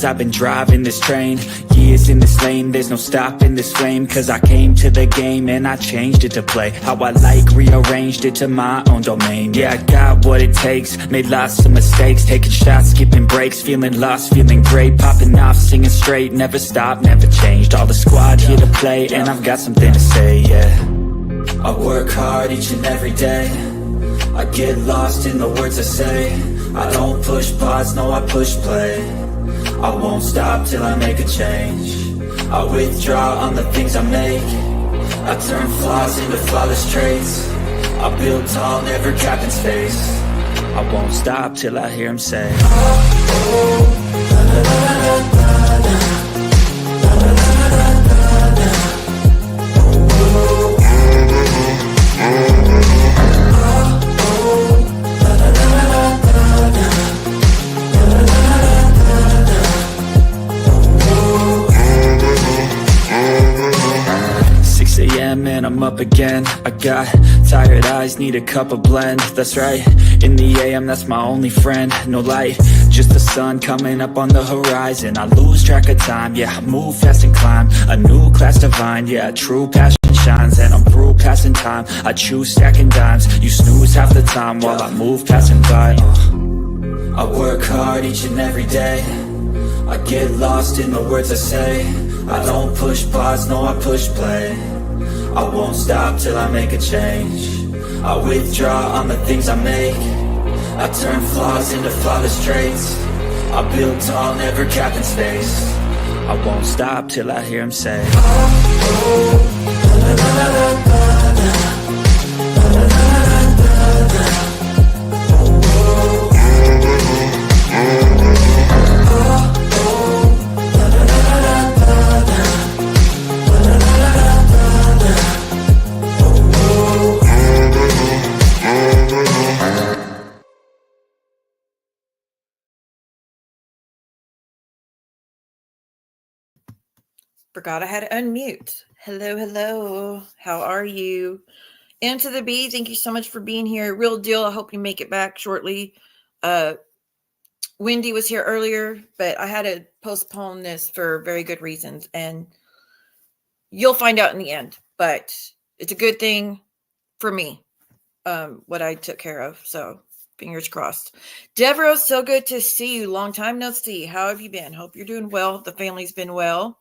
years I've been driving this train, years in this lane, there's no stopping this flame. Cause I came to the game and I changed it to play how I like, rearranged it to my own domain. Yeah, I got what it takes, made lots of mistakes, taking shots, skipping breaks, feeling lost, feeling great, popping off, singing straight, never stopped, never changed. All the squad here to play and I've got something to say, yeah. I work hard each and every day, I get lost in the words I say. I don't push pause, no I push play. I won't stop till I make a change. I withdraw on the things I make. I turn flaws into flawless traits. I build tall, never capped in space. I won't stop till I hear him say, oh, la, la, la, la, la. And I'm up again. I got tired eyes, need a cup of blend. That's right, in the AM, that's my only friend. No light, just the sun coming up on the horizon. I lose track of time, yeah, I move fast and climb a new class divine, yeah, true passion shines. And I'm through passing time, I choose stacking dimes. You snooze half the time while I move passing by. I work hard each and every day, I get lost in the words I say. I don't push pause, no I push play. I won't stop till I make a change. I withdraw on the things I make. I turn flaws into flawless traits. I build tall, never capped in space. I won't stop till I hear him say, oh, oh, la, la, la, la, la, la, la, la, la, la. Forgot I had to unmute. Hello, hello. How are you? Into the B, thank you so much for being here. Real deal. I hope you make it back shortly. Wendy was here earlier, but I had to postpone this for very good reasons, and you'll find out in the end. But it's a good thing for me, what I took care of. So fingers crossed. Deborah, so good to see you. Long time no see. How have you been? Hope you're doing well. The family's been well.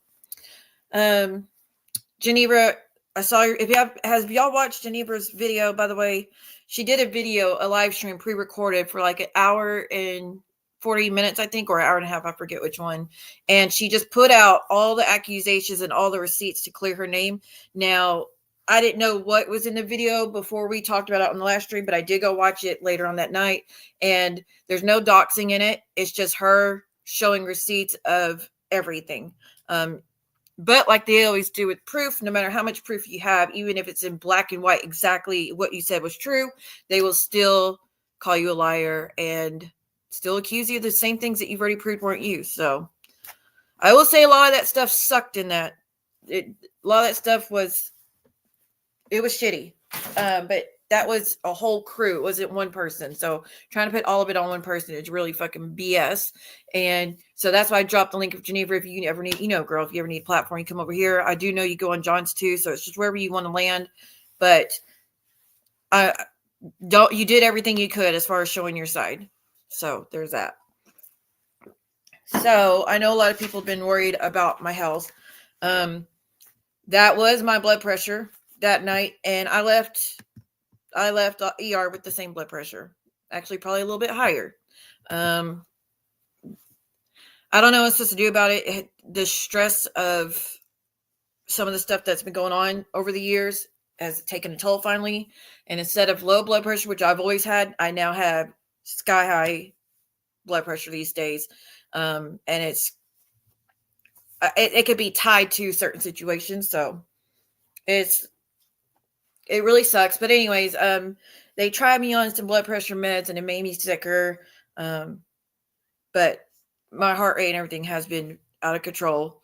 Geneva, I saw your, have y'all watched Geneva's video? By the way, she did a video, a live stream pre-recorded for like an hour and 40 minutes, I think, or an hour and a half. I forget which one. And she just put out all the accusations and all the receipts to clear her name. Now, I didn't know what was in the video before we talked about it on the last stream, but I did go watch it later on that night. And there's no doxing in it. It's just her showing receipts of everything. But like they always do with proof, no matter how much proof you have, even if it's in black and white, exactly what you said was true, they will still call you a liar and still accuse you of the same things that you've already proved weren't you. So I will say a lot of that stuff sucked in that. A lot of that stuff was shitty. But that was a whole crew. It wasn't one person. So trying to put all of it on one person is really fucking BS. And so that's why I dropped the link of Geneva. If you ever need, girl, if you ever need a platform, you come over here. I do know you go on John's too. So it's just wherever you want to land. But you did everything you could as far as showing your side. So there's that. So I know a lot of people have been worried about my health. That was my blood pressure that night. And I left ER with the same blood pressure, actually probably a little bit higher. I don't know what I'm supposed to do about it. The stress of some of the stuff that's been going on over the years has taken a toll finally. And instead of low blood pressure, which I've always had, I now have sky high blood pressure these days. And it could be tied to certain situations. So it really sucks. But anyways, they tried me on some blood pressure meds and it made me sicker. But my heart rate and everything has been out of control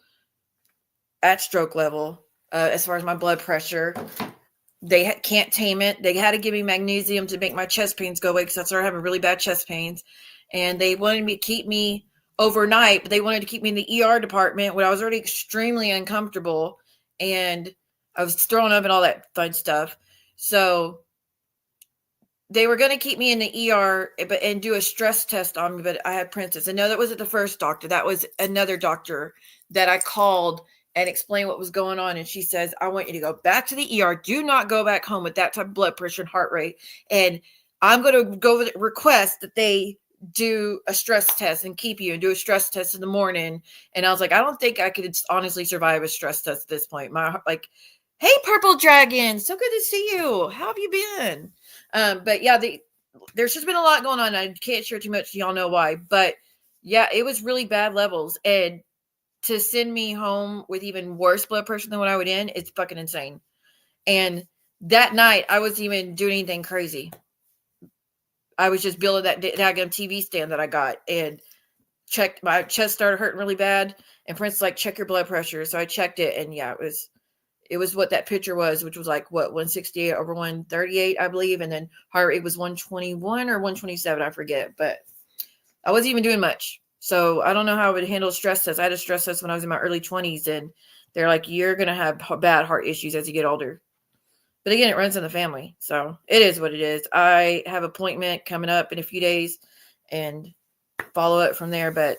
at stroke level. As far as my blood pressure, they can't tame it. They had to give me magnesium to make my chest pains go away because I started having really bad chest pains. And they wanted me to keep me overnight, but they wanted to keep me in the ER department when I was already extremely uncomfortable and I was throwing up and all that fun stuff. So they were going to keep me in the ER and do a stress test on me, but I had Princess. And no, that wasn't the first doctor. That was another doctor that I called and explained what was going on. And she says, I want you to go back to the ER. Do not go back home with that type of blood pressure and heart rate. And I'm going to go request that they do a stress test and keep you and do a stress test in the morning. And I was like, I don't think I could honestly survive a stress test at this point. Hey, Purple Dragon, so good to see you. How have you been? But yeah, there's just been a lot going on. I can't share too much. Y'all know why. But yeah, it was really bad levels. And to send me home with even worse blood pressure than what I would in, it's fucking insane. And that night, I wasn't even doing anything crazy. I was just building that daggum TV stand that I got and checked. My chest started hurting really bad. And Prince was like, check your blood pressure. So I checked it. And yeah, it was what that picture was, which was like, 168 over 138, I believe. And then heart rate was 121 or 127, I forget. But I wasn't even doing much. So I don't know how I would handle stress tests. I had a stress test when I was in my early 20s. And they're like, you're going to have bad heart issues as you get older. But again, it runs in the family. So it is what it is. I have an appointment coming up in a few days and follow it from there. But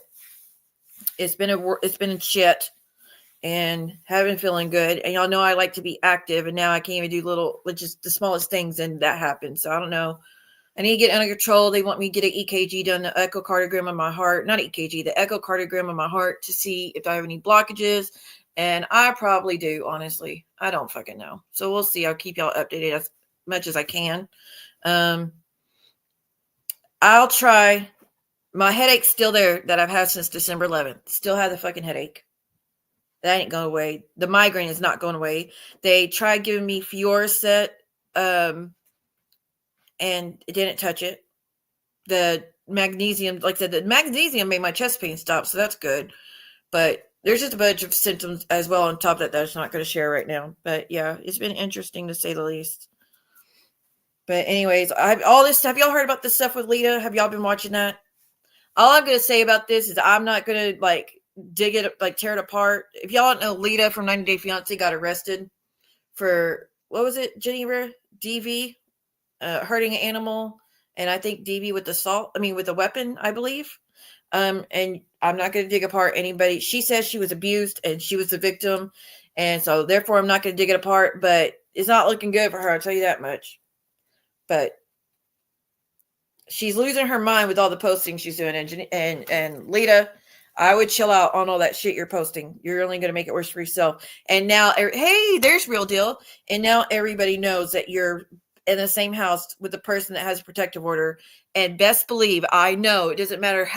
it's been shit. And haven't been feeling good. And y'all know I like to be active. And now I can't even do just the smallest things. And that happens. So I don't know. I need to get under control. They want me to get an EKG done, the echocardiogram of my heart. Not EKG, the echocardiogram of my heart to see if I have any blockages. And I probably do, honestly. I don't fucking know. So we'll see. I'll keep y'all updated as much as I can. I'll try. My headache's still there that I've had since December 11th. Still have the fucking headache. That ain't going away. The migraine is not going away. They tried giving me Fioricet, and it didn't touch it. The magnesium, like I said, the magnesium made my chest pain stop, so that's good. But there's just a bunch of symptoms as well on top of that I'm not going to share right now. But yeah, it's been interesting to say the least. But anyways, have y'all heard about this stuff with Lita? Have y'all been watching that? All I'm going to say about this is I'm not going to dig it, tear it apart. If y'all don't know, Lita from 90 Day Fiance got arrested for, what was it, Geneva? DV, hurting an animal, and I think DV with with a weapon, I believe. And I'm not going to dig apart anybody. She says she was abused and she was the victim. And so therefore I'm not going to dig it apart, but it's not looking good for her. I'll tell you that much. But she's losing her mind with all the postings she's doing. And Lita, I would chill out on all that shit you're posting. You're only going to make it worse for yourself. And now, hey, there's Real Deal. And now everybody knows that you're in the same house with the person that has a protective order. And best believe, I know, it doesn't matter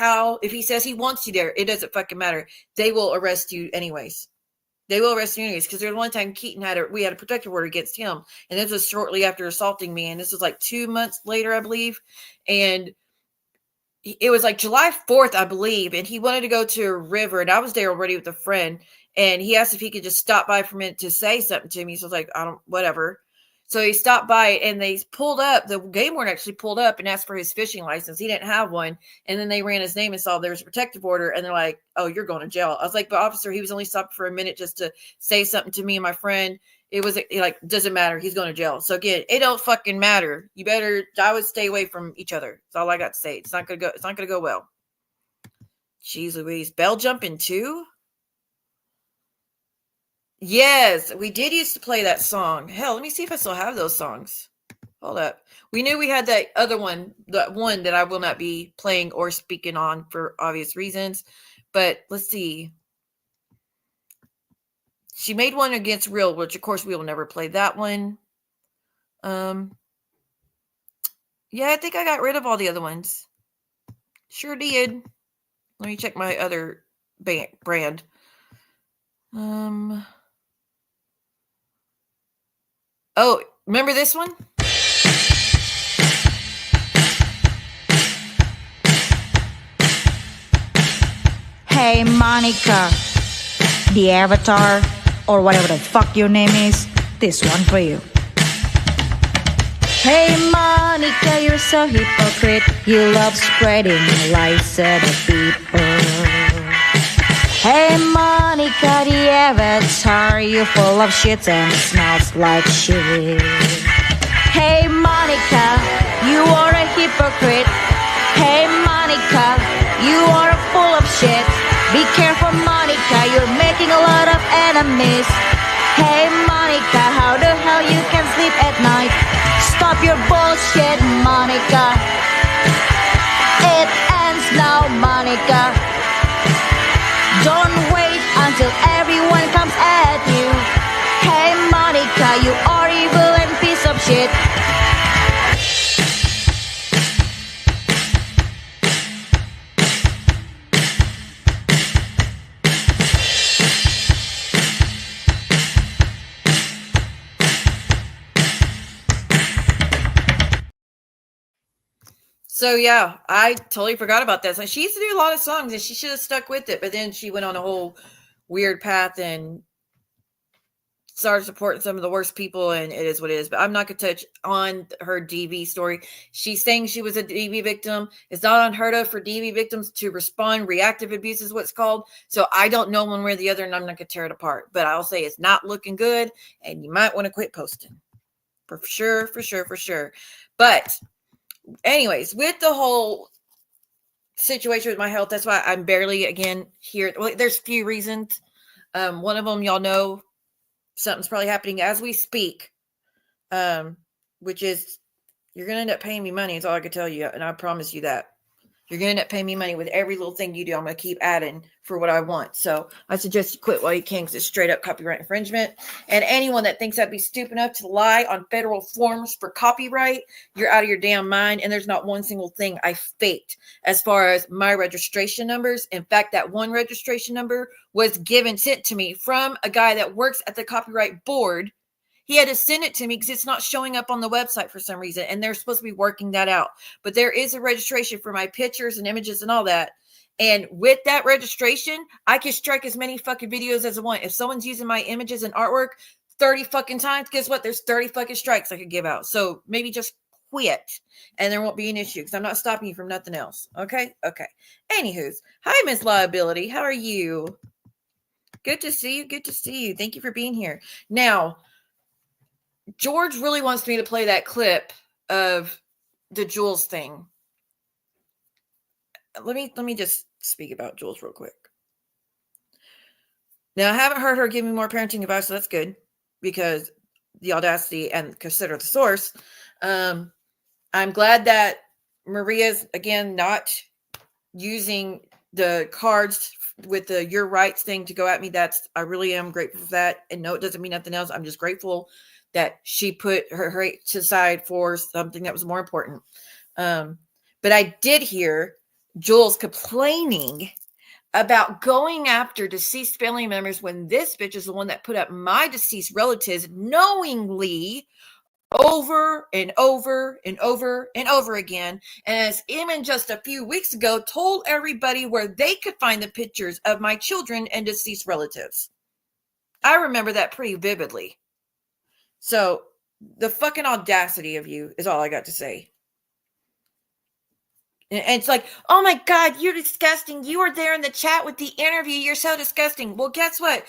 if he says he wants you there, it doesn't fucking matter. They will arrest you anyways. They will arrest you anyways. Because there's one time Keaton we had a protective order against him. And this was shortly after assaulting me. And this was 2 months later, I believe. And it was July 4th, I believe. And he wanted to go to a river. And I was there already with a friend. And he asked if he could just stop by for a minute to say something to me. So I was like, whatever. So he stopped by and they pulled up. The game warden actually pulled up and asked for his fishing license. He didn't have one. And then they ran his name and saw there was a protective order. And they're like, oh, you're going to jail. I was like, but officer, he was only stopped for a minute just to say something to me and my friend. It was doesn't matter. He's going to jail. So again, it don't fucking matter. I would stay away from each other. That's all I got to say. It's not going to go well. Jeez Louise. Bell jumping too? Yes, we did used to play that song. Hell, let me see if I still have those songs. Hold up. We knew we had that other one, that one that I will not be playing or speaking on for obvious reasons. But let's see. She made one against Real, which of course we will never play that one. Yeah, I think I got rid of all the other ones. Sure did. Let me check my other brand. Oh, remember this one? Hey, Monica, the Avatar, or whatever the fuck your name is, this one for you. Hey, Monica, you're so hypocrite. You love spreading lies to the people. Hey Monica, the avatar, you full of shit and smells like shit. Hey Monica, you are a hypocrite. Hey Monica, you are full of shit. Be careful Monica, you're making a lot of enemies. Hey Monica, how the hell you can sleep at night? Stop your bullshit Monica. It ends now Monica. Don't wait until everyone comes at you. Hey Monica, you are evil and piece of shit. So yeah, I totally forgot about that. So she used to do a lot of songs and she should have stuck with it, but then she went on a whole weird path and started supporting some of the worst people, and it is what it is. But I'm not going to touch on her DV story. She's saying she was a DV victim. It's not unheard of for DV victims to respond. Reactive abuse is what's called. So I don't know one way or the other, and I'm not going to tear it apart. But I'll say it's not looking good, and you might want to quit posting. For sure, for sure, for sure. But anyways, with the whole situation with my health, that's why I'm barely again here. Well, there's a few reasons. One of them, y'all know, something's probably happening as we speak, which is you're going to end up paying me money. Is all I can tell you. And I promise you that. You're going to end up paying me money with every little thing you do. I'm going to keep adding for what I want. So I suggest you quit while you can, because it's straight up copyright infringement. And anyone that thinks I'd be stupid enough to lie on federal forms for copyright, you're out of your damn mind. And there's not one single thing I faked as far as my registration numbers. In fact, that one registration number was sent to me from a guy that works at the copyright board. He had to send it to me because it's not showing up on the website for some reason. And they're supposed to be working that out. But there is a registration for my pictures and images and all that. And with that registration, I can strike as many fucking videos as I want. If someone's using my images and artwork 30 fucking times, guess what? There's 30 fucking strikes I could give out. So maybe just quit and there won't be an issue, because I'm not stopping you from nothing else. Okay? Okay. Anywho's, hi, Miss Liability. How are you? Good to see you. Good to see you. Thank you for being here. Now, George really wants me to play that clip of the Jules thing. Let me just speak about Jules real quick. Now, I haven't heard her give me more parenting advice, so that's good, because the audacity and consider the source. I'm glad that Maria's, again, not using the cards with the your rights thing to go at me. I really am grateful for that. And no, it doesn't mean nothing else. I'm just grateful that she put her rights aside for something that was more important. But I did hear Jules complaining about going after deceased family members when this bitch is the one that put up my deceased relatives knowingly over and over and over and over again. And as even just a few weeks ago told everybody where they could find the pictures of my children and deceased relatives. I remember that pretty vividly. So the fucking audacity of you is all I got to say. And it's like, oh my God, you're disgusting. You were there in the chat with the interview. You're so disgusting. Well, guess what?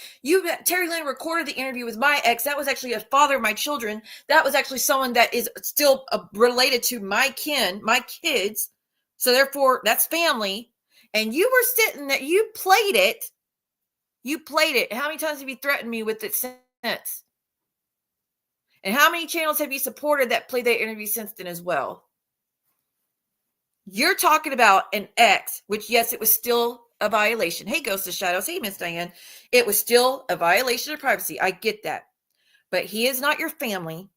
Terry Lynn recorded the interview with my ex. That was actually a father of my children. That was actually someone that is still related to my kin, my kids. So therefore, that's family. And you were sitting there. You played it. You played it. How many times have you threatened me with it since? And how many channels have you supported that played that interview since then as well? You're talking about an ex, which, yes, it was still a violation. Hey, Ghost of Shadows. Hey, Miss Diane. It was still a violation of privacy. I get that. But he is not your family.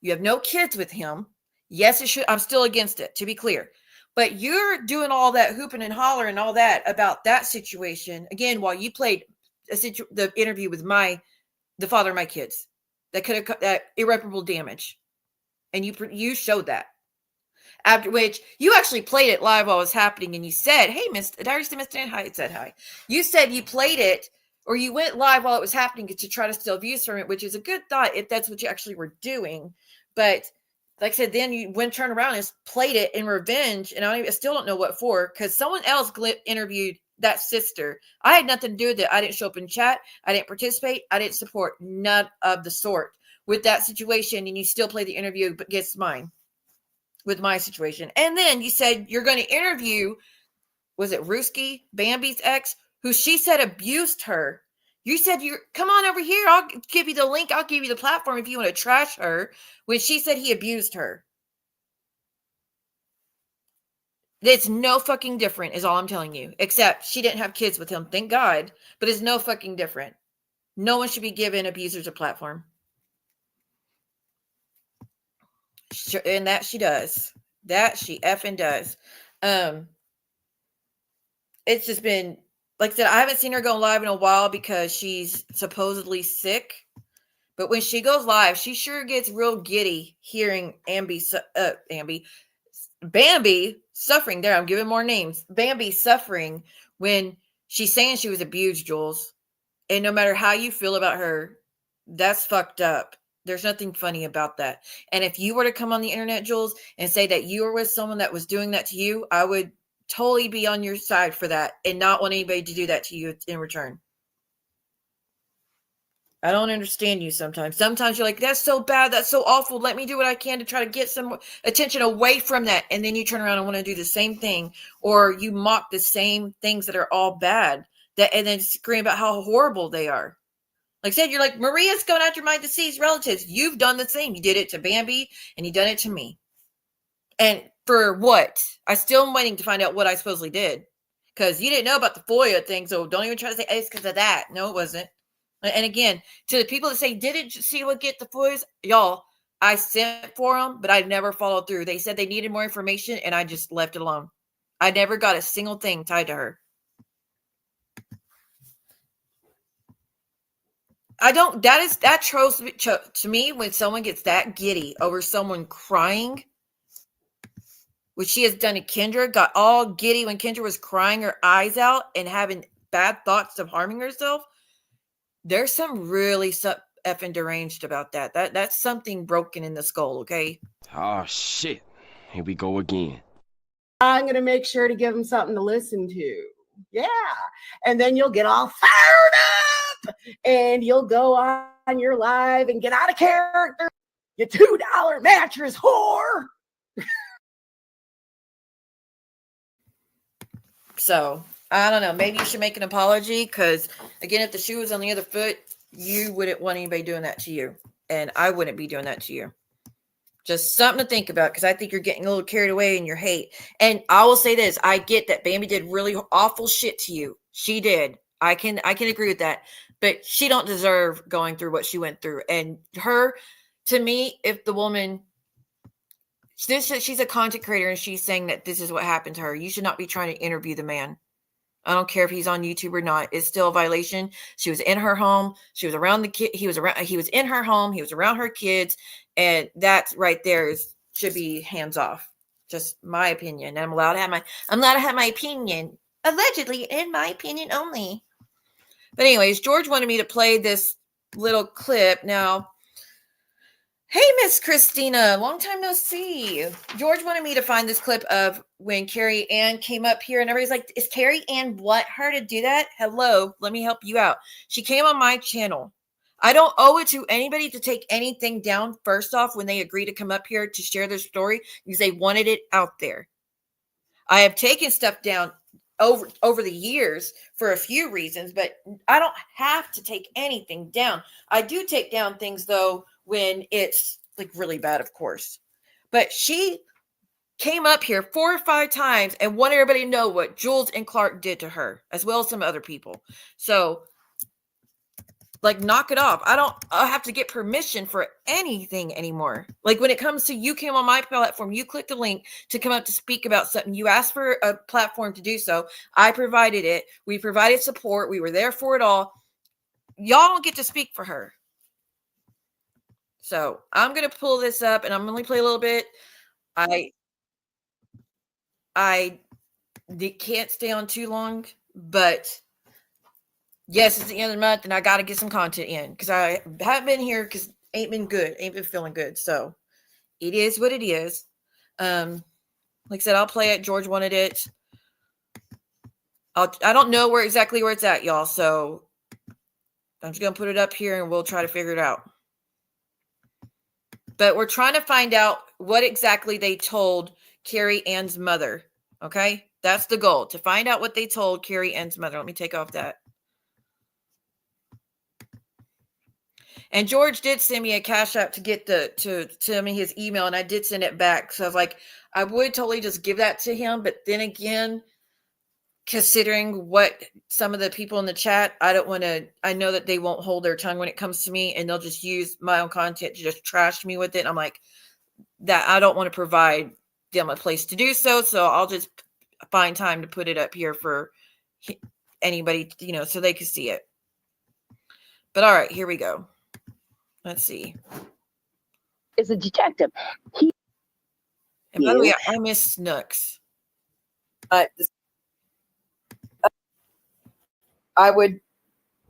You have no kids with him. Yes, it should. I'm still against it, to be clear. But you're doing all that hooping and hollering and all that about that situation, again, while you played the interview with the father of my kids. That could have that irreparable damage. And you showed that. After which you actually played it live while it was happening. And you said, hey, did I already say Miss Dan? Hi, it said hi. You said you played it, or you went live while it was happening to try to steal views from it, which is a good thought if that's what you actually were doing. But like I said, then you went turn around and played it in revenge. And I still don't know what for, because someone else interviewed that sister. I had nothing to do with it. I didn't show up in chat. I didn't participate. I didn't support none of the sort with that situation. And you still play the interview against mine with my situation. And then you said you're going to interview, was it Ruski, Bambi's ex, who she said abused her. You said, come on over here. I'll give you the link. I'll give you the platform if you want to trash her, when she said he abused her. It's no fucking different is all I'm telling you. Except she didn't have kids with him, thank God. But it's no fucking different. No one should be giving abusers a platform. And that she does. That she effing does. It's just been, like I said, I haven't seen her go live in a while because she's supposedly sick. But when she goes live, she sure gets real giddy hearing Bambi suffering. There, I'm giving more names. Bambi suffering when she's saying she was abused, Jules. And no matter how you feel about her, that's fucked up. There's nothing funny about that. And if you were to come on the internet, Jules, and say that you were with someone that was doing that to you, I would totally be on your side for that and not want anybody to do that to you in return. I don't understand you sometimes. Sometimes you're like, that's so bad. That's so awful. Let me do what I can to try to get some attention away from that. And then you turn around and want to do the same thing. Or you mock the same things that are all bad. And then scream about how horrible they are. Like I said, you're like, Maria's going after my deceased relatives. You've done the same. You did it to Bambi and you done it to me. And for what? I still am waiting to find out what I supposedly did. Because you didn't know about the FOIA thing. So don't even try to say it's because of that. No, it wasn't. And again, to the people that say, didn't see what get the FOIAs? Y'all, I sent for them, but I never followed through. They said they needed more information, and I just left it alone. I never got a single thing tied to her. That shows to me when someone gets that giddy over someone crying, which she has done to Kendra, got all giddy when Kendra was crying her eyes out and having bad thoughts of harming herself. There's some really effing deranged about that. That's something broken in the skull, okay? Oh, shit. Here we go again. I'm going to make sure to give them something to listen to. Yeah. And then you'll get all fired up and you'll go on your live and get out of character. You $2 mattress whore. So, I don't know. Maybe you should make an apology because, again, if the shoe was on the other foot, you wouldn't want anybody doing that to you. And I wouldn't be doing that to you. Just something to think about because I think you're getting a little carried away in your hate. And I will say this. I get that Bambi did really awful shit to you. She did. I can agree with that. But she don't deserve going through what she went through. And her, to me, if the woman... she's a content creator and she's saying that this is what happened to her. You should not be trying to interview the man. I don't care if he's on YouTube or not. It's still a violation. She was in her home. She was around the kid. He was in her home. He was around her kids. And that right there should be hands off. Just my opinion. And I'm allowed to have my opinion. Allegedly, in my opinion only. But anyways, George wanted me to play this little clip. Now, hey, Miss Christina, long time no see. George wanted me to find this clip of when Carrie Anne came up here and everybody's like, is Carrie Anne what her to do that? Hello, let me help you out. She came on my channel. I don't owe it to anybody to take anything down first off when they agree to come up here to share their story because they wanted it out there. I have taken stuff down over the years for a few reasons, but I don't have to take anything down. I do take down things though when it's like really bad, of course. But she came up here 4 or 5 times and wanted everybody to know what Jules and Clark did to her, as well as some other people. So, like, knock it off. I have to get permission for anything anymore. Like, when it comes to you came on my platform, you clicked the link to come up to speak about something. You asked for a platform to do so. I provided it. We provided support. We were there for it all. Y'all don't get to speak for her. So I'm going to pull this up and I'm only play a little bit. I can't stay on too long, but yes, it's the end of the month and I got to get some content in because I haven't been here because ain't been feeling good. So it is what it is. Like I said, I'll play it. George wanted it. I don't know exactly where it's at, y'all. So I'm just going to put it up here and we'll try to figure it out. But we're trying to find out what exactly they told Carrie Ann's mother. Okay? That's the goal, to find out what they told Carrie Ann's mother. Let me take off that. And George did send me a Cash App to get to send me his email, and I did send it back. So I was like, I would totally just give that to him. But then again, considering what some of the people in the chat, I know that they won't hold their tongue when it comes to me, and they'll just use my own content to just trash me with it. And I'm like, that I don't want to provide them a place to do so. So I'll just find time to put it up here for anybody, so they can see it. But all right, here we go. Let's see. Is a detective. And by the way, I miss Snooks. I would,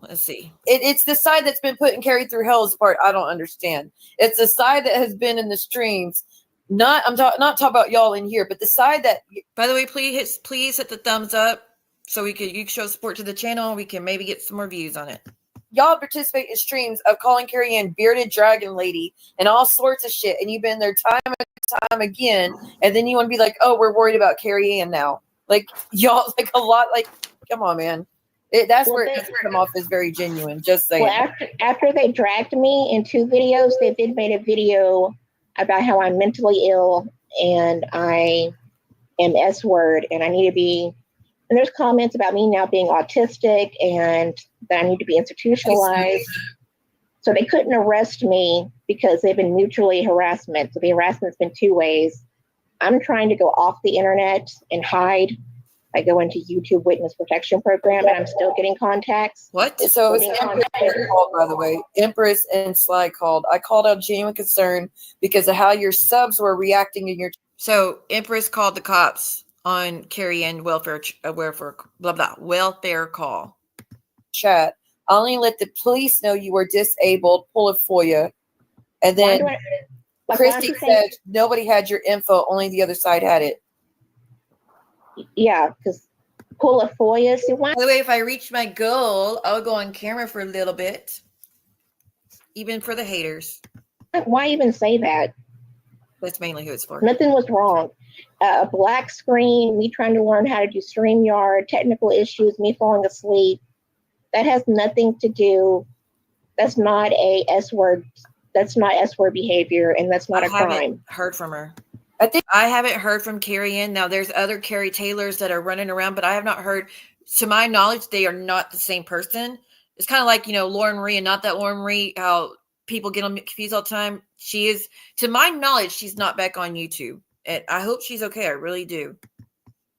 let's see. It's the side that's been putting Carrie through hell's part. I don't understand. It's the side that has been in the streams. I'm not talking about y'all in here, but the side that. By the way, please hit the thumbs up so you can show support to the channel. And we can maybe get some more views on it. Y'all participate in streams of calling Carrie Anne bearded dragon lady and all sorts of shit, and you've been there time and time again, and then you want to be like, oh, we're worried about Carrie Anne now. Like, y'all, like a lot, like, come on, man. That's where it doesn't come off as very genuine. Just saying. Well, after they dragged me in 2 videos, they did make a video about how I'm mentally ill and I am S-word and I need to be. And there's comments about me now being autistic and that I need to be institutionalized. So they couldn't arrest me because they've been mutually harassment. So the harassment's been 2 ways. I'm trying to go off the internet and hide. I go into YouTube Witness Protection Program and I'm still getting contacts. What? So it's Empress called, by the way. Empress and Sly called. I called out genuine concern because of how your subs were reacting in your. So Empress called the cops on Carrie Ann welfare call. Chat. I only let the police know you were disabled. Pull it for you. And then Christy said nobody had your info. Only the other side had it. Yeah, because pull a FOIA. By the way, if I reach my goal, I'll go on camera for a little bit. Even for the haters. Why even say that? That's mainly who it's for. Nothing was wrong. A black screen, me trying to learn how to do StreamYard, technical issues, me falling asleep. That has nothing to do. That's not a S-word. That's not S-word behavior, and that's not a crime. I haven't heard from her. I haven't heard from Carrie Ann. Now, there's other Carrie Taylors that are running around, but I have not heard. To my knowledge, they are not the same person. It's kind of like, Lauren Marie and not that Lauren Marie, how people get them confused all the time. She is, to my knowledge, she's not back on YouTube. And I hope she's okay. I really do.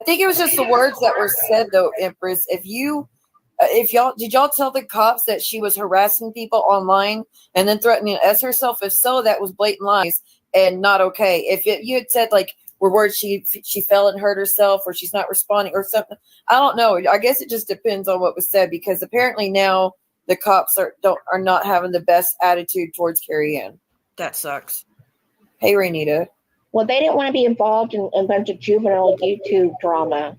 I think it was just the words that were said, though, Empress. Did y'all tell the cops that she was harassing people online and then threatening to S herself? If so, that was blatant lies. And not okay. If you had said like we're worried she fell and hurt herself or she's not responding or something, I don't know. I guess it just depends on what was said because apparently now the cops are not having the best attitude towards Carrie Ann. That sucks. Hey, Rainita. Well, they didn't want to be involved in a bunch of juvenile YouTube drama.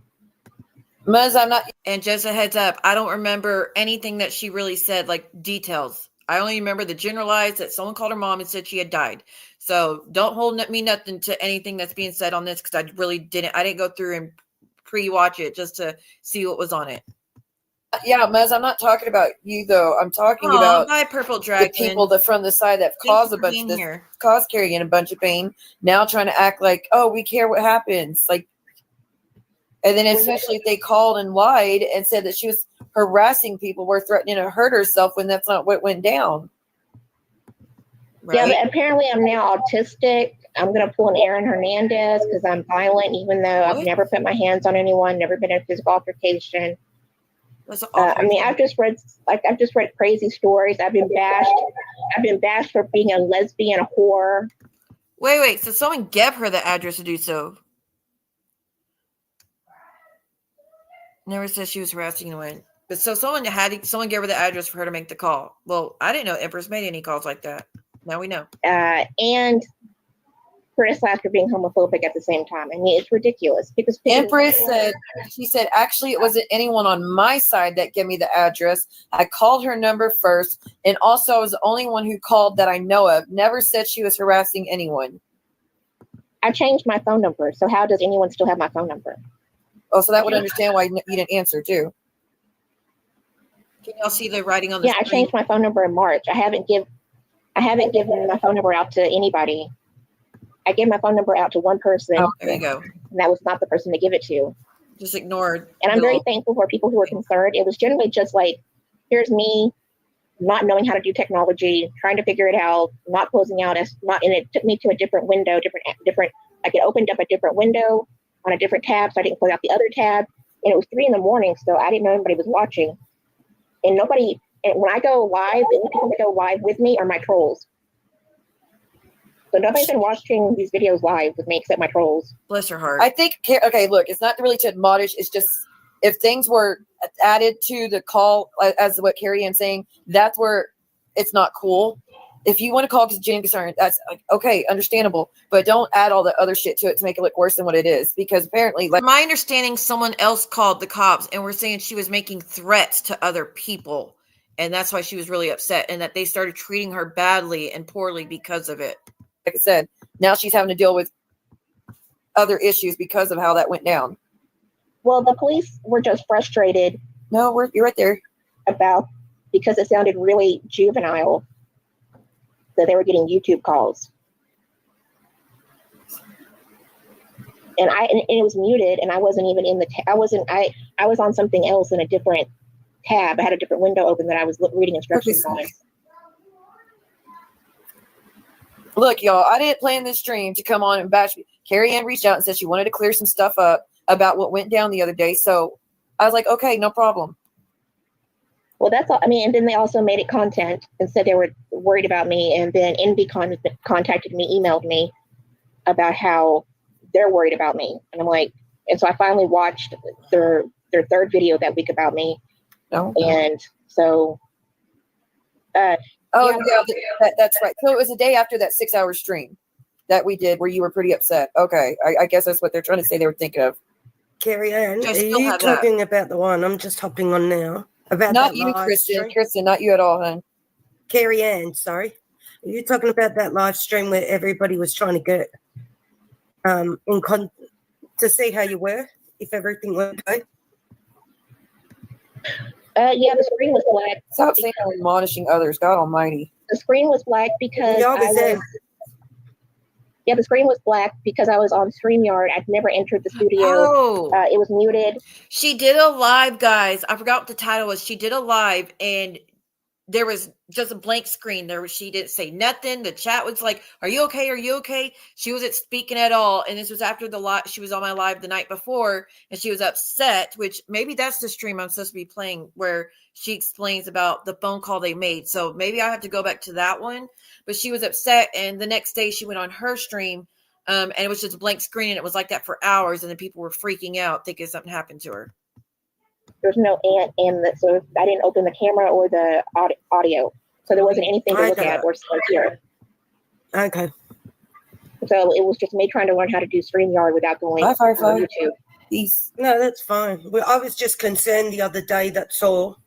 Muzz, I'm not. And just a heads up, I don't remember anything that she really said, like details. I only remember the generalized that someone called her mom and said she had died. So don't hold me nothing to anything that's being said on this because I really didn't. I didn't go through and pre-watch it just to see what was on it. Yeah, Mez, I'm not talking about you though. I'm talking about my Purple Dragon. The people from the side that caused a bunch of this, caused Carrie Ann a bunch of pain. Now trying to act like, oh, we care what happens. Like, and then especially if they called and lied and said that she was harassing people, were threatening to hurt herself when that's not what went down. Right? Yeah, but apparently I'm now autistic. I'm going to pull an Aaron Hernandez because I'm violent, even though I've never put my hands on anyone, never been in a physical altercation. I've just read crazy stories. I've been bashed for being a lesbian, a whore. Wait. So someone gave her the address to do so. Never said she was harassing anyone. But so someone gave her the address for her to make the call. Well, I didn't know Empress made any calls like that. Now we know. And criticize for being homophobic at the same time. I mean, it's ridiculous because Empress said, she said, actually, it wasn't anyone on my side that gave me the address. I called her number first, and also I was the only one who called that I know of. Never said she was harassing anyone. I changed my phone number, so how does anyone still have my phone number? Oh, so that would understand why you didn't answer too. Can y'all see the writing on the Yeah, I screen? changed my phone number in March. I haven't given my phone number out to anybody. I gave my phone number out to one person. Oh, there you go. And that was not the person to give it to. Just ignored. And I'm very thankful for people who were concerned. It was generally just like, here's me not knowing how to do technology, trying to figure it out, not closing out and it took me to a different window, different. Like it opened up a different window on a different tab, so I didn't close out the other tab. And it was 3 a.m, so I didn't know anybody was watching. And when I go live, the only people that go live with me are my trolls. So nobody's been watching these videos live with me except my trolls. Bless her heart. I think, okay, look, it's not really to admonish. It's just if things were added to the call, as what Carrie Anne's saying, that's where it's not cool. If you want to call because genuine concern, that's okay, understandable. But don't add all the other shit to it to make it look worse than what it is. Because apparently, like my understanding, someone else called the cops and were saying she was making threats to other people. And that's why she was really upset. And that they started treating her badly and poorly because of it. Like I said, now she's having to deal with other issues because of how that went down. Well, the police were just frustrated. No, you're right there. Because it sounded really juvenile. So they were getting YouTube calls. And it was muted, and I wasn't even in I was on something else in a different tab. I had a different window open that I was reading instructions on. Look, y'all, I didn't plan this stream to come on and bash me. Carrie Anne reached out and said she wanted to clear some stuff up about what went down the other day. So I was like, okay, no problem. Well, that's all. I mean, and then they also made it content and said they were worried about me. And then Envy contacted me, emailed me about how they're worried about me. And I'm like, and so I finally watched their third video that week about me. Oh. And so, yeah, that's right. So it was a day after that 6-hour stream that we did where you were pretty upset. Okay. I guess that's what they're trying to say they were thinking of. Carrie Anne, are you talking about the one? I'm just hopping on now. About not you, Kristen. Kristen, not you at all, hon. Carrie Anne, sorry. Are you talking about that live stream where everybody was trying to get to see how you were, if everything went okay? Yeah, the screen was black. Stop saying I'm admonishing others. God Almighty. The screen was black because the screen was black because I was on StreamYard. I'd never entered the studio. Oh. It was muted. She did a live, guys. I forgot what the title was. She did a live, and there was just a blank screen. She didn't say nothing. The chat was like, "Are you okay? Are you okay?" She wasn't speaking at all. And this was after the live. She was on my live the night before, and she was upset. Which maybe that's the stream I'm supposed to be playing, where she explains about the phone call they made. So maybe I have to go back to that one. But she was upset, and the next day she went on her stream, and it was just a blank screen, and it was like that for hours, and then people were freaking out, thinking something happened to her. There's no so I didn't open the camera or the audio, so there wasn't anything to look at or hear. Okay. So it was just me trying to learn how to do StreamYard without going on YouTube. Peace. No, that's fine. Well, I was just concerned the other day, that's all.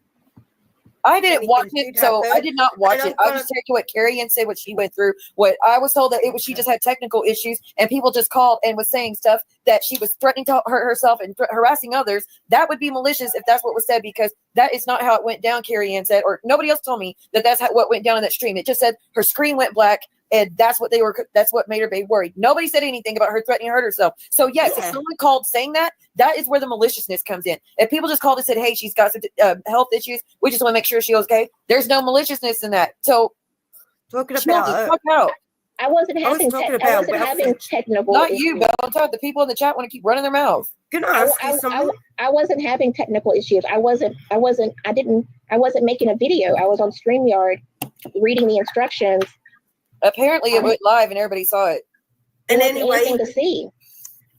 I didn't watch it, so I did not watch it. I just heard what Carrie Anne said, what she went through. What I was told that it was she just had technical issues, and people just called and was saying stuff that she was threatening to hurt herself and harassing others. That would be malicious if that's what was said, because that is not how it went down. Carrie Anne said, or nobody else told me that that's what went down in that stream. It just said her screen went black, and that's what that's what made her be worried. Nobody said anything about her threatening to hurt herself. So yes, if someone called saying that is where the maliciousness comes in. If people just called and said, "Hey, she's got some health issues. We just want to make sure she's okay," there's no maliciousness in that. So talking about I wasn't having technical. Not you, but I'm talking the people in the chat want to keep running their mouths. Can I ask you something? I wasn't having technical issues. I wasn't making a video. I was on StreamYard reading the instructions. Apparently it went live and everybody saw it. And anyway, to see.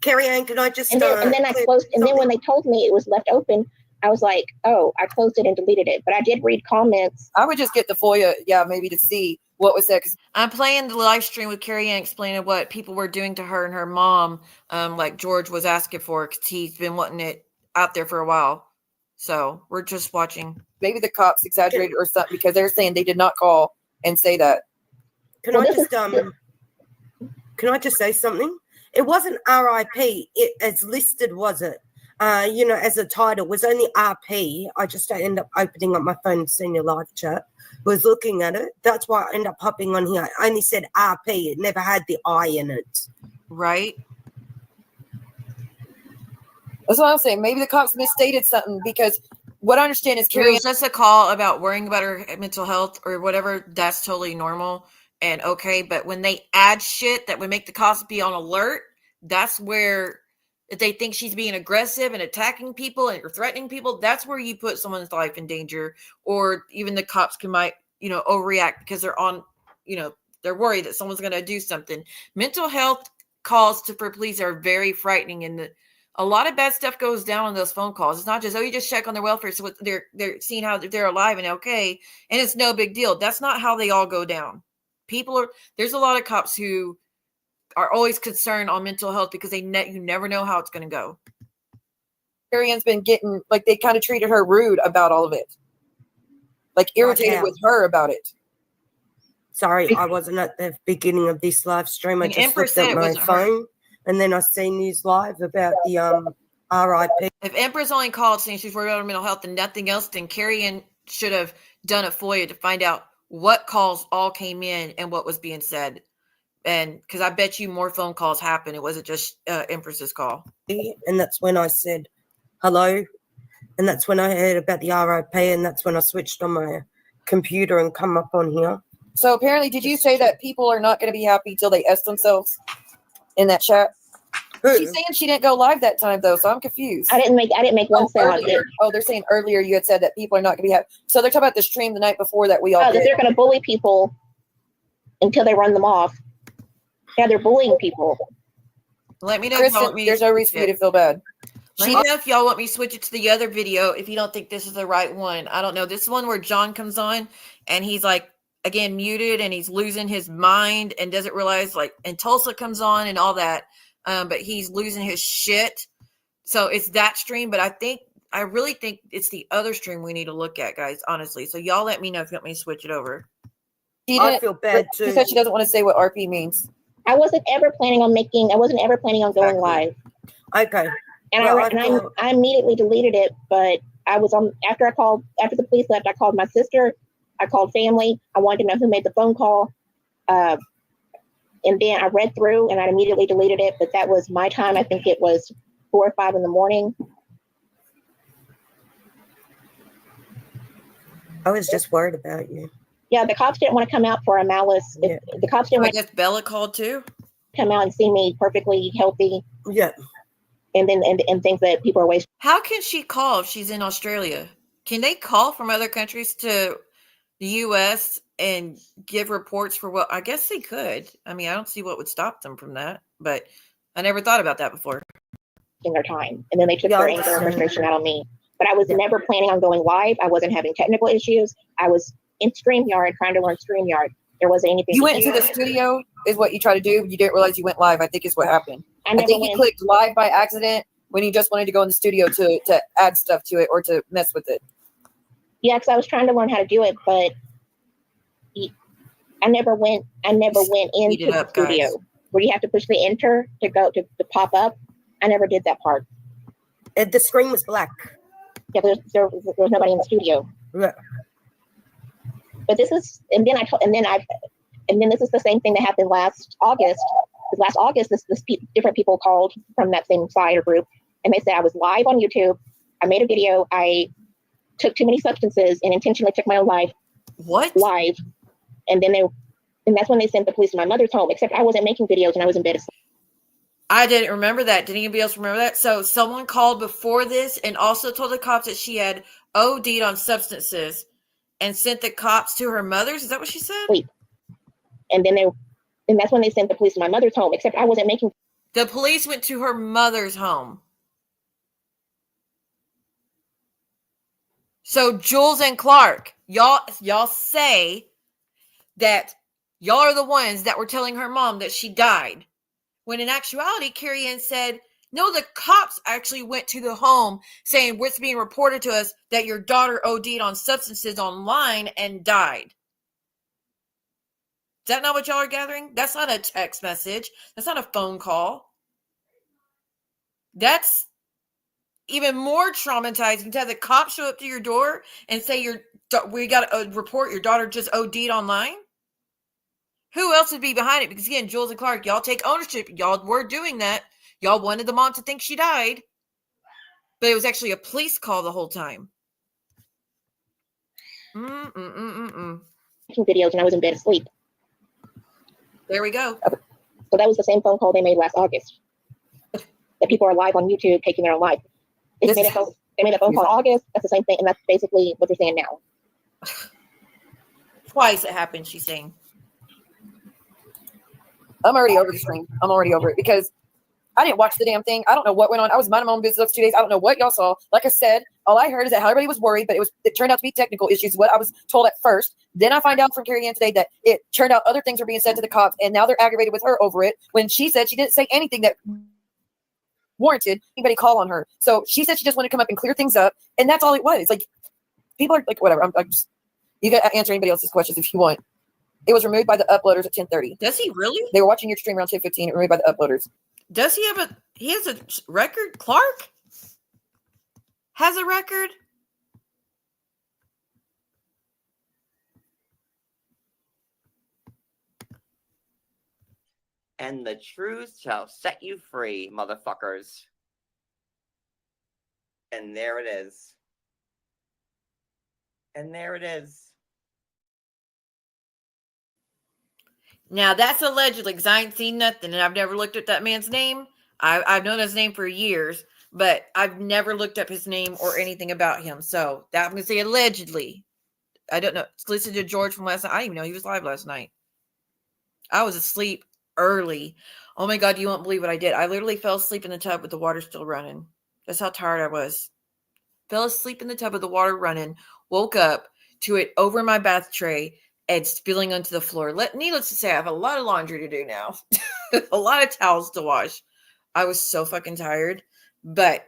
Carrie Anne, can I just and then I closed, and then when they told me it was left open, I was like, oh, I closed it and deleted it. But I did read comments. I would just get the FOIA, maybe to see what was said. 'Cause I'm playing the live stream with Carrie Anne explaining what people were doing to her and her mom, like George was asking for, because he's been wanting it out there for a while. So we're just watching. Maybe the cops exaggerated or something, because they're saying they did not call and say that. Can I just say something? It wasn't RIP. It as listed, was it? As a title, was only RP. I just ended up opening up my phone and seeing your live chat. Was looking at it. That's why I ended up hopping on here. I only said RP. It never had the I in it. Right. That's what I'm saying. Maybe the cops misstated something, because what I understand is Carrie Anne just a call about worrying about her mental health or whatever. That's totally normal and okay. But when they add shit that would make the cops be on alert, that's where, if they think she's being aggressive and attacking people and threatening people, that's where you put someone's life in danger. Or even the cops might, overreact because they're on, they're worried that someone's going to do something. Mental health calls for police are very frightening, and a lot of bad stuff goes down on those phone calls. It's not just, you just check on their welfare. So they're seeing how they're alive and okay, and it's no big deal. That's not how they all go down. There's a lot of cops who are always concerned on mental health, because you never know how it's going to go. Carrie Ann's been getting, like, they kind of treated her rude about all of it. Like, irritated with her about it. Sorry, I wasn't at the beginning of this live stream. I just looked at my phone, and then I seen news live about the RIP. If Empress only called saying she's worried about her mental health and nothing else, then Carrie Ann should have done a FOIA to find out what calls all came in and what was being said. And because I bet you more phone calls happened. It wasn't just Empress's call. And that's when I said hello. And that's when I heard about the RIP. And that's when I switched on my computer and come up on here. So apparently, did you say that people are not going to be happy till they S themselves in that chat? Who? She's saying she didn't go live that time, though, so I'm confused. I didn't make one sound. They're saying earlier you had said that people are not going to be happy. So they're talking about the stream the night before that we all did. They're going to bully people until they run them off. Yeah, they're bullying people. Let me know if y'all want me. There's no reason for you to feel bad. Let me know if y'all want me to switch it to the other video if you don't think this is the right one. I don't know. This one where John comes on and he's like, again, muted, and he's losing his mind and doesn't realize, like, and Tulsa comes on and all that. But he's losing his shit. So it's that stream. But I really think it's the other stream we need to look at, guys, honestly. So y'all let me know if you want me to switch it over. I feel bad too. She said she doesn't want to say what RP means. I wasn't ever planning on going live. Okay. And I immediately deleted it, but I was on after the police left, I called my sister, I called family. I wanted to know who made the phone call. And then I read through and I immediately deleted it, but that was my time. I think it was 4 or 5 in the morning. I was just worried about you. Yeah, the cops didn't want to come out for a malice. Yeah. The cops didn't want to Bella called too. Come out and see me perfectly healthy. Yeah. And then and things that people are wasting. How can she call if she's in Australia? Can they call from other countries to the U.S. and give reports for what? I guess they could. I mean, I don't see what would stop them from that, but I never thought about that before. In their time, and then they took their anger and frustration out on me. But I was never planning on going live. I wasn't having technical issues. I was in StreamYard trying to learn StreamYard. There wasn't anything. You went into the studio, is what you tried to do. You didn't realize you went live. I think is what happened. I think you clicked live by accident when you just wanted to go in the studio to add stuff to it or to mess with it. Yeah, because I was trying to learn how to do it, but I never went into the studio where you have to push the enter to go to pop up. I never did that part. The screen was black. Yeah, there was nobody in the studio. Yeah. But this is, and then this is the same thing that happened last August. Last August, different people called from that same side or group, and they said I was live on YouTube. I made a video. I took too many substances and intentionally took my own life. What? Live, and that's when they sent the police to my mother's home. Except I wasn't making videos and I was in bed asleep. I didn't remember that. Did anybody else remember that? So someone called before this and also told the cops that she had OD'd on substances and sent the cops to her mother's. Is that what she said? Wait. And that's when they sent the police to my mother's home. Except I wasn't making. The police went to her mother's home. So Jules and Clark, y'all say that y'all are the ones that were telling her mom that she died. When in actuality, Carrie Anne said, no, the cops actually went to the home saying what's being reported to us that your daughter OD'd on substances online and died. Is that not what y'all are gathering? That's not a text message. That's not a phone call. That's even more traumatizing to have the cops show up to your door and say we got a report your daughter just OD'd online. Who else would be behind it? Because again, Jules and Clark, y'all take ownership. Y'all were doing that. Y'all wanted the mom to think she died, but it was actually a police call the whole time. Videos and I was in bed asleep. There we go. So that was the same phone call they made last August. That people are live on YouTube taking their own life. They made a phone call in August. That's the same thing, and that's basically what they're saying now. Twice it happened, she's saying. I'm already over the screen. I'm already over it because I didn't watch the damn thing. I don't know what went on. I was minding my own business those 2 days. I don't know what y'all saw. Like I said, all I heard is that how everybody was worried, but it turned out to be technical issues, what I was told at first. Then I find out from Carrie Anne today that it turned out other things were being said to the cops, and now they're aggravated with her over it when she said she didn't say anything that warranted anybody call on her. So she said she just wanted to come up and clear things up, and that's all it was. Like, people are like, whatever. You can answer anybody else's questions if you want. It was removed by the uploaders at 10:30. Does he really? They were watching your stream around 10:15. Removed by the uploaders. Does he have he has a record? Clark has a record? And the truth shall set you free, motherfuckers. And there it is. And there it is. Now, that's allegedly, because I ain't seen nothing, and I've never looked at that man's name. I've known his name for years, but I've never looked up his name or anything about him. So, that I'm going to say allegedly. I don't know. Listen to George from last night. I didn't even know he was live last night. I was asleep early. Oh, my God, you won't believe what I did. I literally fell asleep in the tub with the water still running. That's how tired I was. Fell asleep in the tub with the water running. Woke up to it over my bath tray and spilling onto the floor. Needless to say, I have a lot of laundry to do now. A lot of towels to wash. I was so fucking tired. But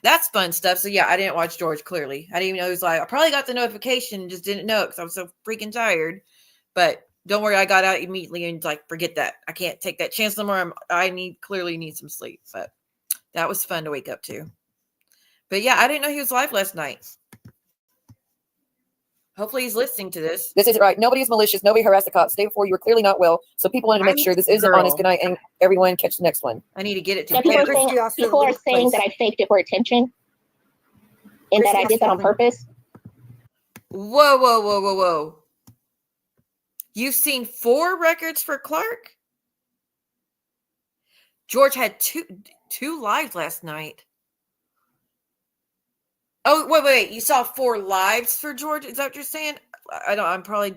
that's fun stuff. So, yeah, I didn't watch George, clearly. I didn't even know he was live. I probably got the notification and just didn't know because I was so freaking tired. But don't worry, I got out immediately and like, forget that. I can't take that chance no more. I clearly need some sleep. But that was fun to wake up to. But, yeah, I didn't know he was live last night. Hopefully he's listening to this. This isn't right. Nobody is malicious. Nobody harassed the cops. The day before, you were clearly not well. So people wanted to make sure this isn't honest. Good night, and everyone catch the next one. I need to get it to People are saying that I faked it for attention and that I did that on purpose. Whoa. You've seen 4 records for Clark? George had two lives last night. Oh, wait. You saw 4 lives for George? Is that what you're saying? I'm probably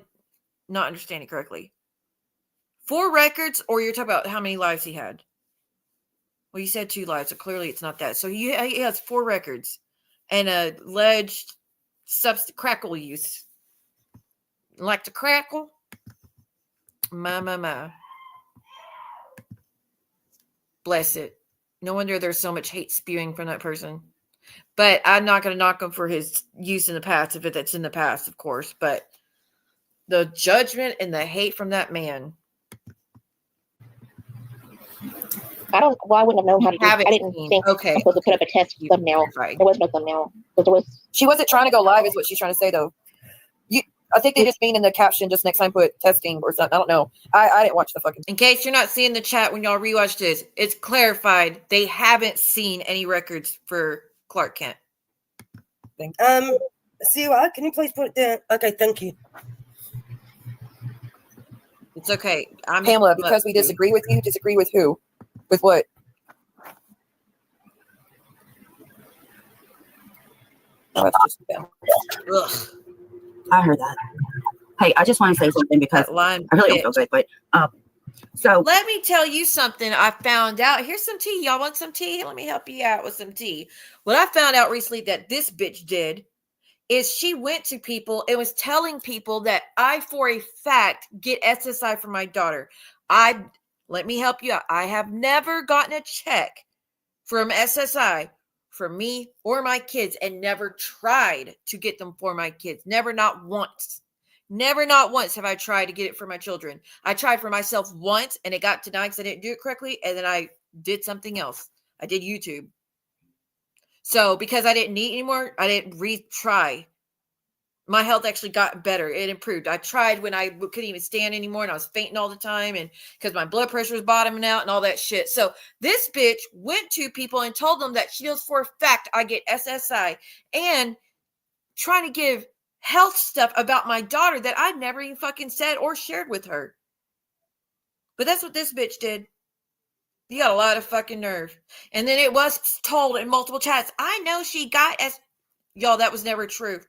not understanding correctly. 4 records, or you're talking about how many lives he had? Well, you said 2 lives, so clearly it's not that. So he has 4 records and alleged crackle use. Like to crackle? My. Bless it. No wonder there's so much hate spewing from that person. But I'm not going to knock him for his use in the past, if that's in the past, of course. But the judgment and the hate from that man. I wouldn't have known how to do it. I didn't think I was supposed to put up a test thumbnail. There was no thumbnail. She wasn't trying to go live, is what she's trying to say, though. I think they just mean in the caption, just next time put testing or something. I don't know. I didn't watch the fucking. In case you're not seeing the chat when y'all rewatch this, it's clarified they haven't seen any records for Clark Kent. Siwa, can you please put it there? Okay, thank you. It's okay. I'm Pamela, because we disagree with you. Disagree with who? With what? Oh, ugh. I heard that. Hey, I just want to say something because I really don't feel good, but so let me tell you something I found out. Here's some tea. Y'all want some tea? Let me help you out with some tea. What I found out recently that this bitch did is she went to people and was telling people that I, for a fact, get SSI for my daughter. Let me help you out. I have never gotten a check from SSI for me or my kids and never tried to get them for my kids. Never, not once. Never, not once have I tried to get it for my children. I tried for myself once and it got denied because I didn't do it correctly. And then I did something else. I did YouTube. So because I didn't need anymore, I didn't retry. My health actually got better. It improved. I tried when I couldn't even stand anymore and I was fainting all the time and because my blood pressure was bottoming out and all that shit. So this bitch went to people and told them that she knows for a fact I get SSI and trying to give health stuff about my daughter that I never even fucking said or shared with her. But that's what this bitch did. You got a lot of fucking nerve. And then it was told in multiple chats, I know she got y'all, that was never true.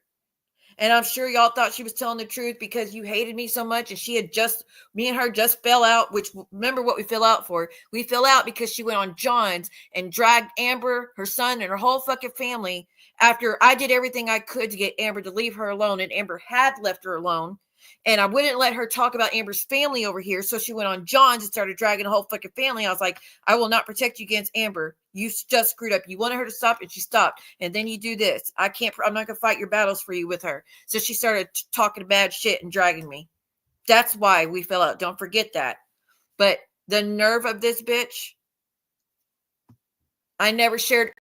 And I'm sure y'all thought she was telling the truth because you hated me so much and me and her just fell out, which remember what we fell out for. We fell out because she went on John's and dragged Amber, her son, and her whole fucking family after I did everything I could to get Amber to leave her alone. And Amber had left her alone. And I wouldn't let her talk about Amber's family over here. So she went on John's and started dragging the whole fucking family. I was like, I will not protect you against Amber. You just screwed up. You wanted her to stop and she stopped. And then you do this. I'm not going to fight your battles for you with her. So she started talking bad shit and dragging me. That's why we fell out. Don't forget that. But the nerve of this bitch. I never shared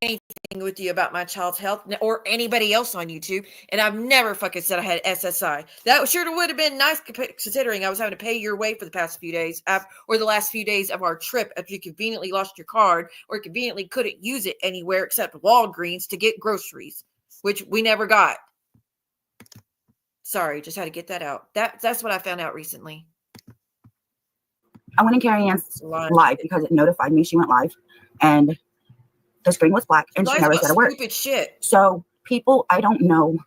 anything with you about my child's health or anybody else on YouTube. And I've never fucking said I had SSI. That sure would have been nice considering I was having to pay your way for the past few days or the last few days of our trip after you conveniently lost your card or conveniently couldn't use it anywhere except Walgreens to get groceries, which we never got. Sorry, just had to get that out. That's what I found out recently. I went in Carrie Anne's live because it notified me she went live and the screen was black and she never said a word. Stupid shit. So people, I don't know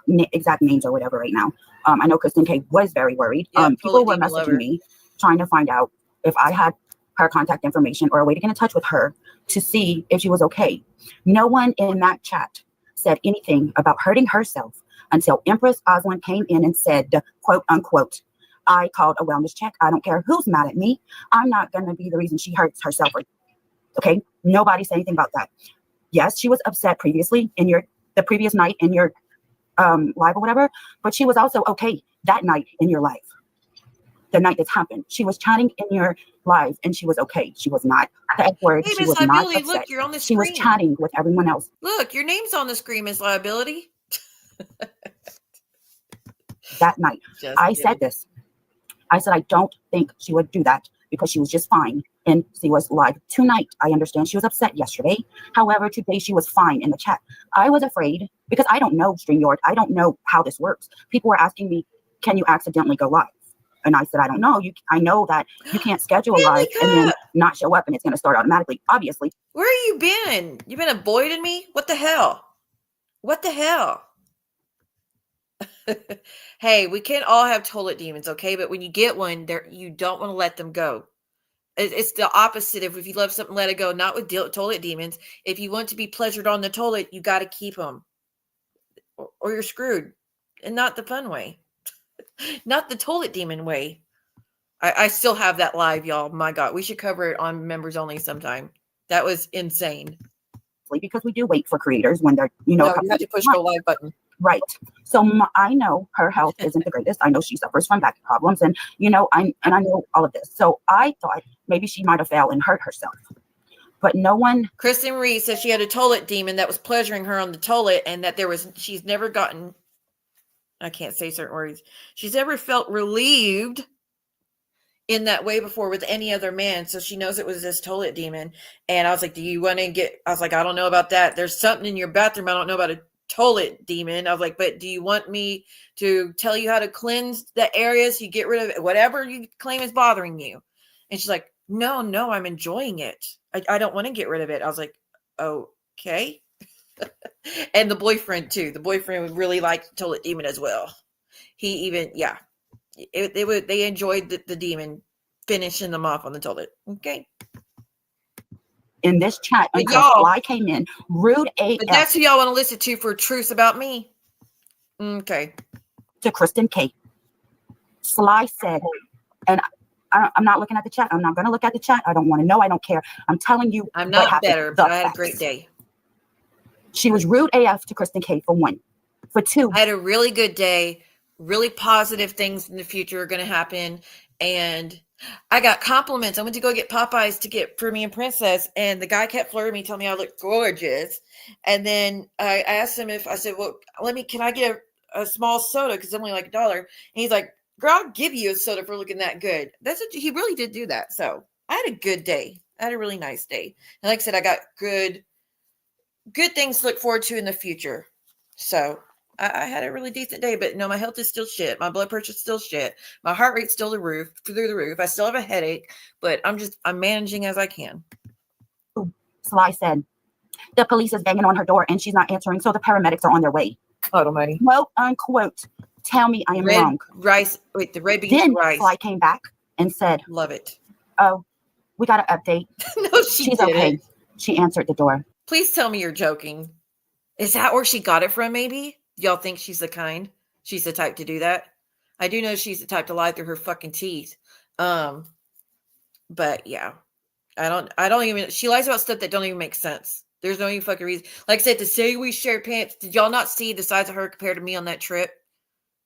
exact names or whatever right now. I know Kristen K was very worried. Yeah, people were messaging me trying to find out if I had her contact information or a way to get in touch with her to see if she was okay. No one in that chat said anything about hurting herself until Empress Oswin came in and said, quote unquote, I called a wellness check. I don't care who's mad at me. I'm not going to be the reason she hurts herself. Okay. Nobody said anything about that. Yes, she was upset previously the previous night in your live or whatever, but she was also okay that night in your life. The night this happened, she was chatting in your live and she was okay. She was not the F word. Hey, she Miss was Liability, not upset. look, you're on the She was screen. chatting with everyone else. Look, your name's on the screen, Miss Liability. That night, I said this. I said, I don't think she would do that because she was just fine. And she was live tonight. I understand she was upset yesterday. However, today she was fine in the chat. I was afraid because I don't know StreamYard. I don't know how this works. People were asking me, can you accidentally go live? And I said, I don't know. I know that you can't schedule a live and then not show up and it's going to start automatically, obviously. Where have you been? You've been avoiding me? What the hell? What the hell? Hey, we can't all have toilet demons, okay? But when you get one, you don't want to let them go. It's the opposite of if you love something, let it go. Not with toilet demons. If you want to be pleasured on the toilet, you got to keep them. Or you're screwed. And not the fun way. Not the toilet demon way. I still have that live, y'all. My God. We should cover it on members only sometime. That was insane. Because we do wait for creators when they're, you have to push the live button. Right. So I know her health isn't the greatest. I know she suffers from back problems and, I know all of this. So I thought maybe she might have fell and hurt herself. But no one. Kristen Reed says she had a toilet demon that was pleasuring her on the toilet and that she's never gotten, I can't say certain words. She's never felt relieved in that way before with any other man. So she knows it was this toilet demon. And I was like, do you want to I was like, I don't know about that. There's something in your bathroom. I don't know about a toilet demon. I was like, but do you want me to tell you how to cleanse the areas? You get rid of it, whatever you claim is bothering you. And she's like, no, I'm enjoying it. I don't want to get rid of it. I was like, okay. And the boyfriend too. The boyfriend would really like toilet demon as well. He even, yeah. They enjoyed the demon finishing them off on the toilet. Okay. In this chat, until I came in, rude AF. But that's who y'all want to listen to for truths about me. Okay. to Kristen K. Sly said, and I'm not looking at the chat. I'm not going to look at the chat. I don't want to know. I don't care. I'm telling you I'm what not happened. better, The but I had a facts. great day. She was rude AF to Kristen K for one. For two, I had a really good day. Really positive things in the future are going to happen. And I got compliments. I went to go get Popeyes to get for me and Princess, and the guy kept flirting me, telling me I looked gorgeous. And then I asked him if I said, "Well, can I get a small soda because it's only like $1?" And he's like, "Girl, I'll give you a soda for looking that good." He really did do that. So I had a good day. I had a really nice day. And like I said, I got good things to look forward to in the future. So I had a really decent day, but no, my health is still shit. My blood pressure's still shit. My heart rate's still through the roof. I still have a headache, but I'm managing as I can. Sly said, the police is banging on her door and she's not answering, so the paramedics are on their way. Oh, money. Quote unquote. Tell me I am wrong. The red beans Then rice. Sly came back and said, Love it. "Oh, we got an update." No, she's okay. She answered the door. Please tell me you're joking. Is that where she got it from, maybe? Y'all think she's she's the type to do that? I do know she's the type to lie through her fucking teeth. But yeah. I don't even, she lies about stuff that don't even make sense. There's no even fucking reason. Like I said, to say we share pants, did y'all not see the size of her compared to me on that trip?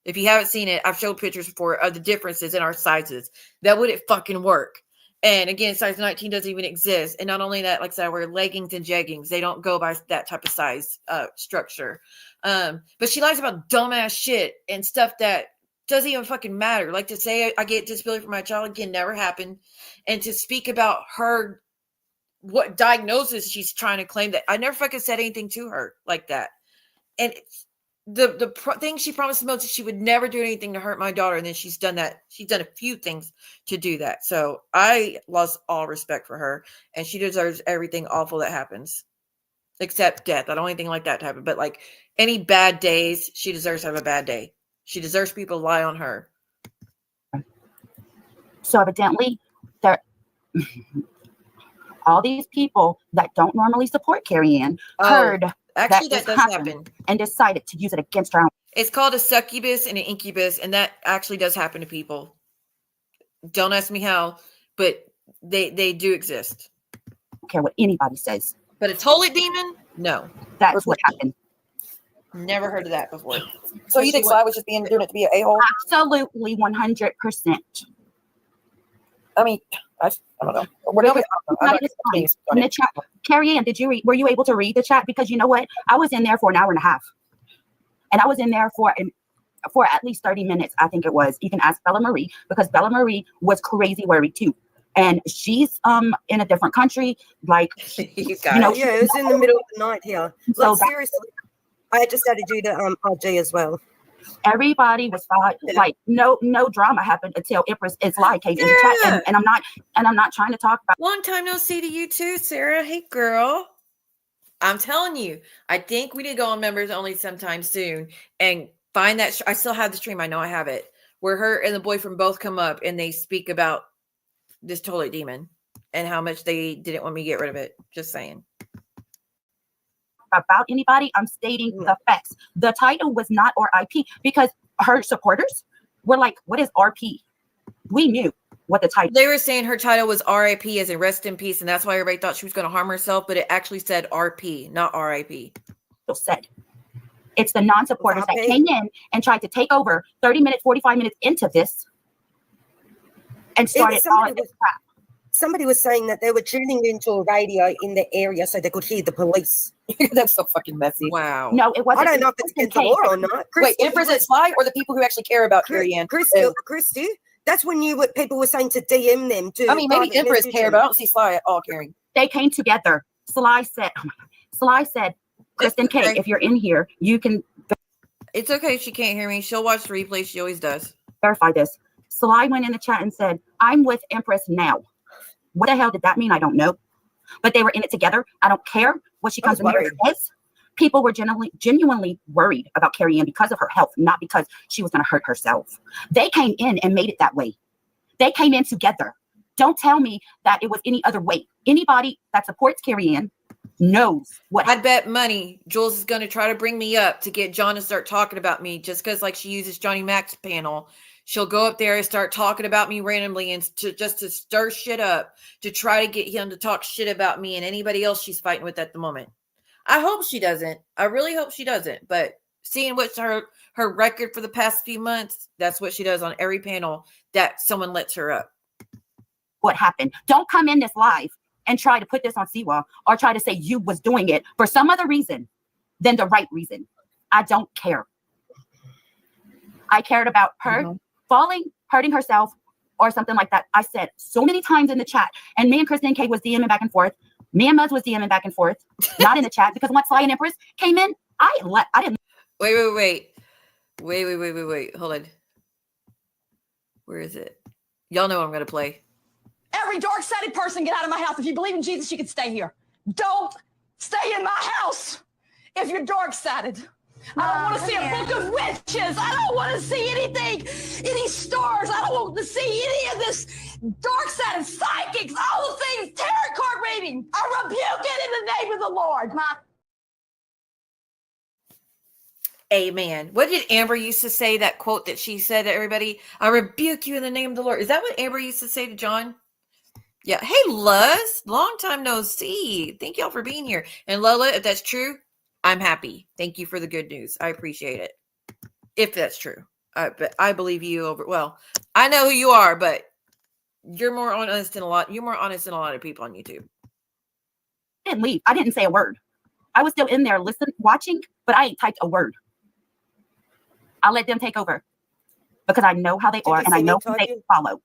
If you haven't seen it, I've showed pictures before of the differences in our sizes. That wouldn't fucking work. And again, size 19 doesn't even exist. And not only that, like I said, I wear leggings and jeggings. They don't go by that type of size structure. But she lies about dumbass shit and stuff that doesn't even fucking matter. Like to say I get disability for my child, again, never happened. And to speak about her, what diagnosis she's trying to claim, that I never fucking said anything to her like that. And the thing she promised the most is she would never do anything to hurt my daughter, and then she's done that. She's done a few things to do that. So I lost all respect for her, and she deserves everything awful that happens, except death. I don't want anything like that to happen, but like any bad days, she deserves to have a bad day. She deserves people to lie on her. So evidently, there all these people that don't normally support Carrie Anne heard actually that does happen and decided to use it against her own. It's called a succubus and an incubus, and that actually does happen to people. Don't ask me how, but they do exist. I don't care what anybody says. But a toilet demon? No. That's what happened. Never heard of that before. So you think Sly was just doing it to be an a-hole? Absolutely, 100%. I mean, I don't know. Whatever. In the chat, Carrie Anne, were you able to read the chat? Because you know what? I was in there for an hour and a half. And I was in there for at least 30 minutes, I think it was. You can ask Bella Marie, because Bella Marie was crazy worried too. And she's in a different country. Like, yeah, it was in the middle of the night here. So seriously, I just had to do the RG as well. Everybody was fine. Like no drama happened until Empress Sly came in the chat, and I'm not trying to talk about. Long time no see to you too, Sarah. Hey, girl. I'm telling you, I think we need to go on members only sometime soon and find that. I still have the stream. I know I have it, where her and the boyfriend both come up and they speak about this toilet demon and how much they didn't want me to get rid of it. Just saying. About anybody, I'm stating the facts. The title was not RIP because her supporters were like, "What is RP?" We knew what the title. They were saying her title was RIP, as in rest in peace, and that's why everybody thought she was going to harm herself. But it actually said RP, not RIP. Said it's the non-supporters that came in and tried to take over 30 minutes, 45 minutes into this, and started all this crap. Somebody was saying that they were tuning into a radio in the area so they could hear the police. That's so fucking messy. Wow. No, it wasn't. I don't know if it's against the law or not. Wait, Empress and Sly, or the people who actually care about Carrie Anne? Christy, that's when people were saying to DM them too. I mean, maybe Empress care, but I don't see Sly at all caring. They came together. Sly said, Kristen K, if you're in here, you can. It's okay if she can't hear me. She'll watch the replay. She always does. Verify this. Sly went in the chat and said, "I'm with Empress now." What the hell did that mean? I don't know. But they were in it together. I don't care what she comes in here and says. People were genuinely worried about Carrie Anne because of her health, not because she was going to hurt herself. They came in and made it that way. They came in together. Don't tell me that it was any other way. Anybody that supports Carrie Anne knows what. I'd bet money Jules is going to try to bring me up to get John to start talking about me just because, like, she uses Johnny Mac's panel. She'll go up there and start talking about me randomly and just to stir shit up to try to get him to talk shit about me and anybody else she's fighting with at the moment. I hope she doesn't. I really hope she doesn't. But seeing what's her record for the past few months, that's what she does on every panel that someone lets her up. What happened? Don't come in this live and try to put this on Siwa or try to say you was doing it for some other reason than the right reason. I don't care. I cared about her falling, hurting herself, or something like that. I said so many times in the chat, and me and Kristen K was DMing back and forth. Me and Muzz was DMing back and forth, not in the chat, because once Sly and Empress came in, I didn't. Wait. Hold on. Where is it? Y'all know what I'm going to play. Every dark-sided person, get out of my house. If you believe in Jesus, you can stay here. Don't stay in my house if you're dark-sided. I don't want to see a book of witches. I don't want to see anything, any stars. I don't want to see any of this dark-sided psychics, all the things, tarot card reading. I rebuke it in the name of the Lord. Amen. What did Amber used to say, that quote that she said to everybody? I rebuke you in the name of the Lord. Is that what Amber used to say to John? Yeah. Hey, Luz. Long time no see. Thank y'all for being here. And Lola, if that's true, I'm happy. Thank you for the good news. I appreciate it. If that's true. But I believe you over. Well, I know who you are, but you're more honest than a lot. You're more honest than a lot of people on YouTube. I didn't leave. I didn't say a word. I was still in there listening, watching, but I ain't typed a word. I let them take over because I know how they are and I know who they follow.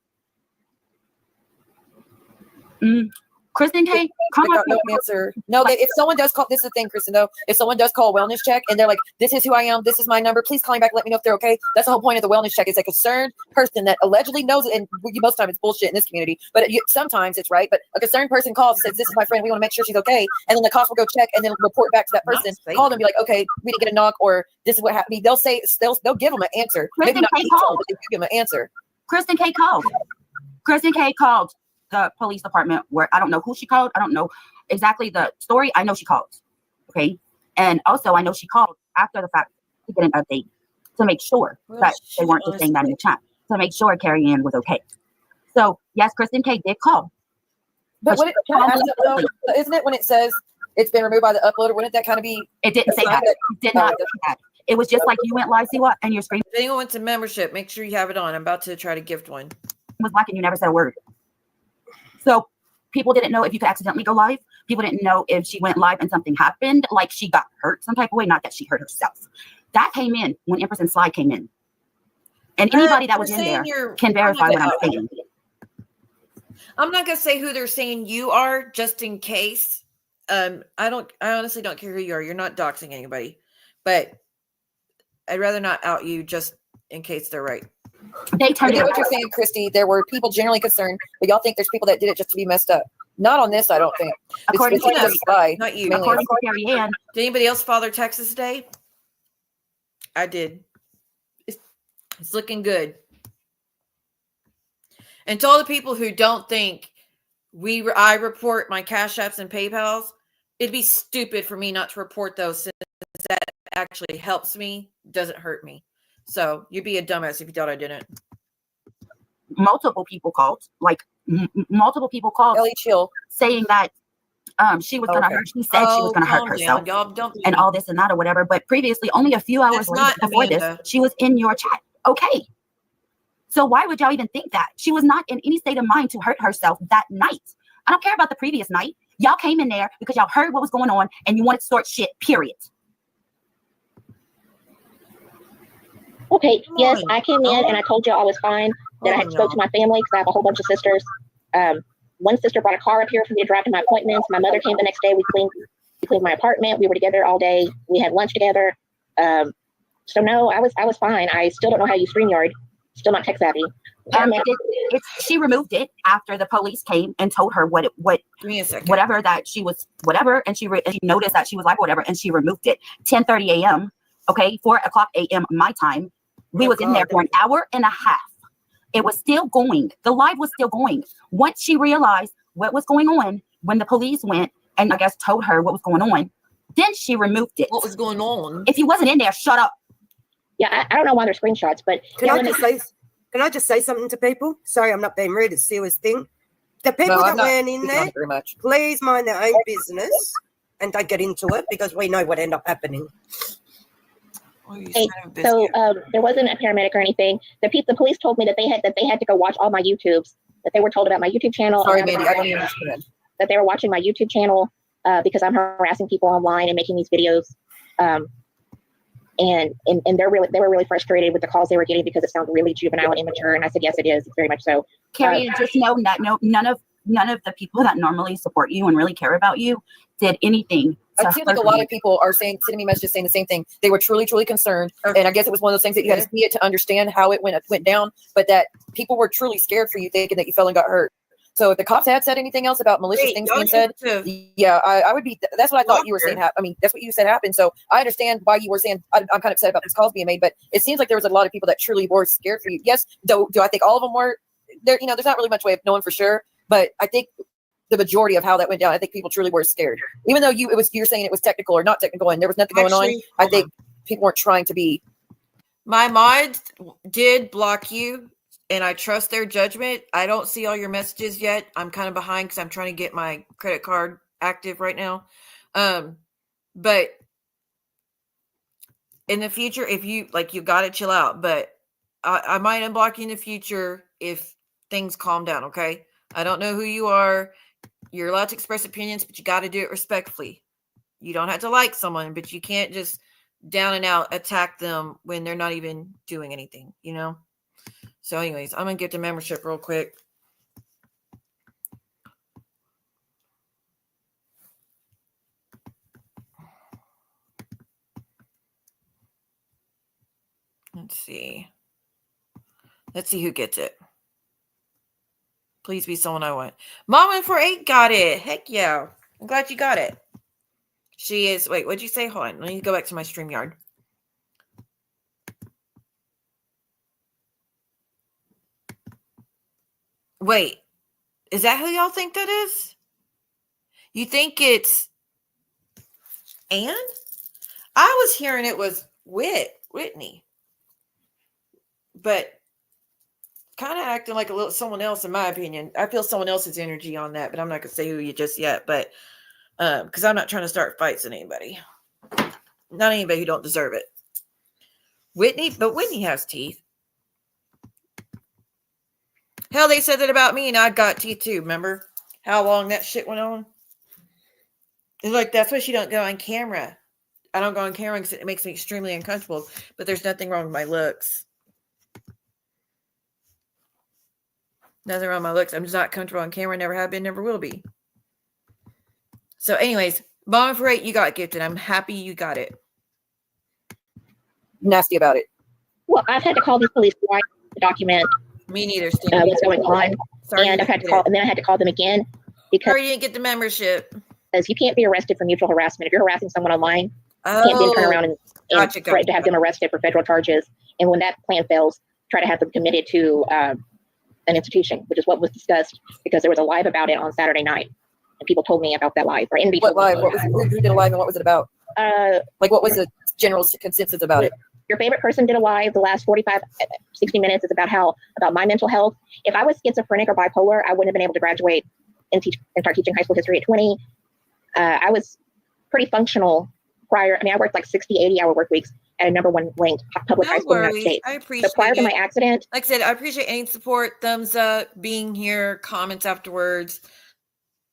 Kristen K, come on. No answer. No, if someone does call, this is the thing, Kristen, though. If someone does call a wellness check and they're like, this is who I am, this is my number, please call me back, let me know if they're okay. That's the whole point of the wellness check. It's a concerned person that allegedly knows it, and most of the time it's bullshit in this community, but sometimes it's right. But a concerned person calls and says, this is my friend, we want to make sure she's okay. And then the cops will go check and then report back to that person, call them and be like, okay, we didn't get a knock, or this is what happened. They'll say, they'll give them an answer. Maybe not be told, but they give them an answer. Kristen K called. Kristen K called the police department, where I don't know who she called. I don't know exactly the story. I know she called. Okay. And also I know she called after the fact to get an update to make sure that they weren't just saying that in the chat, to make sure Carrie Anne was okay. So yes, Kristen K did call. But isn't it when it says it's been removed by the uploader, wouldn't that kind of be? It didn't say that. It did not say that. It was just like you went live, see what, and your screen. If anyone wants a membership, make sure you have it on. I'm about to try to gift one. Was black and you never said a word. So people didn't know if you could accidentally go live. People didn't know if she went live and something happened, like she got hurt some type of way. Not that she hurt herself. That came in when Empress and Sly came in. And anybody that was in there can verify what I'm saying. I'm not going to say who they're saying you are, just in case. I honestly don't care who you are. You're not doxing anybody. But I'd rather not out you just in case they're right. I get what you're saying, Christy. There were people generally concerned, but y'all think there's people that did it just to be messed up. Not on this, I don't think. According to Sly, not you. According to Carrie Anne. Did anybody else file their taxes today? I did. It's looking good. And to all the people who don't think I report my Cash Apps and PayPals, it'd be stupid for me not to report those, since that actually helps me, doesn't hurt me. So you'd be a dumbass if you thought I didn't. Multiple people called, multiple people called, Ellie Chill, saying that she was gonna hurt. She said she was gonna hurt herself, and all this and that or whatever. But previously, only a few hours before this, she was in your chat. Okay, so why would y'all even think that she was not in any state of mind to hurt herself that night? I don't care about the previous night. Y'all came in there because y'all heard what was going on and you wanted to start shit. Period. Okay, yes, I came in and I told you I was fine, that I had spoke to my family because I have a whole bunch of sisters. One sister brought a car up here for me to drive to my appointments. My mother came the next day. We cleaned my apartment. We were together all day. We had lunch together. So no, I was fine. I still don't know how you StreamYard. Still not tech savvy. She removed it after the police came and told her what give me a second. Whatever that she was whatever, and she noticed that she was like whatever, and she removed it. 10:30 a.m. Okay, 4:00 a.m. my time. We was in there for an hour and a half. It was still going. The live was still going. Once she realized what was going on, when the police went, and I guess told her what was going on. Then she removed it. What was going on? If you wasn't in there, shut up. Yeah, I don't know why they're screenshots, but Can I just say something to people? Sorry, I'm not being rude. It's a serious thing. The people that weren't in there, very much. please mind their own business and don't get into it because we know what ended up happening. Hey, so there wasn't a paramedic or anything. The police told me that they had to go watch all my YouTubes. That they were told about my YouTube channel. Sorry, Mandy, I don't even understand. That they were watching my YouTube channel because I'm harassing people online and making these videos. And they were really frustrated with the calls they were getting because it sounds really juvenile and immature. And I said, yes, it is. It's very much so. Carrie, just know that none of the people that normally support you and really care about you did anything. I feel like a lot of people are sending me messages saying the same thing. They were truly, truly concerned. And I guess it was one of those things that you had to see it to understand how it went down, but that people were truly scared for you, thinking that you fell and got hurt. So if the cops had said anything else about malicious things being said, yeah, I would be. That's what I thought you were saying. I mean, that's what you said happened. So I understand why you were saying I'm kind of upset about these calls being made, but it seems like there was a lot of people that truly were scared for you. Yes, do I think all of them were? There, there's not really much way of knowing for sure, but I think the majority of how that went down, I think people truly were scared. Even though you're saying it was technical or not technical, and there was nothing going on. I think people weren't trying to be. My mods did block you, and I trust their judgment. I don't see all your messages yet. I'm kind of behind because I'm trying to get my credit card active right now. But in the future, if you got to chill out. But I might unblock you in the future if things calm down. Okay. I don't know who you are. You're allowed to express opinions, but you got to do it respectfully. You don't have to like someone, but you can't just down and out attack them when they're not even doing anything, So anyways, I'm going to get the membership real quick. Let's see who gets it. Please be someone I want. Mama48 got it. Heck yeah. I'm glad you got it. She is. Wait, what'd you say? Hold on. Let me go back to my StreamYard. Wait. Is that who y'all think that is? You think it's Anne? I was hearing it was Whitney. But kind of acting like a little someone else, in my opinion. I feel someone else's energy on that, but I'm not gonna say who you just yet. But because I'm not trying to start fights with anybody, not anybody who don't deserve it. But Whitney has teeth. Hell, they said that about me, and I got teeth too. Remember how long that shit went on? It's like that's why she don't go on camera. I don't go on camera because it makes me extremely uncomfortable. But there's nothing wrong with my looks. Nothing wrong with my looks. I'm just not comfortable on camera. Never have been, never will be. So anyways, Mama48, you got gifted. I'm happy you got it. Nasty about it. Well, I've had to call the police twice to document me neither. What's going on. Sorry, and I had to call them again because you didn't get the membership. Because you can't be arrested for mutual harassment. If you're harassing someone online, you can't then turn around and threaten to have them arrested for federal charges. And when that plan fails, try to have them committed to an institution, which is what was discussed because there was a live about it on Saturday night. And people told me about that live. Or what live? Who did a live and what was it about? What was the general consensus about it? Your favorite person did a live the last 45, 60 minutes. It's about my mental health. If I was schizophrenic or bipolar, I wouldn't have been able to graduate and start teaching high school history at 20. I was pretty functional prior. I mean, I worked like 60, 80-hour work weeks at a #1 ranked public high school in the United States. I appreciate it. Prior to my accident. Like I said, I appreciate any support, thumbs up, being here, comments afterwards,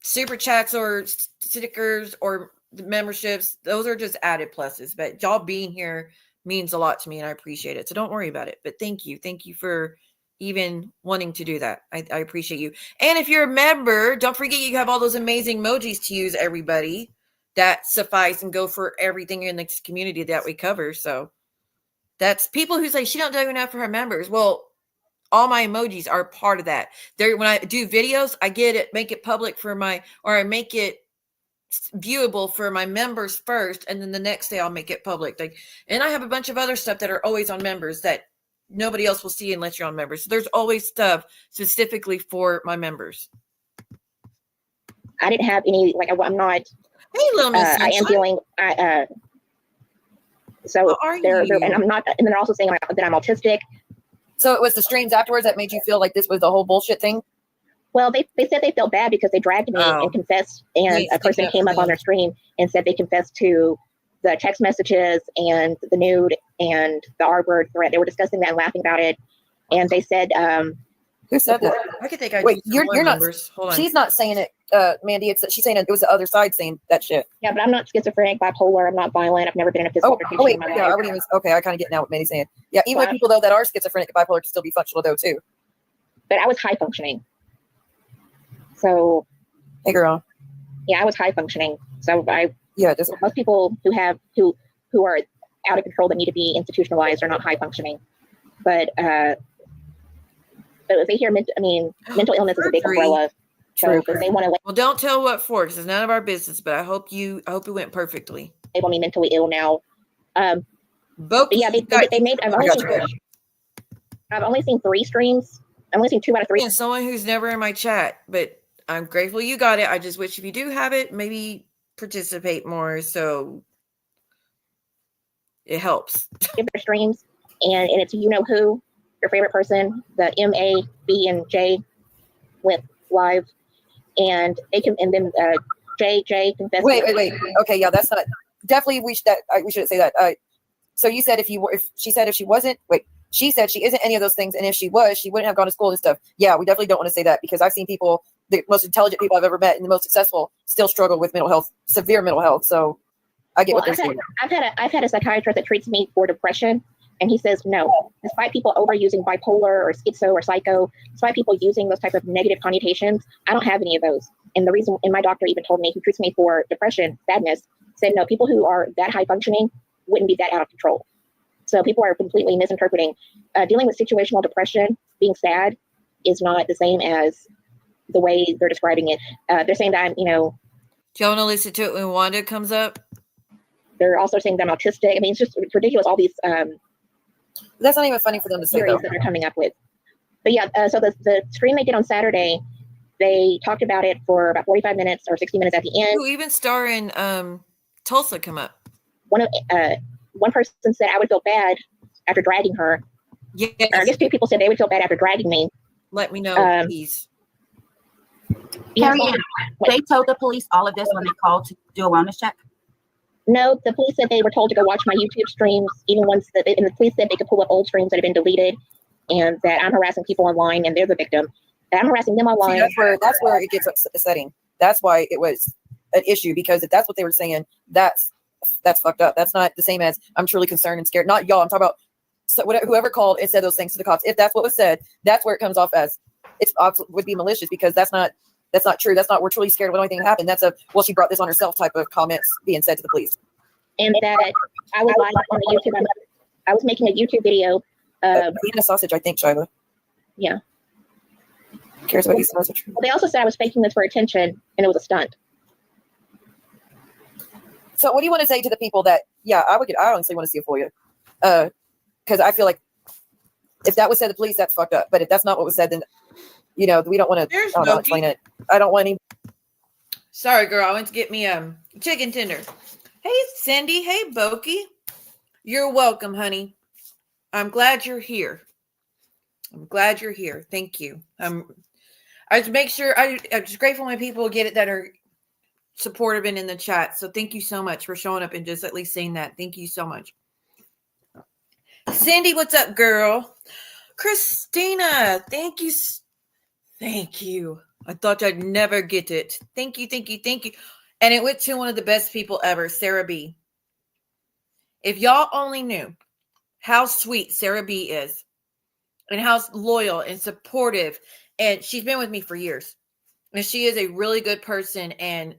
super chats or stickers or memberships. Those are just added pluses. But y'all being here means a lot to me and I appreciate it. So don't worry about it. But thank you. Thank you for even wanting to do that. I appreciate you. And if you're a member, don't forget you have all those amazing emojis to use, everybody. That suffice and go for everything in this community that we cover. So that's people who say she don't do enough for her members. Well, all my emojis are part of that. When I do videos, I make it public I make it viewable for my members first, and then the next day I'll make it public. And I have a bunch of other stuff that are always on members that nobody else will see unless you're on members. So there's always stuff specifically for my members. I didn't have any, like, I'm not, Hey, little Miss I am Sunshine. dealing, so How are they're, you? and I'm not, and they're also saying that I'm autistic. So it was the streams afterwards that made you feel like this was the whole bullshit thing? Well, they said they felt bad because they dragged me and confessed, and a person came up on their stream and said they confessed to the text messages and the nude and the R-word threat. They were discussing that and laughing about it. And they said, who said that? I could think I Wait, you're you're not. Hold on. She's not saying it, Mandy. It's she's saying it was the other side saying that shit. yeah, but I'm not schizophrenic, bipolar. I'm not violent. I've never been in a physical altercation wait, in my yeah, I life. wouldn't even. Okay, I kind of get now what Mandy's saying. Yeah, even with Wow. people though that are schizophrenic and bipolar can still be functional though too. But I was high functioning. So, hey girl. Yeah, I was high functioning. So most people who are out of control that need to be institutionalized are not high functioning. But if they hear mental illness is a big umbrella. So if they want to well, don't tell what for, because it's none of our business. But I hope it went perfectly. label me mentally ill now. But yeah, they made. I've only seen 3 streams. I've only seen 2 out of 3. And someone who's never in my chat, but I'm grateful you got it. I just wish if you do have it, maybe participate more so it helps. Give their streams, and it's you know who, your favorite person, the M, A, B, and J went live, and they can, and then J confessed. Wait. Okay, yeah, that's not definitely we shouldn't say that. So you said if she said she wasn't. Wait, she said she isn't any of those things, and if she was, she wouldn't have gone to school and stuff. Yeah, we definitely don't want to say that because I've seen people, the most intelligent people I've ever met and the most successful, still struggle with mental health, severe mental health. So I get what they're saying. I've had a psychiatrist that treats me for depression, and he says no. Despite people overusing bipolar or schizo or psycho, despite people using those type of negative connotations, I don't have any of those. And the reason, and my doctor even told me, who treats me for depression, sadness, said no, people who are that high functioning wouldn't be that out of control. So people are completely misinterpreting. Dealing with situational depression, being sad, is not the same as the way they're describing it. They're saying that I'm, Do you want to listen to it when Wanda comes up? They're also saying that I'm autistic. I mean, it's just ridiculous. All these. That's not even funny for them to say. Theories that they're coming up with. But yeah, so the stream they did on Saturday, they talked about it for about 45 minutes or 60 minutes at the end. Who even star in Tulsa come up? One person said I would feel bad after dragging her. Yeah, I guess 2 people said they would feel bad after dragging me. Let me know, please. Carrie Anne, they told the police all of this when they called to do a wellness check? No, the police said they were told to go watch my YouTube streams, even ones and the police said they could pull up old streams that have been deleted, and that I'm harassing people online and they're the victim. That I'm harassing them online. See, that's where it gets upsetting. That's why it was an issue, because if that's what they were saying, that's fucked up. That's not the same as I'm truly concerned and scared. Not y'all. I'm talking about whoever called and said those things to the cops. If that's what was said, that's where it comes off as would be malicious, because that's not true. That's not, we're truly scared when anything happened. That's she brought this on herself type of comments being said to the police. And that I was live on the YouTube. I was making a YouTube video. Eating a sausage, I think, Shyla. Yeah. Cares about eating sausage. Well, they also said I was faking this for attention, and it was a stunt. So what do you want to say to the people that, I honestly want to see it for you. Because I feel like if that was said to the police, that's fucked up. But if that's not what was said, then, we don't want to explain it. I don't want any. Sorry, girl. I went to get me chicken tender. Hey, Cindy. Hey, Boki. You're welcome, honey. I'm glad you're here. Thank you. I just make sure I'm just grateful when people get it that are supportive and in the chat. So thank you so much for showing up and just at least saying that. Thank you so much. Cindy, what's up, girl? Christina, thank you. Thank you. I thought I'd never get it. Thank you. And it went to one of the best people ever, Sarah B. If y'all only knew how sweet Sarah B is and how loyal and supportive, and she's been with me for years, and she is a really good person, and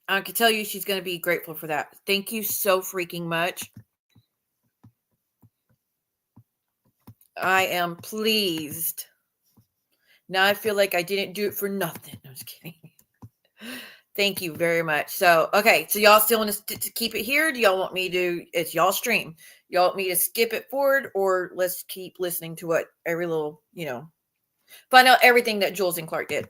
I can tell you she's going to be grateful for that. Thank you so freaking much. I am pleased. Now I feel like I didn't do it for nothing. I'm just kidding. Thank you very much. So, okay. So y'all still want to keep it here? Do y'all want me to, it's y'all stream. Y'all want me to skip it forward, or let's keep listening to what every little, find out everything that Jules and Clark did.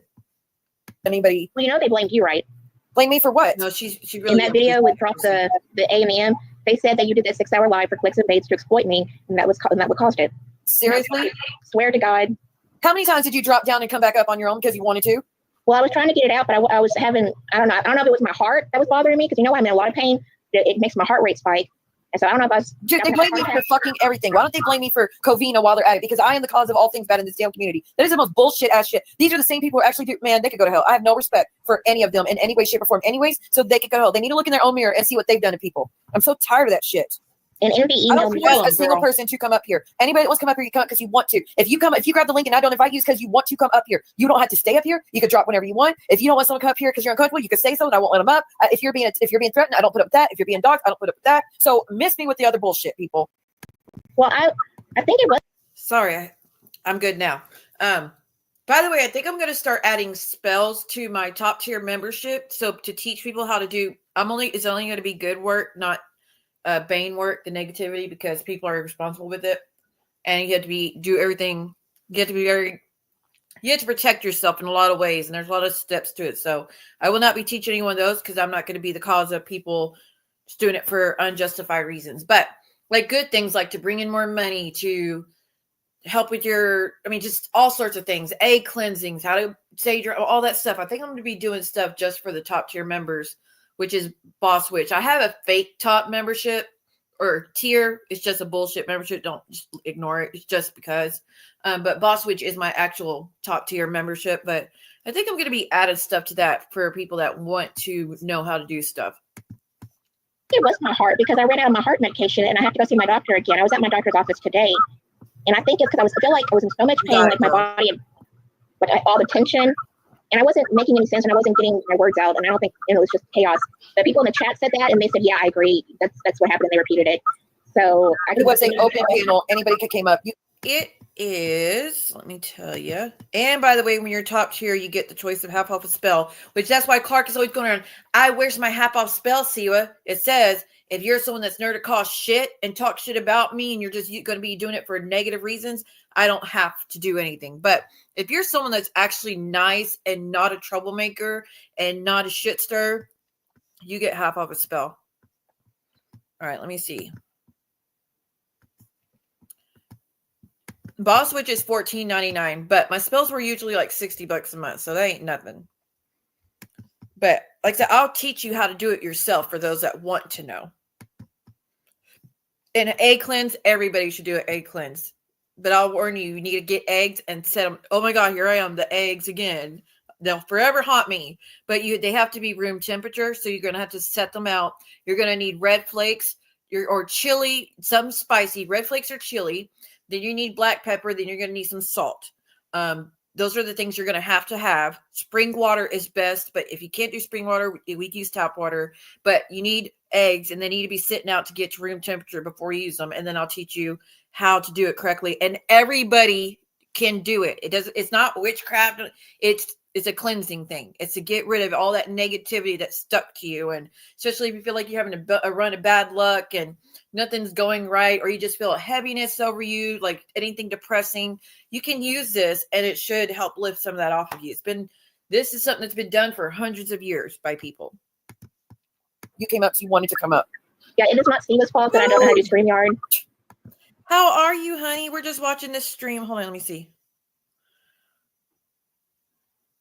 anybody. Well, you know they blamed you, right? Blame me for what? No, she really In that video with Drop the A and the M, they said that you did that 6-hour live for clicks and baits to exploit me, and that what caused it. Seriously? Swear to God. How many times did you drop down and come back up on your own because you wanted to? Well, I was trying to get it out, but I was having, I don't know if it was my heart that was bothering me, because I'm in a lot of pain. It makes my heart rate spike. And so I don't know if I was. Dude, they blame me for fucking everything. Why don't they blame me for Covina while they're at it? Because I am the cause of all things bad in this damn community. That is the most bullshit ass shit. These are the same people who actually do. Man, they could go to hell. I have no respect for any of them in any way, shape, or form. Anyways, so they could go to hell. They need to look in their own mirror and see what they've done to people. I'm so tired of that shit. And Envy I don't emailed me. want a single person to come up here. Anybody that wants to come up here, you come up because you want to. If you grab the link and I don't invite you, it's because you want to come up here. You don't have to stay up here. You can drop whenever you want. If you don't want someone to come up here because you're uncomfortable, you can say so and I won't let them up. If you're being threatened, I don't put up with that. If you're being dogged, I don't put up with that. So miss me with the other bullshit, people. Well, I think it was. Sorry, I'm good now. By the way, I think I'm going to start adding spells to my top tier membership. So to teach people how to do, it's only going to be good work, not bane work, the negativity, because people are responsible with it. And you have to do everything. You have to protect yourself in a lot of ways. And there's a lot of steps to it. So I will not be teaching anyone of those because I'm not going to be the cause of people just doing it for unjustified reasons. But like good things like to bring in more money, to help with just all sorts of things, egg cleansings, how to sage all that stuff. I think I'm going to be doing stuff just for the top tier members, which is Boss Witch. I have a fake top membership or tier. It's just a bullshit membership. Don't just ignore it. It's just because. But Boss Witch is my actual top tier membership. But I think I'm going to be adding stuff to that for people that want to know how to do stuff. It was my heart, because I ran out of my heart medication and I have to go see my doctor again. I was at my doctor's office today, and I think it's because I feel like I was in so much pain, like my body, like all the tension, and I wasn't making any sense and I wasn't getting my words out, and I don't think it was just chaos. But people in the chat said that, and they said, "Yeah, I agree. That's what happened." And they repeated it. So it was an open panel. Anybody could came up. It is, let me tell you. And by the way, when you're top tier, you get the choice of half off a spell, which that's why Clark is always going around. Where's my half off spell, Siwa? It says, if you're someone that's nerd to cause shit and talk shit about me and you're just going to be doing it for negative reasons, I don't have to do anything. But if you're someone that's actually nice and not a troublemaker and not a shit stir, you get half off a spell. All right, let me see. Boss Witch is $14.99, but my spells were usually like $60 a month, so that ain't nothing. But like I said, I'll teach you how to do it yourself for those that want to know. And an egg cleanse, everybody should do an egg cleanse. But I'll warn you, you need to get eggs and set them. Oh my God, here I am, the eggs again. They'll forever haunt me. But they have to be room temperature, so you're going to have to set them out. You're going to need red flakes or chili, something spicy. Red flakes or chili. Then you need black pepper. Then you're going to need some salt. Those are the things you're going to have. Spring water is best, but if you can't do spring water, we can use tap water. But you need eggs, and they need to be sitting out to get to room temperature before you use them. And then I'll teach you how to do it correctly. And everybody can do it. It's not witchcraft. It's a cleansing thing. It's to get rid of all that negativity that's stuck to you. And especially if you feel like you're having a run of bad luck and nothing's going right, or you just feel a heaviness over you, like anything depressing, you can use this and it should help lift some of that off of you. This is something that's been done for hundreds of years by people. You came up, so you wanted to come up. Yeah, it is not Steve's fault that I don't know how to do StreamYard. How are you, honey? We're just watching this stream. Hold on, let me see.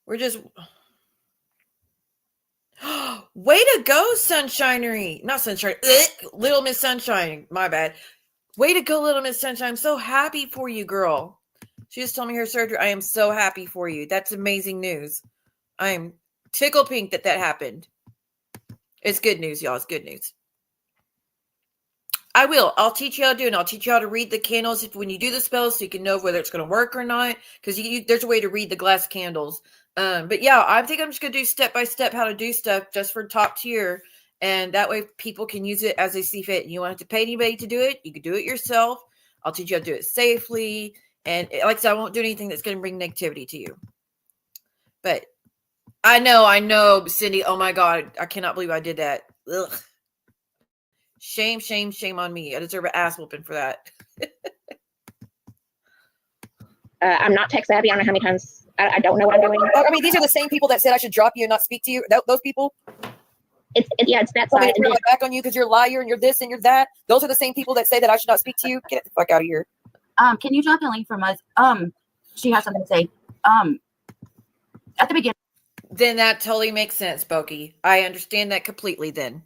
We're just way to go, Sunshinery. Not Sunshine. Little Miss Sunshine. My bad. Way to go, Little Miss Sunshine. I'm so happy for you, girl. She just told me her surgery. I am so happy for you. That's amazing news. I'm tickled pink that happened. It's good news, y'all. It's good news. I'll teach you how to do it. And I'll teach you how to read the candles when you do the spells, so you can know whether it's going to work or not. Because there's a way to read the glass candles. But yeah, I think I'm just going to do step-by-step how to do stuff just for top tier. And that way people can use it as they see fit. You don't have to pay anybody to do it. You can do it yourself. I'll teach you how to do it safely. And like I said, I won't do anything that's going to bring negativity to you. But I know, Cindy. Oh my God. I cannot believe I did that. Ugh. Shame, shame, shame on me. I deserve an ass whooping for that. I'm not tech savvy. I don't know how many times I don't know what I'm doing. I mean, these are the same people that said I should drop you and not speak to you. Those people. It's that I mean, side. turn my back on you because you're a liar and you're this and you're that. Those are the same people that say that I should not speak to you. Get the fuck out of here. Can you drop a link from us? She has something to say. At the beginning. Then that totally makes sense, Boki. I understand that completely then.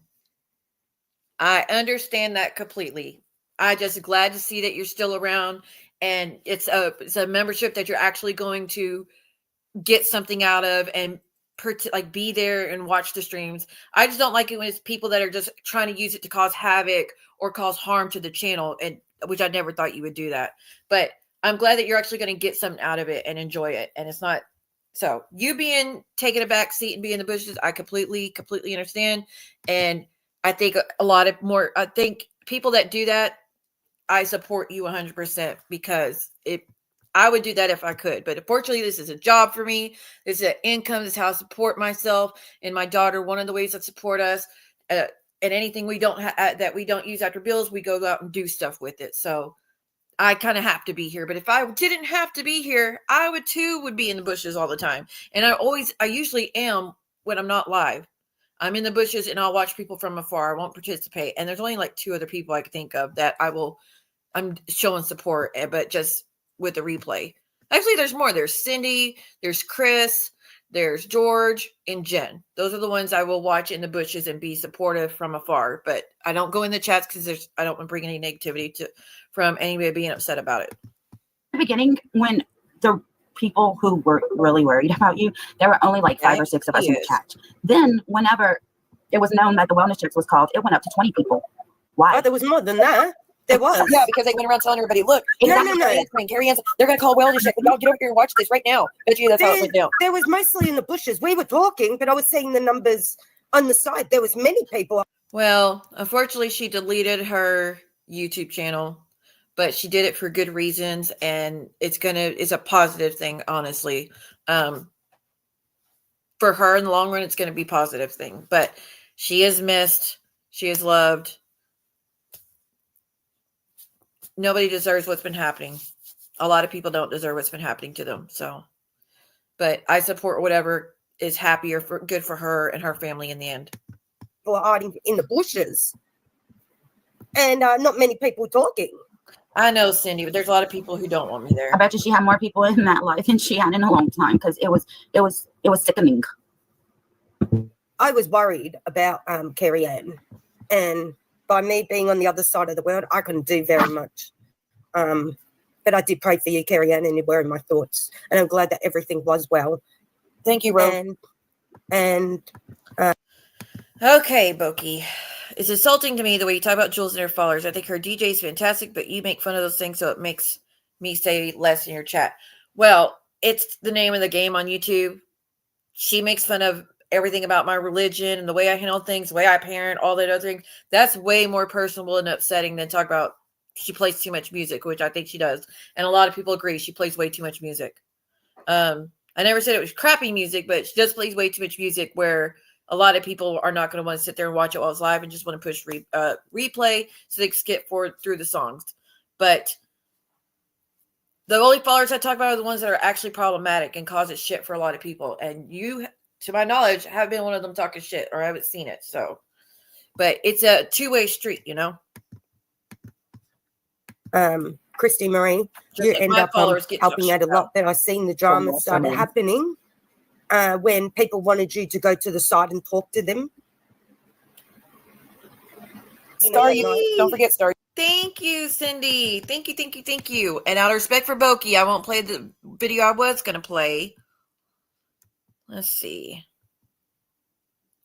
I understand that completely. I just glad to see that you're still around, and it's a membership that you're actually going to get something out of and like be there and watch the streams. I just don't like it when it's people that are just trying to use it to cause havoc or cause harm to the channel, and which I never thought you would do that. But I'm glad that you're actually going to get something out of it and enjoy it. And it's not so you taking a back seat and being in the bushes. I completely understand. And I think I think people that do that, I support you 100% because I would do that if I could. But unfortunately, this is a job for me. This is an income. This is how I support myself and my daughter. One of the ways that support us, and anything we don't that we don't use after bills, we go out and do stuff with it. So I kind of have to be here. But if I didn't have to be here, I would be in the bushes all the time. And I usually am when I'm not live. I'm in the bushes and I'll watch people from afar. I won't participate. And there's only like 2 other people I can think of that I'm showing support, but just with the replay. Actually, there's more. There's Cindy, there's Chris, there's George, and Jen. Those are the ones I will watch in the bushes and be supportive from afar. But I don't go in the chats because I don't want to bring any negativity from anybody being upset about it. The beginning, when the people who were really worried about you, there were only like 5 or 6 of us in the chat. Then whenever it was known that the wellness checks was called, it went up to 20 people. Why? Oh, there was more than that. There was. Yeah, because they went around telling everybody, look, Carrie Anne's, they're going to call wellness check. Y'all get over here and watch this right now. Bet you that's how it went down. There was mostly in the bushes. We were talking, but I was seeing the numbers on the side. There was many people. Well, unfortunately, she deleted her YouTube channel, but she did it for good reasons, and it's a positive thing, honestly. For her in the long run, it's going to be a positive thing. But she is missed. She is loved. Nobody deserves what's been happening. A lot of people don't deserve what's been happening to them. So, but I support whatever is happier for good for her and her family in the end. People are hiding in the bushes, and not many people talking. I know, Cindy, but there's a lot of people who don't want me there. I bet you she had more people in that life than she had in a long time because it was sickening. I was worried about Carrie Anne, and by me being on the other side of the world, I couldn't do very much. But I did pray for you, Carrie Anne, and you were in my thoughts. And I'm glad that everything was well. Thank you, Ro. Okay, Boki. It's insulting to me the way you talk about Jules and her followers. I think her DJ is fantastic, but you make fun of those things, so it makes me say less in your chat. Well, it's the name of the game on YouTube. She makes fun of everything about my religion and the way I handle things, the way I parent, all that other things. That's way more personal and upsetting than talk about she plays too much music, which I think she does. And a lot of people agree she plays way too much music. I never said it was crappy music, but she does play way too much music where a lot of people are not going to want to sit there and watch it while it's live and just want to push replay so they can skip forward through the songs. But the only followers I talk about are the ones that are actually problematic and causes shit for a lot of people. And you, to my knowledge, have been one of them talking shit, or I haven't seen it. So, but it's a two-way street, you know. Christy Marie, you end up helping out a lot. But I've seen the drama started happening when people wanted you to go to the side and talk to them. Star, don't forget Star. Thank you, Cindy. Thank you. And out of respect for Boki, I won't play the video I was going to play. Let's see.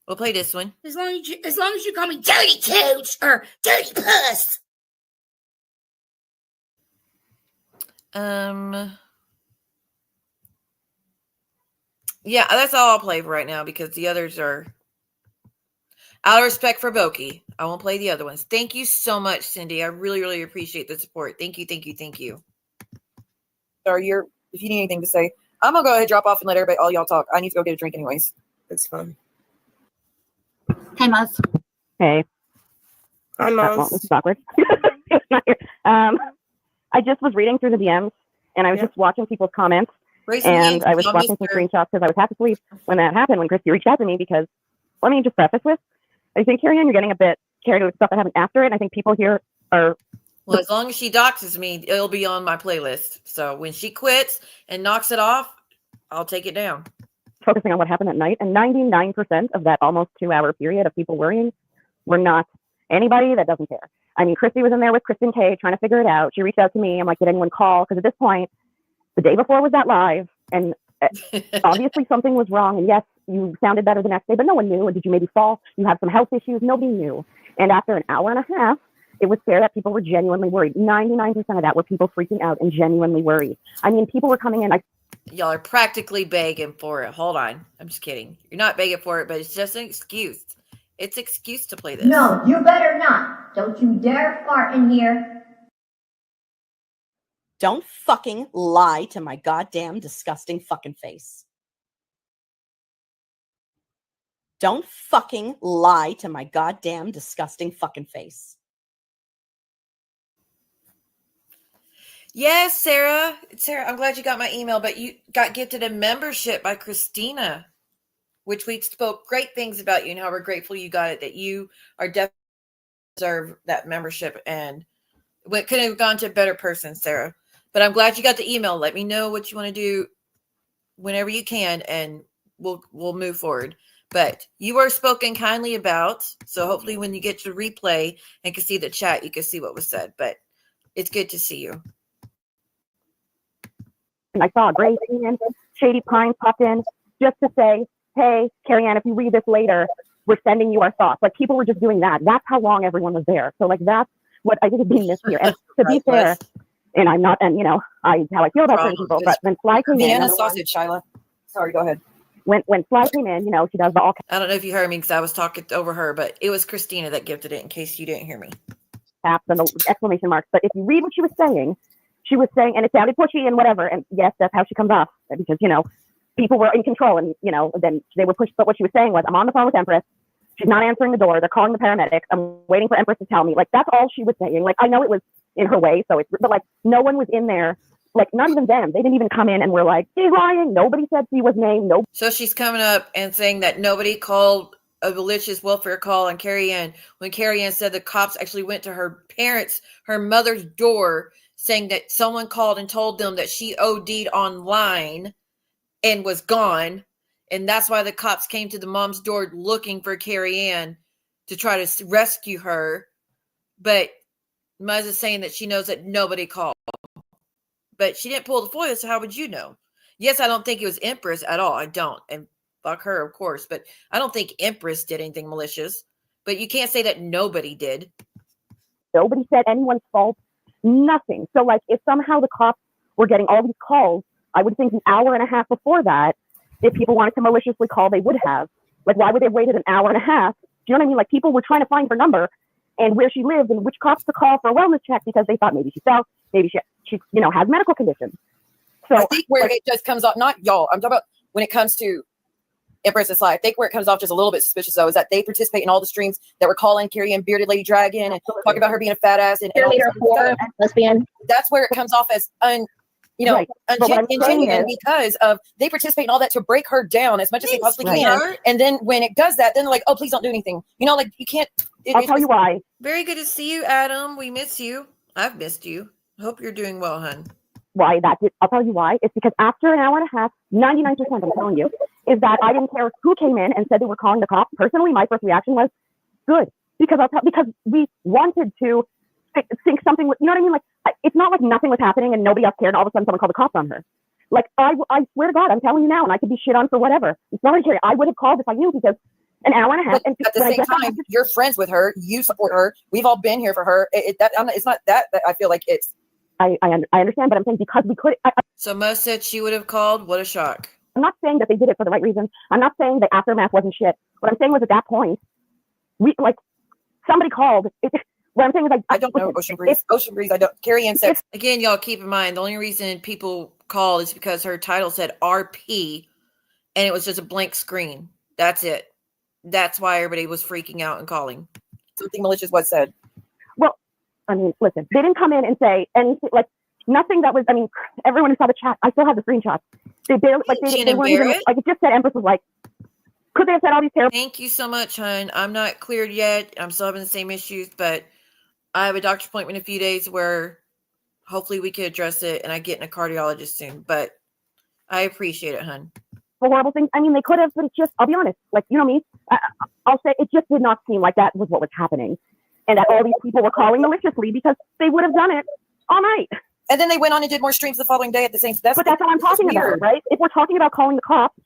We'll play this one. As long as you call me dirty cooch or dirty puss. Yeah, that's all I'll play for right now because the others are out of respect for Boki. I won't play the other ones. Thank you so much, Cindy. I really, really appreciate the support. Thank you. Star, if you need anything to say, I'm gonna go ahead and drop off and let all y'all talk. I need to go get a drink anyways. That's fine. Hey, Muz. Hey. Hi, Muz. Well, this is awkward. I just was reading through the DMs, and I was just watching people's comments, And I was watching some screenshots because I was half asleep when that happened, when Christy reached out to me, because let me just preface with, I think, Carrie Anne, you're getting a bit carried away with stuff that happened after it. And I think people here are... Well, as long as she doxes me, it'll be on my playlist. So when she quits and knocks it off, I'll take it down. Focusing on what happened at night, and 99% of that almost 2-hour period of people worrying were not anybody that doesn't care. I mean, Christy was in there with Kristen K trying to figure it out. She reached out to me. I'm like, did anyone call? Because at this point, the day before was that live, and obviously something was wrong. And yes, you sounded better the next day, but no one knew. And did you maybe fall? You have some health issues? Nobody knew. And after an hour and a half, it was fair that people were genuinely worried. 99% of that were people freaking out and genuinely worried. I mean, people were coming in. Y'all are practically begging for it. Hold on. I'm just kidding. You're not begging for it, but it's just an excuse. It's an excuse to play this. No, you better not. Don't you dare fart in here. Don't fucking lie to my goddamn disgusting fucking face. Don't fucking lie to my goddamn disgusting fucking face. Yes, Sarah. Sarah, I'm glad you got my email, but you got gifted a membership by Christina, which we spoke great things about you and how we're grateful you got it, that you are definitely deserve that membership, and it couldn't have gone to a better person, Sarah. But I'm glad you got the email. Let me know what you want to do whenever you can, and we'll move forward. But you were spoken kindly about, so hopefully when you get to replay and can see the chat, you can see what was said. But it's good to see you. And I saw Grace and Shady Pines popped in just to say, hey, Carrie Anne, if you read this later, we're sending you our thoughts. Like, people were just doing that. That's how long everyone was there. So, like, that's what I think is being missed here. And to be fair, and I'm not, and, you know, how I feel about certain people, but when Sly came in... Vienna sausage, Shyla. Sorry, go ahead. When Sly came in, you know, she does the all... I don't know if you heard me because I was talking over her, but it was Christina that gifted it, in case you didn't hear me. Caps and the exclamation marks. But if you read what she was saying, and it sounded pushy and whatever, and yes, that's how she comes off, because, you know, people were in control, and, you know, then they were pushed. But what she was saying was, I'm on the phone with Empress. She's not answering the door. They're calling the paramedics. I'm waiting for Empress to tell me. Like, that's all she was saying. Like, I know it was in her way, but like, no one was in there. Like, not even them. They didn't even come in and were like, she's lying. Nobody said she was named. Nope. So she's coming up and saying that nobody called a malicious welfare call on Carrie Anne, when Carrie Anne said the cops actually went to her mother's door, saying that someone called and told them that she OD'd online and was gone. And that's why the cops came to the mom's door looking for Carrie Anne to try to rescue her. But Muzz is saying that she knows that nobody called. But she didn't pull the FOIA, so how would you know? Yes, I don't think it was Empress at all. I don't. And fuck her, of course. But I don't think Empress did anything malicious. But you can't say that nobody did. Nobody said anyone's fault. Nothing. So, like, if somehow the cops were getting all these calls, I would think an hour and a half before that, if people wanted to maliciously call, they would have. Like, why would they have waited an hour and a half? Do you know what I mean? Like, people were trying to find her number and where she lived and which cops to call for a wellness check, because they thought maybe she fell, maybe she you know, has medical conditions. So I think where it just comes off, not y'all, I'm talking about when it comes to Empress and Sly, I think where it comes off just a little bit suspicious, though, is that they participate in all the streams that were calling Carrie Anne Bearded Lady Dragon and talking about her being a fat ass and all this stuff. Lesbian. That's where it comes off as ingenuine, because of they participate in all that to break her down as much as they possibly can. And then when it does that, then they're like, oh, please don't do anything. You know, like, you can't. I'll tell you why. Very good to see you, Adam. We miss you. I've missed you. Hope you're doing well, hun. Why that did, I'll tell you why. It's because after an hour and a half, 99%, I'm telling you, is that I didn't care who came in and said they were calling the cops. Personally, my first reaction was good, because because we wanted to think something, you know what I mean? Like, it's not like nothing was happening and nobody else cared, and all of a sudden someone called the cops on her. Like, I swear to God, I'm telling you now, and I could be shit on for whatever. It's not like I would have called if I knew, because an hour and a half. But at the same time, you're friends with her. You support her. We've all been here for her. It's not that I feel like it's. I understand, but I'm saying because we could. So Mo said she would have called. What a shock. I'm not saying that they did it for the right reason. I'm not saying the aftermath wasn't shit. What I'm saying was, at that point, somebody called. What I'm saying is, I don't know Ocean Breeze. Ocean Breeze, I don't. Carrie Anne said. Again, y'all keep in mind, the only reason people called is because her title said RP, and it was just a blank screen. That's it. That's why everybody was freaking out and calling. Something malicious was said. Well, I mean, listen, they didn't come in and say anything, like, nothing that was, I mean, everyone who saw the chat, I still have the screenshots. They barely, like, they weren't even, like, it just said Empress was like, could they have said all these terrible? Thank you so much, hon. I'm not cleared yet. I'm still having the same issues, but I have a doctor's appointment in a few days where hopefully we can address it and I get in a cardiologist soon. But I appreciate it, hon. Horrible things. I mean, they could have, but it's just, I'll be honest, like, you know me, I'll say it just did not seem like that was what was happening. And that all these people were calling maliciously because they would have done it all night. And then they went on and did more streams the following day at the same. But that's what I'm talking about, right? If we're talking about calling the cops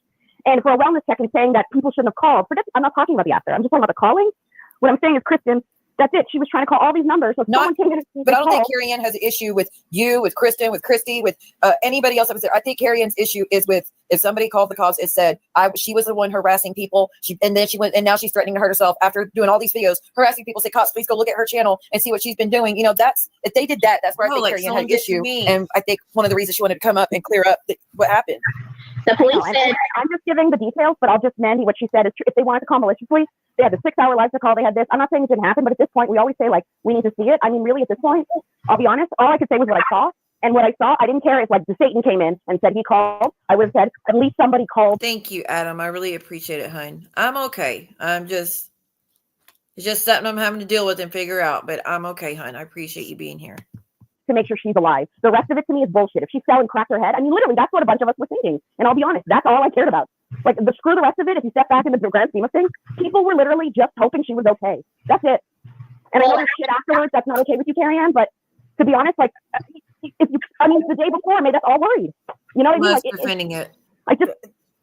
and for a wellness check and saying that people shouldn't have called, I'm not talking about the after. I'm just talking about the calling. What I'm saying is, Kristen, that's it. She was trying to call all these numbers. So but I don't think Carrie Anne has an issue with you, with Kristen, with Christy, with anybody else that was there. I think Carrie Anne's issue is with if somebody called the cops and said she was the one harassing people. And then she went and now she's threatening to hurt herself after doing all these videos, harassing people. Say, cops, please go look at her channel and see what she's been doing. You know, that's if they did that. That's where I think Carrie Anne had an issue. And I think one of the reasons she wanted to come up and clear up what happened. The police said, I'm just giving the details, but I'll just, Mandy, what she said is true. If they wanted to call maliciously, they had the 6-hour live to call. They had this. I'm not saying it didn't happen, but at this point, we always say, like, we need to see it. I mean, really, at this point, I'll be honest, all I could say was what I saw. And what I saw, I didn't care if, like, the Satan came in and said he called. I would have said, at least somebody called. Thank you, Adam. I really appreciate it, hon. I'm okay. It's just something I'm having to deal with and figure out, but I'm okay, hon. I appreciate you being here. To make sure she's alive. The rest of it to me is bullshit. If she's selling crack her head, I mean, literally, that's what a bunch of us were thinking. And I'll be honest, that's all I cared about. Like, screw the rest of it. If you step back in the grand scheme of things, people were literally just hoping she was okay. That's it. And I know there's shit afterwards that's not okay with you, Carrie Anne, but to be honest, like, the day before made us all worried. You know what I mean? Like, defending it. I just,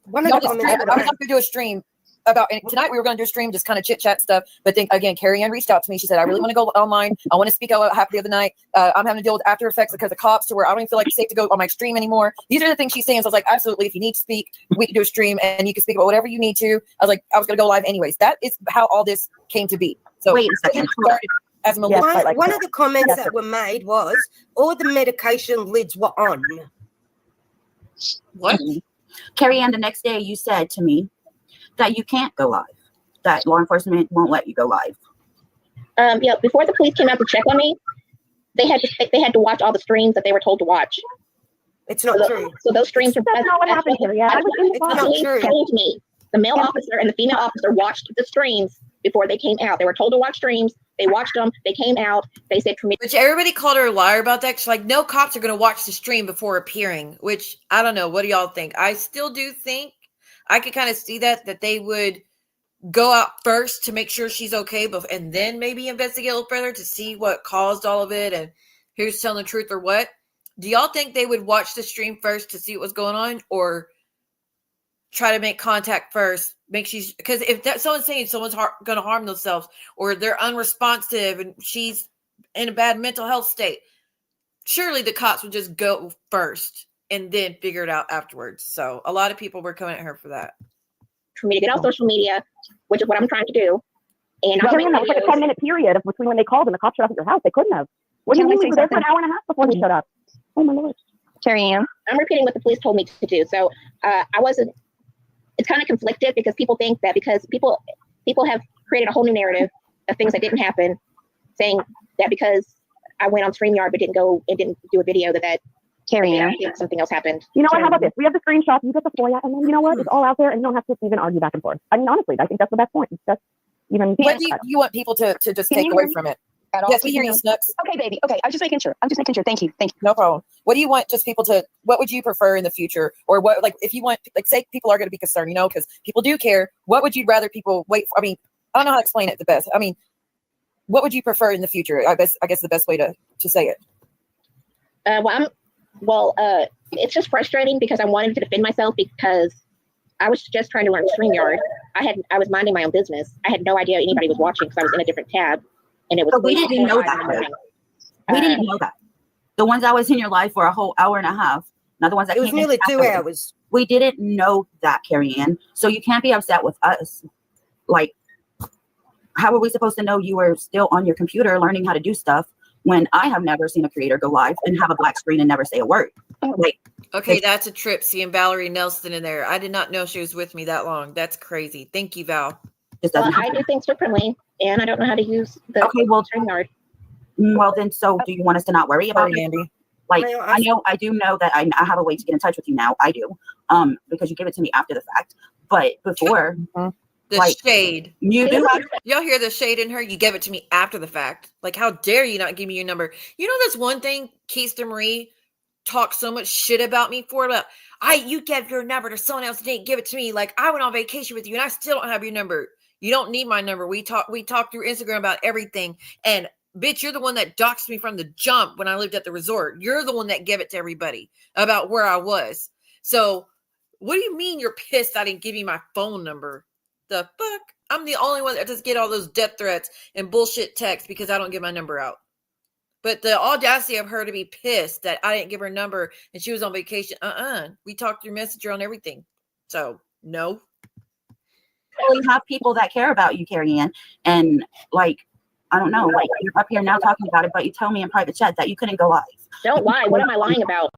I was going to do a stream about tonight. We were going to do a stream, just kind of chit chat stuff. But then again, Carrie Anne reached out to me. She said, I really want to go online. I want to speak out what happened the other night. I'm having to deal with after effects because of cops to where I don't even feel like it's safe to go on my stream anymore. These are the things she's saying. So I was like, absolutely. If you need to speak, we can do a stream and you can speak about whatever you need to. I was like, I was going to go live anyways. That is how all this came to be. So wait a second. As one of the comments that were made was all the medication lids were on. What? Carrie Anne, the next day you said to me that you can't go live, that law enforcement won't let you go live. Yeah, before the police came out to check on me, they had to watch all the streams that they were told to watch. It's not true. So those streams That's not what happened, Carrie Anne. It's not true. Told me. The male officer and the female officer watched the streams before they came out. They were told to watch streams. They watched them. They came out. They said for me. Which everybody called her a liar about that. She's like, no cops are going to watch the stream before appearing, which I don't know. What do y'all think? I still do think I could kind of see that they would go out first to make sure she's okay, and then maybe investigate a little further to see what caused all of it and who's telling the truth or what. Do y'all think they would watch the stream first to see what was going on, or try to make contact first? Because if someone's saying someone's going to harm themselves, or they're unresponsive and she's in a bad mental health state, surely the cops would just go first and then figure it out afterwards. So a lot of people were coming at her for that. For me to get off social media, which is what I'm trying to do. And that was like a 10-minute period between when they called and the cops showed up at your house. They couldn't have. What do you mean we were there for an hour and a half before they showed up? Oh my Lord. Carrie Anne. I'm repeating what the police told me to do. So it's kind of conflicted because people think that because people have created a whole new narrative of things that didn't happen, saying that because I went on StreamYard but didn't go and didn't do a video that Carrie Anne. Something else happened. You know what? How about this? We have the screenshot. You get the FOIA, and then you know what? It's all out there, and you don't have to even argue back and forth. I mean, honestly, I think that's the best point. What do you want people to just take away from it? Yes, we hear you, Snooks. Okay, baby. Okay, I'm just making sure. Thank you. No problem. What do you want just people to, what would you prefer in the future? Or what, like, if you want, like, say people are going to be concerned, you know, because people do care. What would you rather people wait for? I mean, I don't know how to explain it the best. I mean, what would you prefer in the future? I guess the best way to say it. It's just frustrating because I wanted to defend myself because I was just trying to learn StreamYard. I was minding my own business. I had no idea anybody was watching because I was in a different tab. And it was. But we didn't know that. We didn't know that. The ones that was in your life were a whole hour and a half. Not the ones that it was nearly 2 hours. We didn't know that, Carrie Anne. So you can't be upset with us. Like, how are we supposed to know you were still on your computer learning how to do stuff when I have never seen a creator go live and have a black screen and never say a word? Like, okay, that's a trip. Seeing Valerie Nelson in there. I did not know she was with me that long. That's crazy. Thank you, Val. I do things differently, and I don't know how to use the StreamYard. Well, then, so do you want us to not worry about it, Andy? Like, I do know that I have a way to get in touch with you now. I do, because you give it to me after the fact. But before, The shade. You do. Y'all hear the shade in her? You gave it to me after the fact. Like, how dare you not give me your number? You know, that's one thing Keista Marie talked so much shit about me for. About, you gave your number to someone else, didn't give it to me. Like, I went on vacation with you and I still don't have your number. You don't need my number. We talk through Instagram about everything. And bitch, you're the one that doxed me from the jump when I lived at the resort. You're the one that gave it to everybody about where I was. So what do you mean you're pissed I didn't give you my phone number? The fuck? I'm the only one that does get all those death threats and bullshit texts because I don't give my number out. But the audacity of her to be pissed that I didn't give her number and she was on vacation. We talked through Messenger on everything. So no. You have people that care about you, Carrie Ann, and like, I don't know, like, you're up here now talking about it, but you told me in private chat that you couldn't go live. Don't lie. What am I lying about?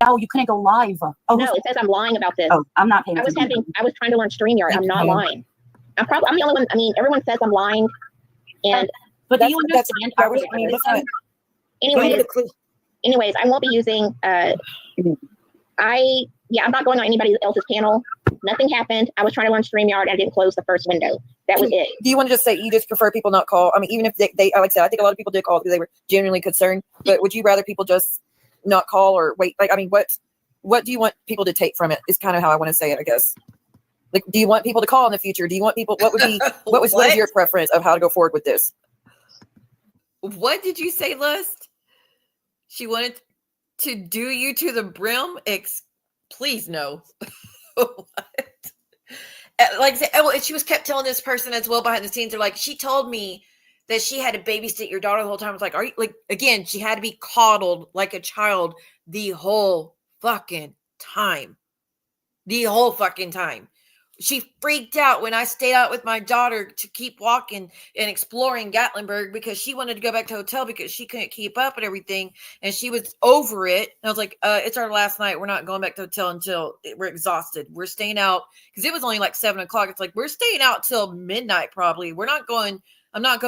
No, you couldn't go live. Oh, no, it says I'm lying about this. Oh, I'm not paying I was trying to learn StreamYard. I'm not lying. I'm the only one. I mean, everyone says I'm lying, and but do you understand? Anyways, I won't be using. I'm not going on anybody else's channel. Nothing happened. I was trying to learn StreamYard and I didn't close the first window. That was it. Do you want to just say you just prefer people not call? I mean, even if they like I said, I think a lot of people did call because they were genuinely concerned. But would you rather people just not call or wait? Like, I mean, what do you want people to take from it? Is kind of how I want to say it, I guess. Like, do you want people to call in the future? Do you want people? What would be? what is your preference of how to go forward with this? What did you say, Lust? She wanted to do you to the brim? Please no. What? Like, she was kept telling this person as well behind the scenes. They're like, she told me that she had to babysit your daughter the whole time. I was like, are you like, again, she had to be coddled like a child the whole fucking time. The whole fucking time. She freaked out when I stayed out with my daughter to keep walking and exploring Gatlinburg because she wanted to go back to the hotel because she couldn't keep up and everything. And she was over it. And I was like, it's our last night. We're not going back to the hotel until we're exhausted. We're staying out because it was only like 7:00. It's like, we're staying out till midnight probably. I'm not going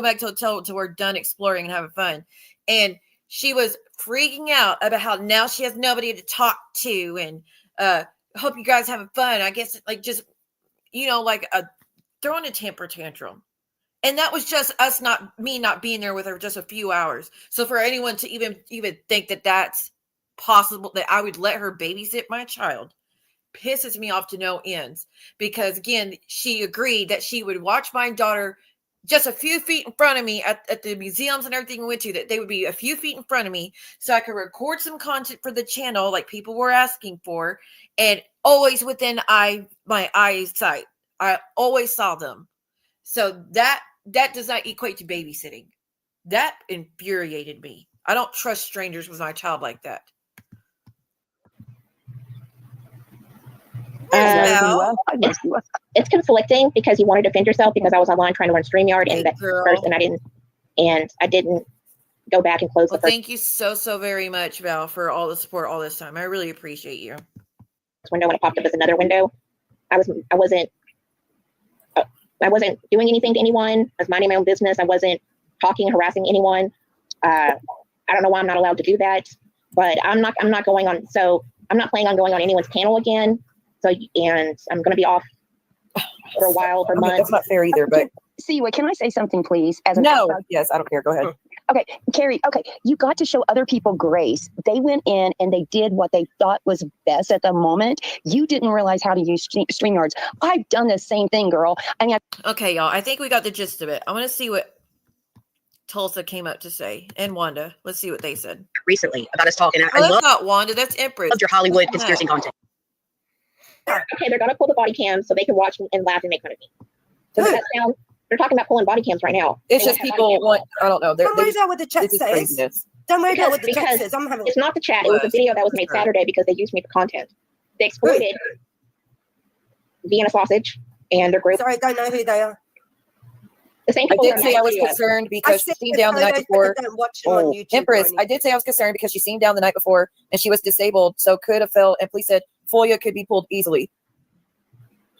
back to the hotel until we're done exploring and having fun. And she was freaking out about how now she has nobody to talk to and hope you guys having fun. I guess like just, like throwing a temper tantrum. And that was just me not being there with her just a few hours. So for anyone to even think that that's possible, that I would let her babysit my child, pisses me off to no ends. Because again, she agreed that she would watch my daughter just a few feet in front of me at the museums and everything we went to, that they would be a few feet in front of me so I could record some content for the channel like people were asking for, and always within my eyesight. I always saw them. So that does not equate to babysitting. That infuriated me. I don't trust strangers with my child like that. It's conflicting because you want to defend yourself because I was online trying to learn StreamYard and that first, and I didn't go back and close the first. Thank you so very much, Val, for all the support all this time. I really appreciate you. Window when it popped up as another window. I wasn't doing anything to anyone. I was minding my own business. I wasn't talking and harassing anyone. I don't know why I'm not allowed to do that, but I'm not going on. So I'm not planning on going on anyone's channel again. So, and I'm going to be off for a while, for months. That's not fair either, but. See, can I say something, please? Yes, I don't care. Go ahead. Okay, Carrie, you got to show other people grace. They went in and they did what they thought was best at the moment. You didn't realize how to use StreamYards. I've done the same thing, girl. Okay, y'all, I think we got the gist of it. I want to see what Tulsa came up to say, and Wanda. Let's see what they said. Recently about us talking. That's not Wanda, that's Empress. Loved your Hollywood conspiracy content. Okay, they're going to pull the body cam so they can watch and laugh and make fun of me. So does that sound... They're talking about pulling body cams right now. It's just people want, I don't know. Don't worry about what the chat says. Don't worry about what the chat says. It's not the chat. It was a video that was made Saturday because they used me for content. They exploited Vienna Sausage and their group. Sorry, I don't know who they are. The same I did say I was concerned because she seemed down the night before. Empress, I did say I was concerned because she seemed down the night before and she was disabled. So could have fell, and police said FOIA could be pulled easily.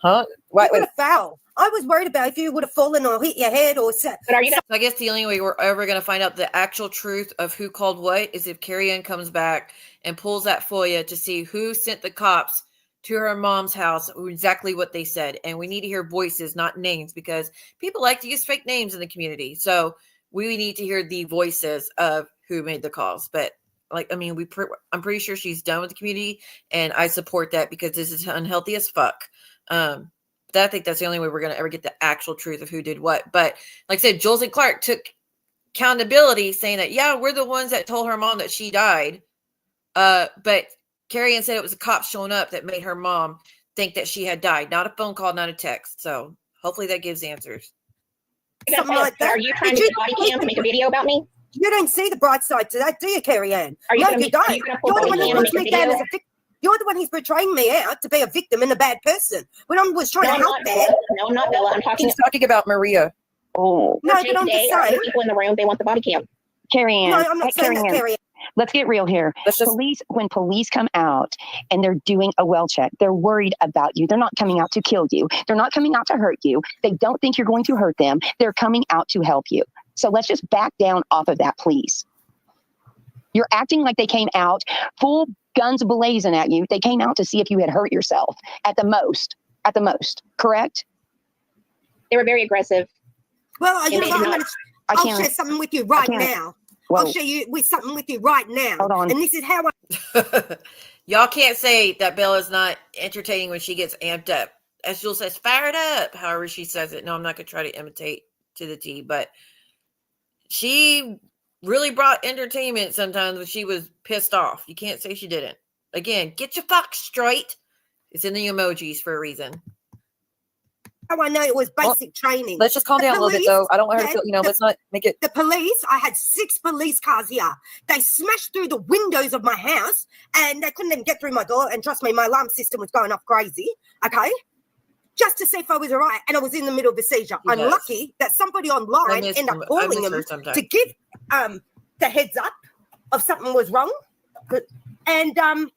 Huh? Wait, would have fell. I was worried about if you would have fallen or hit your head or set. But are you? I guess the only way we're ever going to find out the actual truth of who called what is if Carrie Anne comes back and pulls that FOIA to see who sent the cops to her mom's house, exactly what they said. And we need to hear voices, not names, because people like to use fake names in the community. So we need to hear the voices of who made the calls. But like, I mean, I'm pretty sure she's done with the community, and I support that because this is unhealthy as fuck. But I think that's the only way we're going to ever get the actual truth of who did what. But like I said, Jules and Clark took accountability, saying that, yeah, we're the ones that told her mom that she died. But Carrie Anne said it was the cops showing up that made her mom think that she had died. Not a phone call, not a text. So hopefully that gives answers. Something like that. Are you trying to get body cam to make a video about me? You don't see the bright side to that, do you, Carrie Anne? Are you no, gonna you don't. You're the one who puts me down as a victim. You're the one who's portraying me out to be a victim and a bad person. When I was trying to help there. No, I'm not, Bella. I'm talking. She's talking about Maria. Oh. No, but I'm just saying. People in the room, they want the body cam. Carrie Anne. No, I'm not saying that, Carrie Anne. Let's get real here. When police come out and they're doing a well check, they're worried about you. They're not coming out to kill you. They're not coming out to hurt you. They don't think you're going to hurt them. They're coming out to help you. So let's just back down off of that, please. You're acting like they came out full guns blazing at you. They came out to see if you had hurt yourself at the most, correct? They were very aggressive. Well, you know what? I'll share something with you right now. Whoa. I'll share you with something with you right now. Hold on. And this is how I. Y'all can't say that Bella's not entertaining when she gets amped up. As Jules says, fire it up, however she says it. No, I'm not going to try to imitate to the T, but she really brought entertainment sometimes when she was pissed off. You can't say she didn't. Again, get your facts straight. It's in the emojis for a reason. How I know it was basic training. Let's just calm down a little bit, though. I don't want her to feel, let's not make it. The police, I had 6 police cars here. They smashed through the windows of my house and they couldn't even get through my door. And trust me, my alarm system was going off crazy. Okay. Just to see if I was all right. And I was in the middle of a seizure. I'm lucky that somebody online ended up calling them to give the heads up of something was wrong. And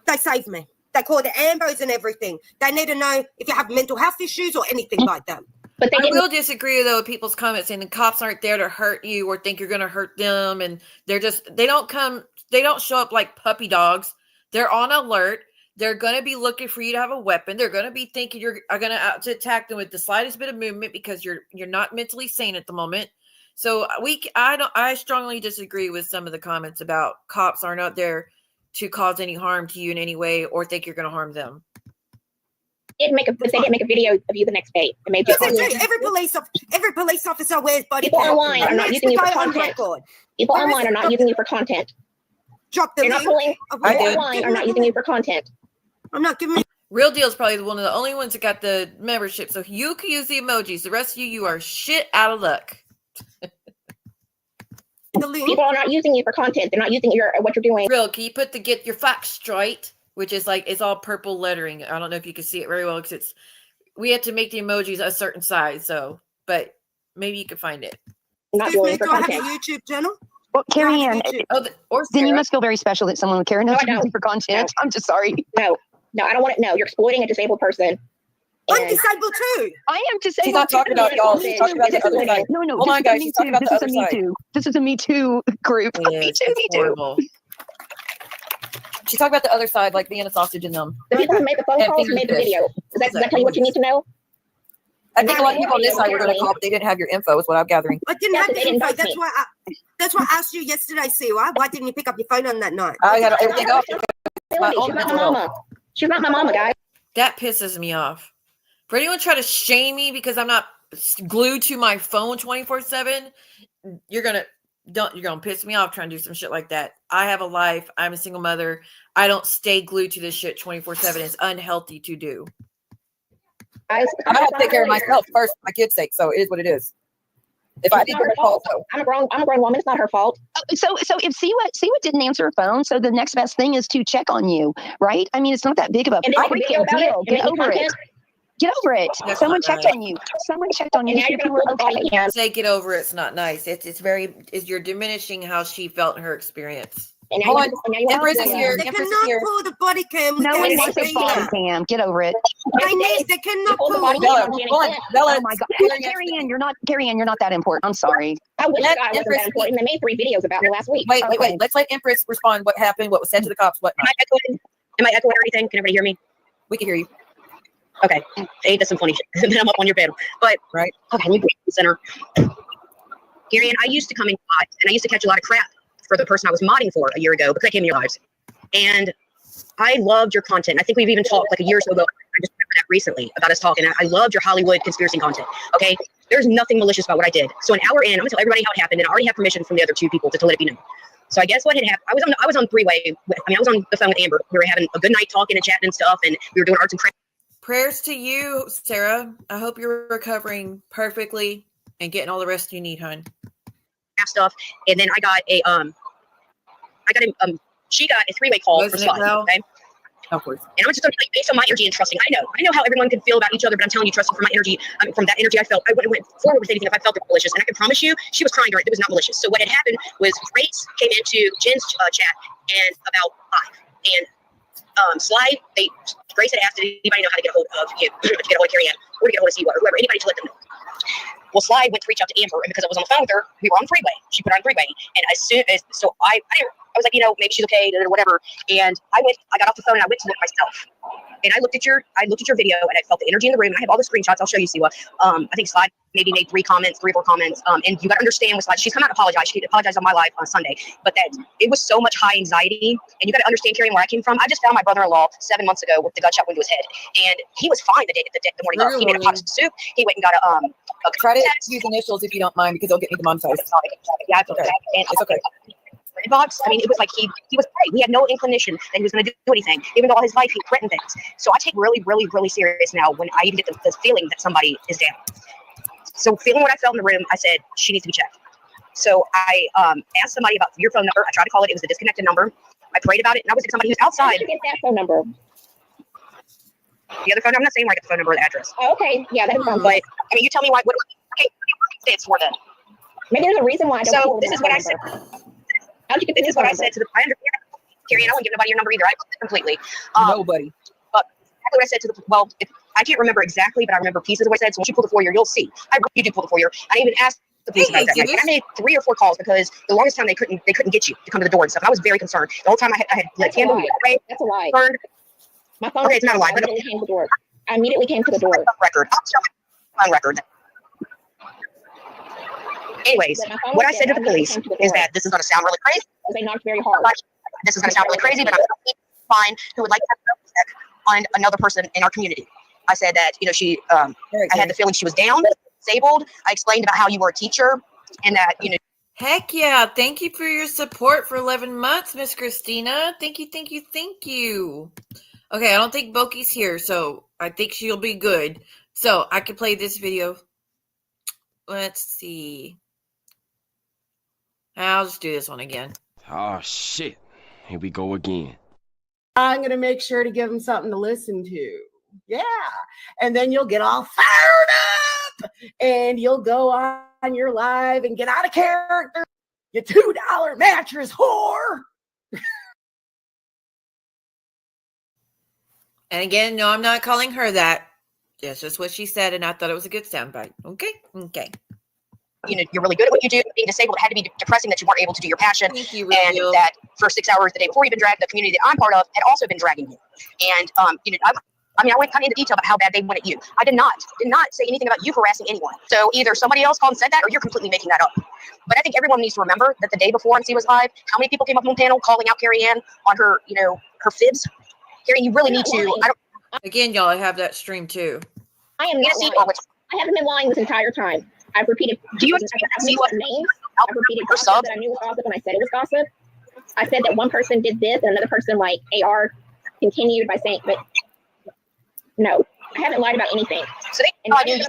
they saved me. They call the ambos and everything. They need to know if you have mental health issues or anything like that. But I will disagree though with people's comments saying the cops aren't there to hurt you or think you're going to hurt them, and they don't show up like puppy dogs. They're on alert. They're going to be looking for you to have a weapon. They're going to be thinking you're going to attack them with the slightest bit of movement because you're not mentally sane at the moment. So I strongly disagree with some of the comments about cops are not there to cause any harm to you in any way or think you're going to harm them. They didn't make a video of you the next day. Every police officer wears body People cam. online are not using you for content. People online are not using you for content. Drop the link. People online are not using you for content. I'm not giving. Real Deal is probably one of the only ones that got the membership, so you can use the emojis. The rest of you are shit out of luck. People are not using you for content. They're not using what you're doing. Real, can you put the get your facts straight, which is like it's all purple lettering. I don't know if you can see it very well because we have to make the emojis a certain size. So, but maybe you can find it. Not do I have a YouTube channel? Well, Carrie Anne, then you must feel very special that someone would care enough to for content. I'm just sorry. No, I don't want it. No, you're exploiting a disabled person. I'm disabled too. I am disabled. She's not talking about y'all. She's talking about the other side. No. Hold on, guys. She's talking about the other side. This is a Me Too group. Me Too. She's talking about the other side, like being a sausage in them. The people who made the phone calls made the video. Does that tell you what you need to know? I think a lot of people on this side were going to call, but they didn't have your info, is what I'm gathering. I didn't have the info. That's why I asked you yesterday, Siwa. Why didn't you pick up your phone on that night? I had everything up. She's not my mama. She's not my mama, guys. That pisses me off. For anyone try to shame me because I'm not glued to my phone 24/7, you're gonna piss me off trying to do some shit like that. I have a life. I'm a single mother. I don't stay glued to this shit 24/7. It's unhealthy to do. I have to take care of myself first for my kids' sake, so it is what it is. If I did her fault, though. I'm a grown woman. It's not her fault. So if Siwa didn't answer her phone, so the next best thing is to check on you, right? I mean, it's not that big of a freaking deal. Get over it. Get over it. Someone checked on you. Someone checked on you. You were okay. Say get over it's not nice. You're diminishing how she felt in her experience. And now Hold you on. now you want Empress to is here. They Empress is cannot here. pull the body cam. No one They wants a body cam. Get over it. cannot pull the pull body Bella, cam on Janet hold on. Flint. Bella, Oh my God, Carrie Carrie Ann, you're not that important. I'm sorry. I wish Let God wasn't Empress that important. They made 3 videos about me last week. wait. Okay. Let's let Empress respond. What happened? What was said to the cops? What? Am I echoing or anything? Can everybody hear me? We can hear you. Okay. Hey, that's some funny shit. And then I'm up on your panel. But right. Okay, let me get the center. Carrie Ann, I used to come in live and I used to catch a lot of crap for the person I was modding for a year ago because I came in your lives. And I loved your content. I think we've even talked like a year or so ago. I just remember that recently about us talking. I loved your Hollywood conspiracy content. Okay. There's nothing malicious about what I did. So an hour in, I'm gonna tell everybody how it happened, and I already have permission from the other 2 people to let it be known. So I guess what had happened, I was on 3-way. I was on the phone with Amber. We were having a good night talking and chatting and stuff, and we were doing arts and crafts. Prayers to you, Sarah. I hope you're recovering perfectly and getting all the rest you need, hon. Stuff, and then I got a she got a 3-way call Wasn't for it Slide. well? Okay. Of course. And I'm just gonna tell you, based on my energy and trusting. I know how everyone can feel about each other, but I'm telling you, trusting from my energy, from that energy I felt, I wouldn't have went forward with anything if I felt it was malicious. And I can promise you, she was crying during it. It was not malicious. So what had happened was Grace came into Jen's chat and about 5, and Slide, Grace had asked, did anybody know how to get a hold of you, to get a hold of Carrie Ann, or to get a hold of Siwa, or whoever, anybody to let them know. Well, Slide went to reach out to Amber, and because I was on the phone with her, we were on 3-way. She put her on 3-way, and as soon as I was like, maybe she's okay, or whatever. And I got off the phone and I went to look myself. And I looked at your video, and I felt the energy in the room. And I have all the screenshots. I'll show you, Siwa. I think Slide maybe made 3 or 4 comments. And you got to understand with Slide, she's come out and apologized. She apologized on my live on Sunday, but that it was so much high anxiety. And you got to understand, Carrie, where I came from. I just found my brother-in-law 7 months ago with the gunshot wound to his head, and he was fine the morning of. He made a pot of soup. He went and got a try to use initials if you don't mind, because they'll get me demonetized. Yeah, it's okay. And it's okay. Box. I mean, it was like he was great. We had no inclination that he was going to do anything, even though all his life he threatened things. So I take really, really, really serious now when I even get the feeling that somebody is down. So feeling what I felt in the room, I said she needs to be checked. So I asked somebody about your phone number. I tried to call it. It was a disconnected number. I prayed about it, and I was with somebody who's outside. Get that phone number. The other phone number. I'm not saying where I get the phone number or the address. Oh, okay. Yeah, that's fine. But I mean, you tell me what stands for then. Maybe there's a reason why I don't. So this is what I said. How'd you get this is what I said to the. I understand, Carrie, and I won't give nobody your number either. I completely. Nobody. But exactly what I said to the. I can't remember exactly, but I remember pieces of what I said. So once you pull the foyer, you'll see. You do pull the foyer. I even asked the police about that. Like, I made 3 or 4 calls because the longest time they couldn't get you to come to the door and stuff. And I was very concerned. The whole time I had like That's a lie. Burned. My phone. Okay, it's not a lie, but came to the door. I immediately came to the door. Record. On record. Anyways, what I said to the police is that this is going to sound really crazy. They knocked very hard. This is going to sound really crazy, but I'm fine. Who would like to find another person in our community? I said that she. I had the feeling she was down, disabled. I explained about how you were a teacher, and that Heck yeah. Thank you for your support for 11 months, Miss Christina. Thank you. Okay, I don't think Boki's here, so I think she'll be good. So I can play this video. Let's see. I'll just do this one again. Oh, shit. Here we go again. I'm going to make sure to give them something to listen to. Yeah. And then you'll get all fired up and you'll go on your live and get out of character. You $2 mattress whore. And again, no, I'm not calling her that. That's just what she said, and I thought it was a good soundbite. Okay. You're really good at what you do. Being disabled had to be depressing that you weren't able to do your passion. Thank you, and Radio. that for 6 hours the day before you've been dragged, the community that I'm part of had also been dragging you. And I went kind of into detail about how bad they went at you. I did not say anything about you harassing anyone. So either somebody else called and said that, or you're completely making that up. But I think everyone needs to remember that the day before on C was live, how many people came up on the panel calling out Carrie Ann on her, her fibs? Carrie, you really need to. Again, y'all, I have that stream too. I am not lying. I haven't been lying this entire time. I've repeated. Do you see what names? I've repeated gossip that I knew was gossip when I said it was gossip. I said that one person did this and another person, like AR, continued by saying, but no, I haven't lied about anything. So now, in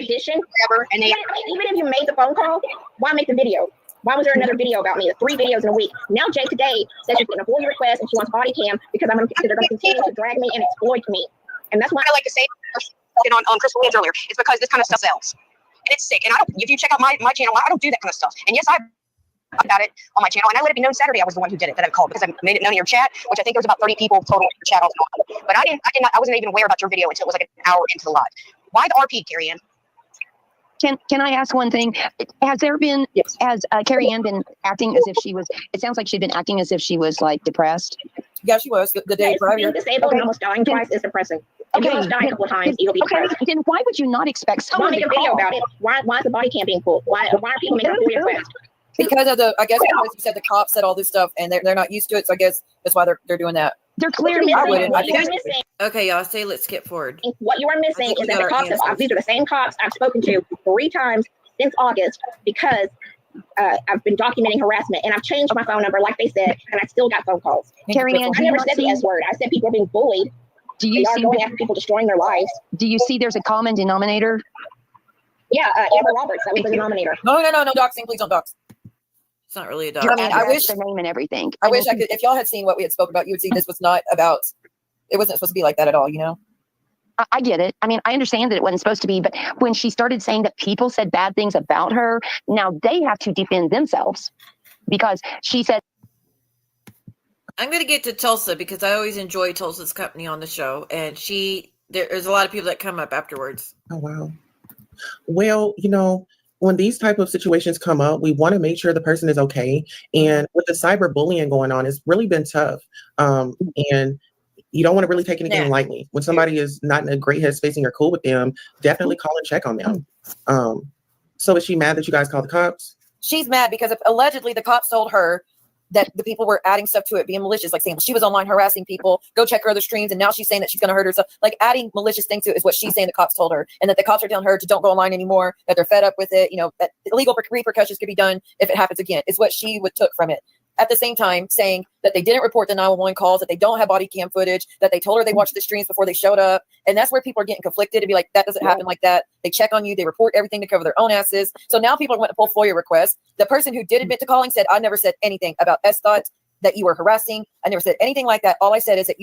addition, even if you made the phone call, why make the video? Why was there another video about me? 3 videos in a week. Now Jay today says she's getting a FOIA request and she wants body cam because they're going to continue to drag me and exploit me. And that's why I like to say on Crystal Williams earlier. It's because this kind of stuff sells. And it's sick. And if you check out my channel, I don't do that kind of stuff. And yes, I about it on my channel, and I let it be known Saturday I was the one who did it, that I called, because I made it known in your chat, which I think there was about 30 people total in your chat. But I wasn't even aware about your video until it was like an hour into the live. Why the RP, Carrie Anne? Can I ask one thing? Has there been, has Carrie Anne been acting as if she was, it sounds like she'd been acting as if she was like depressed. Yeah, she was the day prior. Being disabled and almost dying twice is depressing. If you almost die a couple of times, you'll be depressed. Then why would you not expect someone make to a video call? about it? Why is the body cam being pulled? Why are people making a video fast? Because of the, I guess because you said the cops said all this stuff and they're not used to it, so I guess that's why they're doing that. They're clearly missing. Okay, y'all, say let's skip forward. What you are missing is that the cops, these are the same cops I've spoken to 3 times since August, because I've been documenting harassment, and I've changed my phone number, like they said, and I still got phone calls. Carrie Anne, I never said the S word. I said people are being bullied. Do you see going after people destroying their lives? Do you see there's a common denominator? Yeah, Amber Roberts, that was the denominator. No, doxing, please don't dox. It's not really a dox. I mean, I wish the name and everything. I wish I could. If y'all had seen what we had spoken about, you would see this was not about. It wasn't supposed to be like that at all. You know. I get it. I mean, I understand that it wasn't supposed to be, but when she started saying that people said bad things about her, now they have to defend themselves, because she said. I'm going to get to Tulsa because I always enjoy Tulsa's company on the show, and there's a lot of people that come up afterwards. Oh wow. Well, when these type of situations come up, we want to make sure the person is okay. And with the cyberbullying going on, it's really been tough. And you don't want to really take anything lightly. When somebody is not in a great headspace and you're cool with them, definitely call and check on them. So is she mad that you guys called the cops? She's mad because allegedly the cops told her that the people were adding stuff to it, being malicious, like saying she was online harassing people, go check her other streams, and now she's saying that she's going to hurt herself. Like adding malicious things to it is what she's saying the cops told her, and that the cops are telling her to don't go online anymore, that they're fed up with it, that illegal repercussions could be done if it happens again, is what she took from it. At the same time, saying that they didn't report the 911 calls, that they don't have body cam footage, that they told her they watched the streams before they showed up. And that's where people are getting conflicted to be like, that doesn't happen like that. They check on you. They report everything to cover their own asses. So now people are going to pull FOIA requests. The person who did admit to calling said, I never said anything about S-Thoughts, that you were harassing. I never said anything like that. All I said is that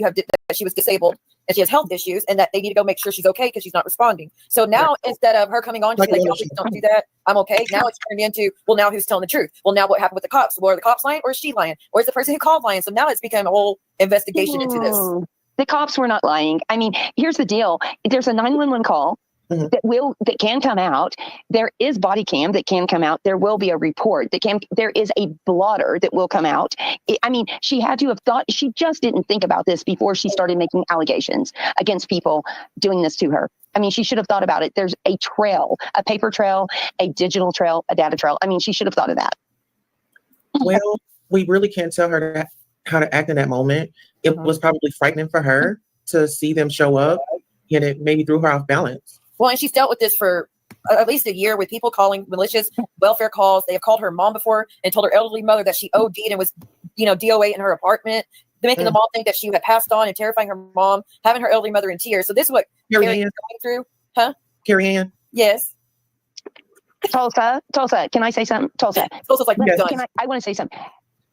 that she was disabled and she has health issues, and that they need to go make sure she's okay because she's not responding. So now instead of her coming on, she's like, no, please don't do that. I'm okay. Now it's turned into, well, now who's telling the truth? Well, now what happened with the cops? Well, are the cops lying, or is she lying? Or is the person who called lying? So now it's become a whole investigation into this. The cops were not lying. I mean, here's the deal. There's a 911 call that can come out. There is body cam that can come out. There will be a report there is a blotter that will come out. I mean, she had to have thought, she just didn't think about this before she started making allegations against people doing this to her. I mean, she should have thought about it. There's a trail, a paper trail, a digital trail, a data trail. I mean, she should have thought of that. Well, we really can't tell her how to act in that moment. It was probably frightening for her to see them show up, and it maybe threw her off balance. Well, and she's dealt with this for at least a year with people calling malicious welfare calls. They have called her mom before and told her elderly mother that she OD'd and was, DOA in her apartment, making the mom think that she had passed on and terrifying her mom, having her elderly mother in tears. So this is what Carrie is going through. Huh? Carrie Anne? Yes. Tulsa, can I say something? Tulsa's like, yes. I want to say something.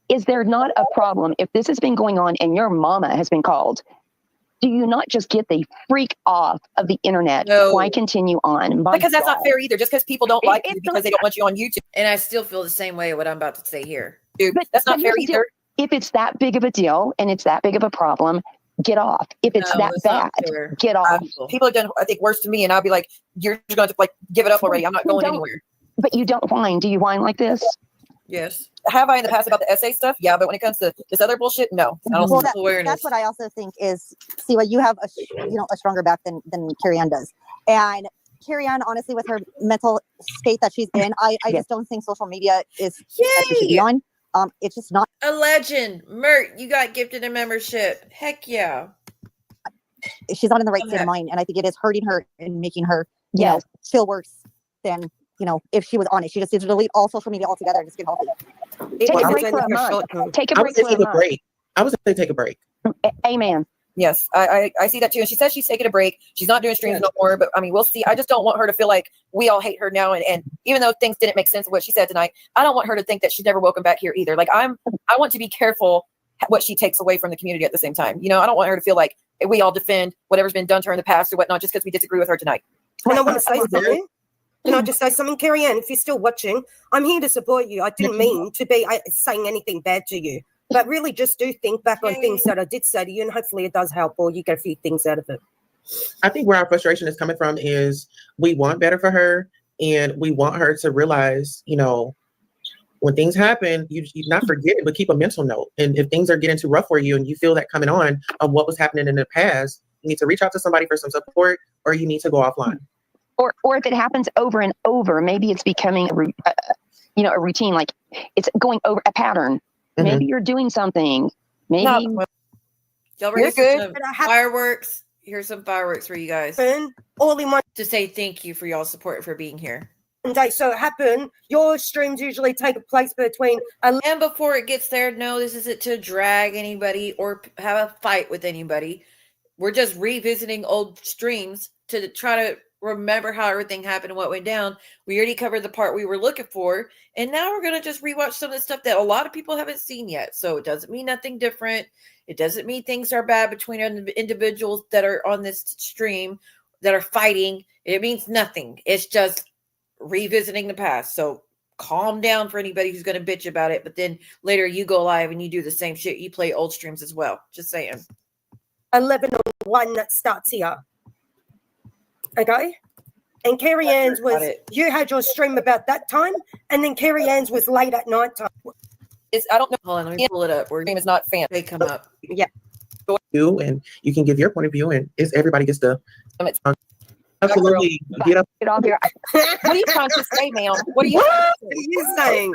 Is there not a problem if this has been going on and your mama has been called? Do you not just get the freak off of the internet? No. Why continue on? Because that's not fair either. Just because people don't like you because they don't want you on YouTube. And I still feel the same way what I'm about to say here. Dude, that's not fair either. If it's that big of a deal and it's that big of a problem, get off. If it's that bad, get off. People have done, I think, worse to me, and I'll be like, you're just going to give it up already. I'm not going anywhere. But you don't whine. Do you whine like this? Yes. Have I in the past about the essay stuff? Yeah, but when it comes to this other bullshit, no. I don't Well, see awareness. that's what I also think is, see, what you have a stronger back than Carrie Anne does. And Carrie Anne, honestly, with her mental state that she's in, I just don't think social media is that she should be on. It's just not. A legend. Mert, you got gifted a membership. Heck yeah. She's not in the right state of mind. And I think it is hurting her and making her, you know, feel worse than, if she was on it. She just needs to delete all social media altogether and just get healthy. Take a break for a month. Take a break for a month. I would say take a break. Amen. Yes, I see that too. And she says she's taking a break. She's not doing streams no more, but I mean, we'll see. I just don't want her to feel like we all hate her now. And even though things didn't make sense of what she said tonight, I don't want her to think that she's never welcome back here either. Like I want to be careful what she takes away from the community at the same time. I don't want her to feel like we all defend whatever's been done to her in the past or whatnot, just because we disagree with her tonight. And I want to say something. Can I just say something, Carrie Anne? If you're still watching, I'm here to support you. I didn't mean to be saying anything bad to you, but really just do think back on things that I did say to you, and hopefully it does help, or you get a few things out of it. I think where our frustration is coming from is we want better for her, and we want her to realize, when things happen, you not forget it, but keep a mental note. And if things are getting too rough for you and you feel that coming on of what was happening in the past, you need to reach out to somebody for some support, or you need to go offline. Or if it happens over and over, maybe it's becoming a routine, like it's going over a pattern. Mm-hmm. Maybe you're doing something. Maybe y'all ready for some fireworks? Here's some fireworks for you guys. All in one to say thank you for y'all's support and for being here. Day. So it happened. Your streams usually take place between and before it gets there, no, this isn't to drag anybody or have a fight with anybody. We're just revisiting old streams to try to remember how everything happened and what went down. We already covered the part we were looking for, and now we're going to just rewatch some of the stuff that a lot of people haven't seen yet. So it doesn't mean nothing different. It doesn't mean things are bad between individuals that are on this stream that are fighting. It means nothing. It's just revisiting the past. So calm down for anybody who's going to bitch about it, but then later you go live and you do the same shit. You play old streams as well. Just saying. 11:01 that starts here. Okay? And Carrie Anne's was, you had your stream about that time, and then Carrie Anne's was late at night time. I don't know. Hold on, let me pull it up. Stream is not fan. They come up. Yeah. You and you can give your point of view, and everybody gets to absolutely get up. Get off here. What are you trying to say, ma'am? What are you saying?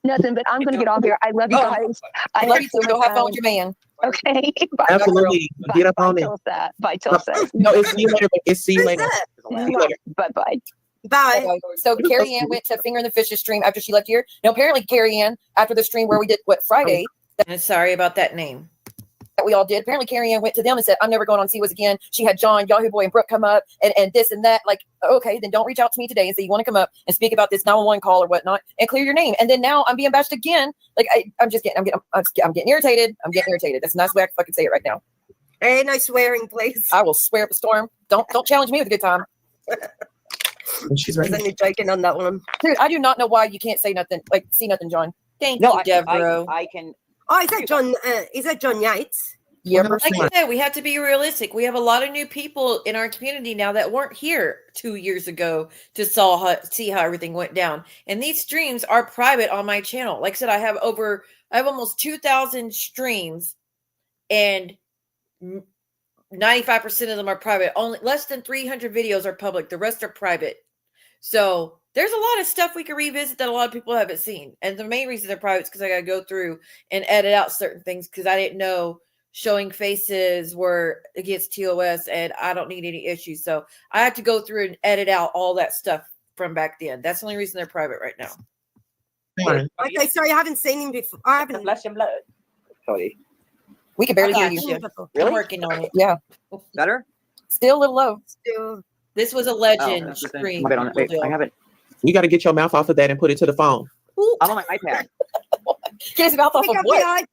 Nothing, but I'm going to get off here. I love you guys. I love you too. Go have fun with your man. Okay. Bye. Absolutely. Get up on it. Bye, Tulsa. No, it's see you later. It's see you later. Bye-bye. Bye. So Carrie Anne went to Finger in the Fishes stream after she left here. Now, apparently, Carrie Anne, after the stream where we did, Friday? Sorry about that name. That we all did. Apparently, Carrie Anne went to them and said, I'm never going on CWAS again. She had John, Yahoo Boy, and Brooke come up and this and that. Like, okay, then don't reach out to me today and say you want to come up and speak about this 911 call or whatnot and clear your name. And then now I'm being bashed again. Like, I'm getting irritated. I'm getting irritated. That's the nice way I can fucking say it right now. Hey, no swearing, please. I will swear up a storm. Don't challenge me with a good time. She's right. I'm joking on that one. Dude, I do not know why you can't say nothing, see nothing, John. Thank you, Devereaux. I can. Oh, is that John Yates? Yeah, like I said, we have to be realistic. We have a lot of new people in our community now that weren't here 2 years ago to see how everything went down. And these streams are private on my channel. Like I said, I have almost 2,000 streams, and 95% of them are private. Only less than 300 videos are public. The rest are private. So there's a lot of stuff we can revisit that a lot of people haven't seen. And the main reason they're private is because I got to go through and edit out certain things because I didn't know showing faces were against TOS, and I don't need any issues. So I have to go through and edit out all that stuff from back then. That's the only reason they're private right now. Okay, sorry, I haven't seen him before. I haven't. Flesh and blood. Sorry. We can barely hear you. Really? I'm working on it. Yeah. Better? Still a little low. Still. This was a legend stream. Wait, I have it. You got to get your mouth off of that and put it to the phone. I'm on my iPad. Get his mouth off of what?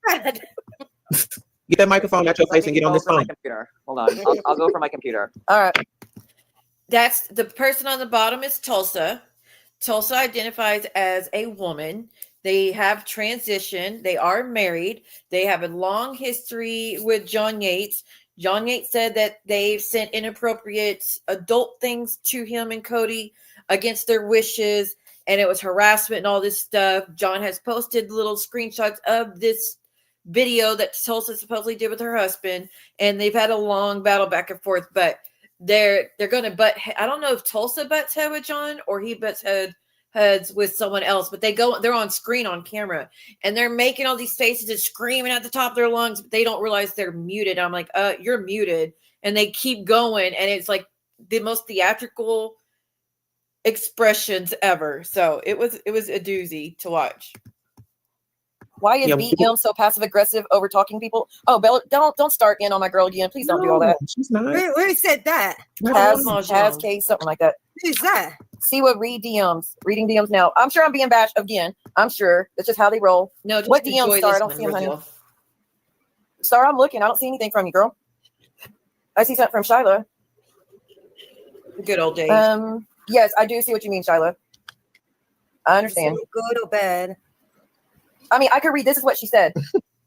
Get that microphone out your face and get on this phone. Computer. Hold on. I'll go for my computer. All right. That's the person on the bottom is Tulsa. Tulsa identifies as a woman. They have transitioned. They are married. They have a long history with John Yates. John Yates said that they've sent inappropriate adult things to him and Cody against their wishes, and it was harassment and all this stuff. John has posted little screenshots of this video that Tulsa supposedly did with her husband, and they've had a long battle back and forth, but they're going to butt. I don't know if Tulsa butts head with John or he butts heads with someone else, but they're on screen on camera and they're making all these faces and screaming at the top of their lungs, but they don't realize they're muted. I'm like, you're muted. And they keep going. And it's like the most theatrical expressions ever. So it was a doozy to watch. Why is BM so passive aggressive over talking people? Oh, Bella, don't start in on my girl again. Please don't do all that. She's not. Who said that? Has Kate, something like that. Who's that? See what reading DMs now. I'm sure I'm being bashed again. I'm sure that's just how they roll. No, what DMs, Star? I don't see them, honey. Star, I'm looking. I don't see anything from you, girl. I see something from Shyla. Good old days. Yes, I do see what you mean, Shyla. I understand. Is it good or bad? I mean, I could read. This is what she said.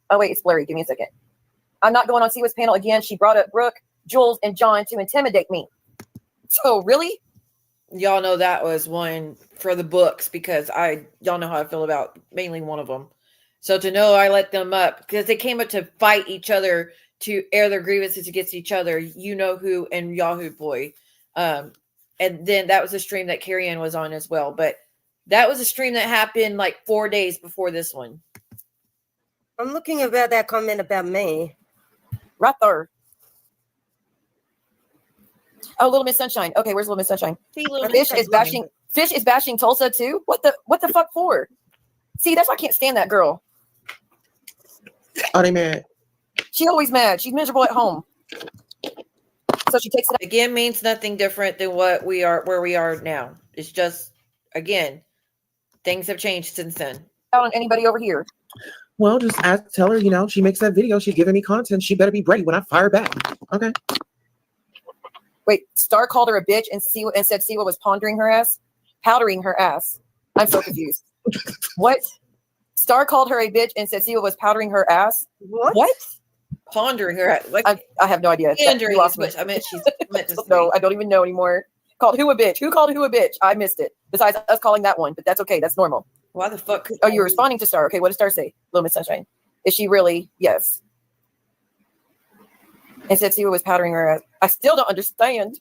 Oh, wait, it's blurry. Give me a second. I'm not going on Siwa's panel again. She brought up Brooke, Jules, and John to intimidate me. So, really? Y'all know that was one for the books because y'all know how I feel about mainly one of them. So to know I let them up because they came up to fight each other to air their grievances against each other. You know who and Yahoo Boy. And then that was a stream that Carrie Ann was on as well. But that was a stream that happened like 4 days before this one. I'm looking about that comment about me. Right there. Oh, Little Miss Sunshine. Okay, where's Little Miss Sunshine? See, Little Miss Fish is bashing Tulsa too. What the fuck for? See, that's why I can't stand that girl. Are they mad? She always mad. She's miserable at home. So she takes it out. Again means nothing different than what we are where we are now. It's just again, things have changed since then. Out on anybody over here. Well, just tell her, you know, she makes that video, she's giving me content. She better be ready when I fire back. Okay. Wait, Star called her a bitch and said Siwa was powdering her ass. I'm so confused. What? Star called her a bitch and said Siwa was powdering her ass. What? Pondering her ass. Like, I have no idea. Pandering is what I meant. She's meant to say. No, I don't even know anymore. Called who a bitch? Who called who a bitch? I missed it. Besides us calling that one, but that's okay. That's normal. Why the fuck? Oh, you're responding to Star. Okay, what did Star say? Little Miss Sunshine. Is she really? Yes. And said Siwa was powdering her ass. I still don't understand.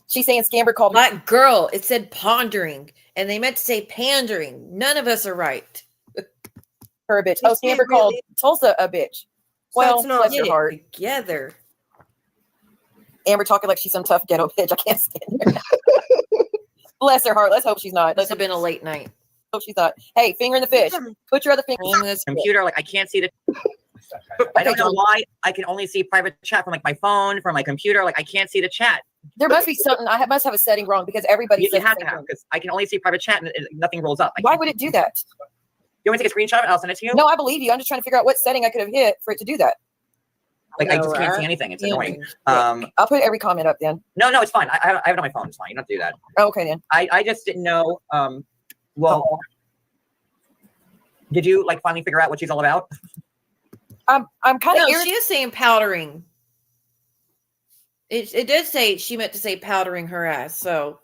She's saying Scamber called Black girl. It said pondering, and they meant to say pandering. None of us are right. her a bitch. Oh, Scamber called Tulsa a bitch. Well, bless her heart. Together. Amber talking like she's some tough ghetto bitch. I can't stand her. Bless her heart. Let's hope she's not. Must have been a late night. Hope she's not. Hey, finger in the fish. Put your other finger on this computer. Like I can't see the. I don't know why. I can only see private chat from like my phone, from my computer. Like I can't see the chat. There must be something. I must have a setting wrong because everybody. You have to have because I can only see private chat and nothing rolls up. Why would it do that? You want me to take a screenshot of it? I'll send it to you. No, I believe you. I'm just trying to figure out what setting I could have hit for it to do that. Like I just can't see anything. It's annoying. I'll put every comment up then. No, it's fine. I have it on my phone. It's fine. You don't have to do that. Oh, okay then. I just didn't know. Well, did you like finally figure out what she's all about? I'm kind of. No, she is saying powdering. It did say she meant to say powdering her ass. So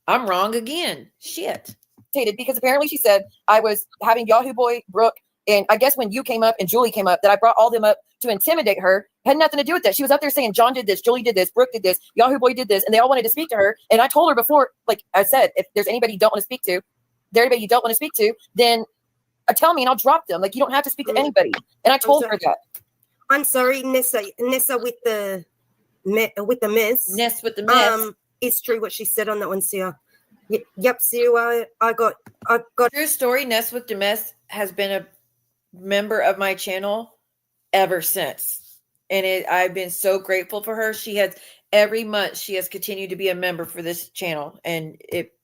I'm wrong again. Shit. Because apparently she said I was having Yahoo Boy, Brooke, and I guess when you came up and Julie came up, that I brought all them up to intimidate her. Had nothing to do with that. She was up there saying John did this, Julie did this, Brooke did this, Yahoo Boy did this, and they all wanted to speak to her. And I told her before, like I said, if there's anybody you don't want to speak to, then tell me and I'll drop them. Like you don't have to speak to anybody. And I told her that. I'm sorry, Nessa with the miss. Ness with the mess. It's true what she said on that one, Sia. Yep, Sia. I got. True story. Ness with the mess has been a member of my channel ever since, and I've been so grateful for her. She has every month. She has continued to be a member for this channel, and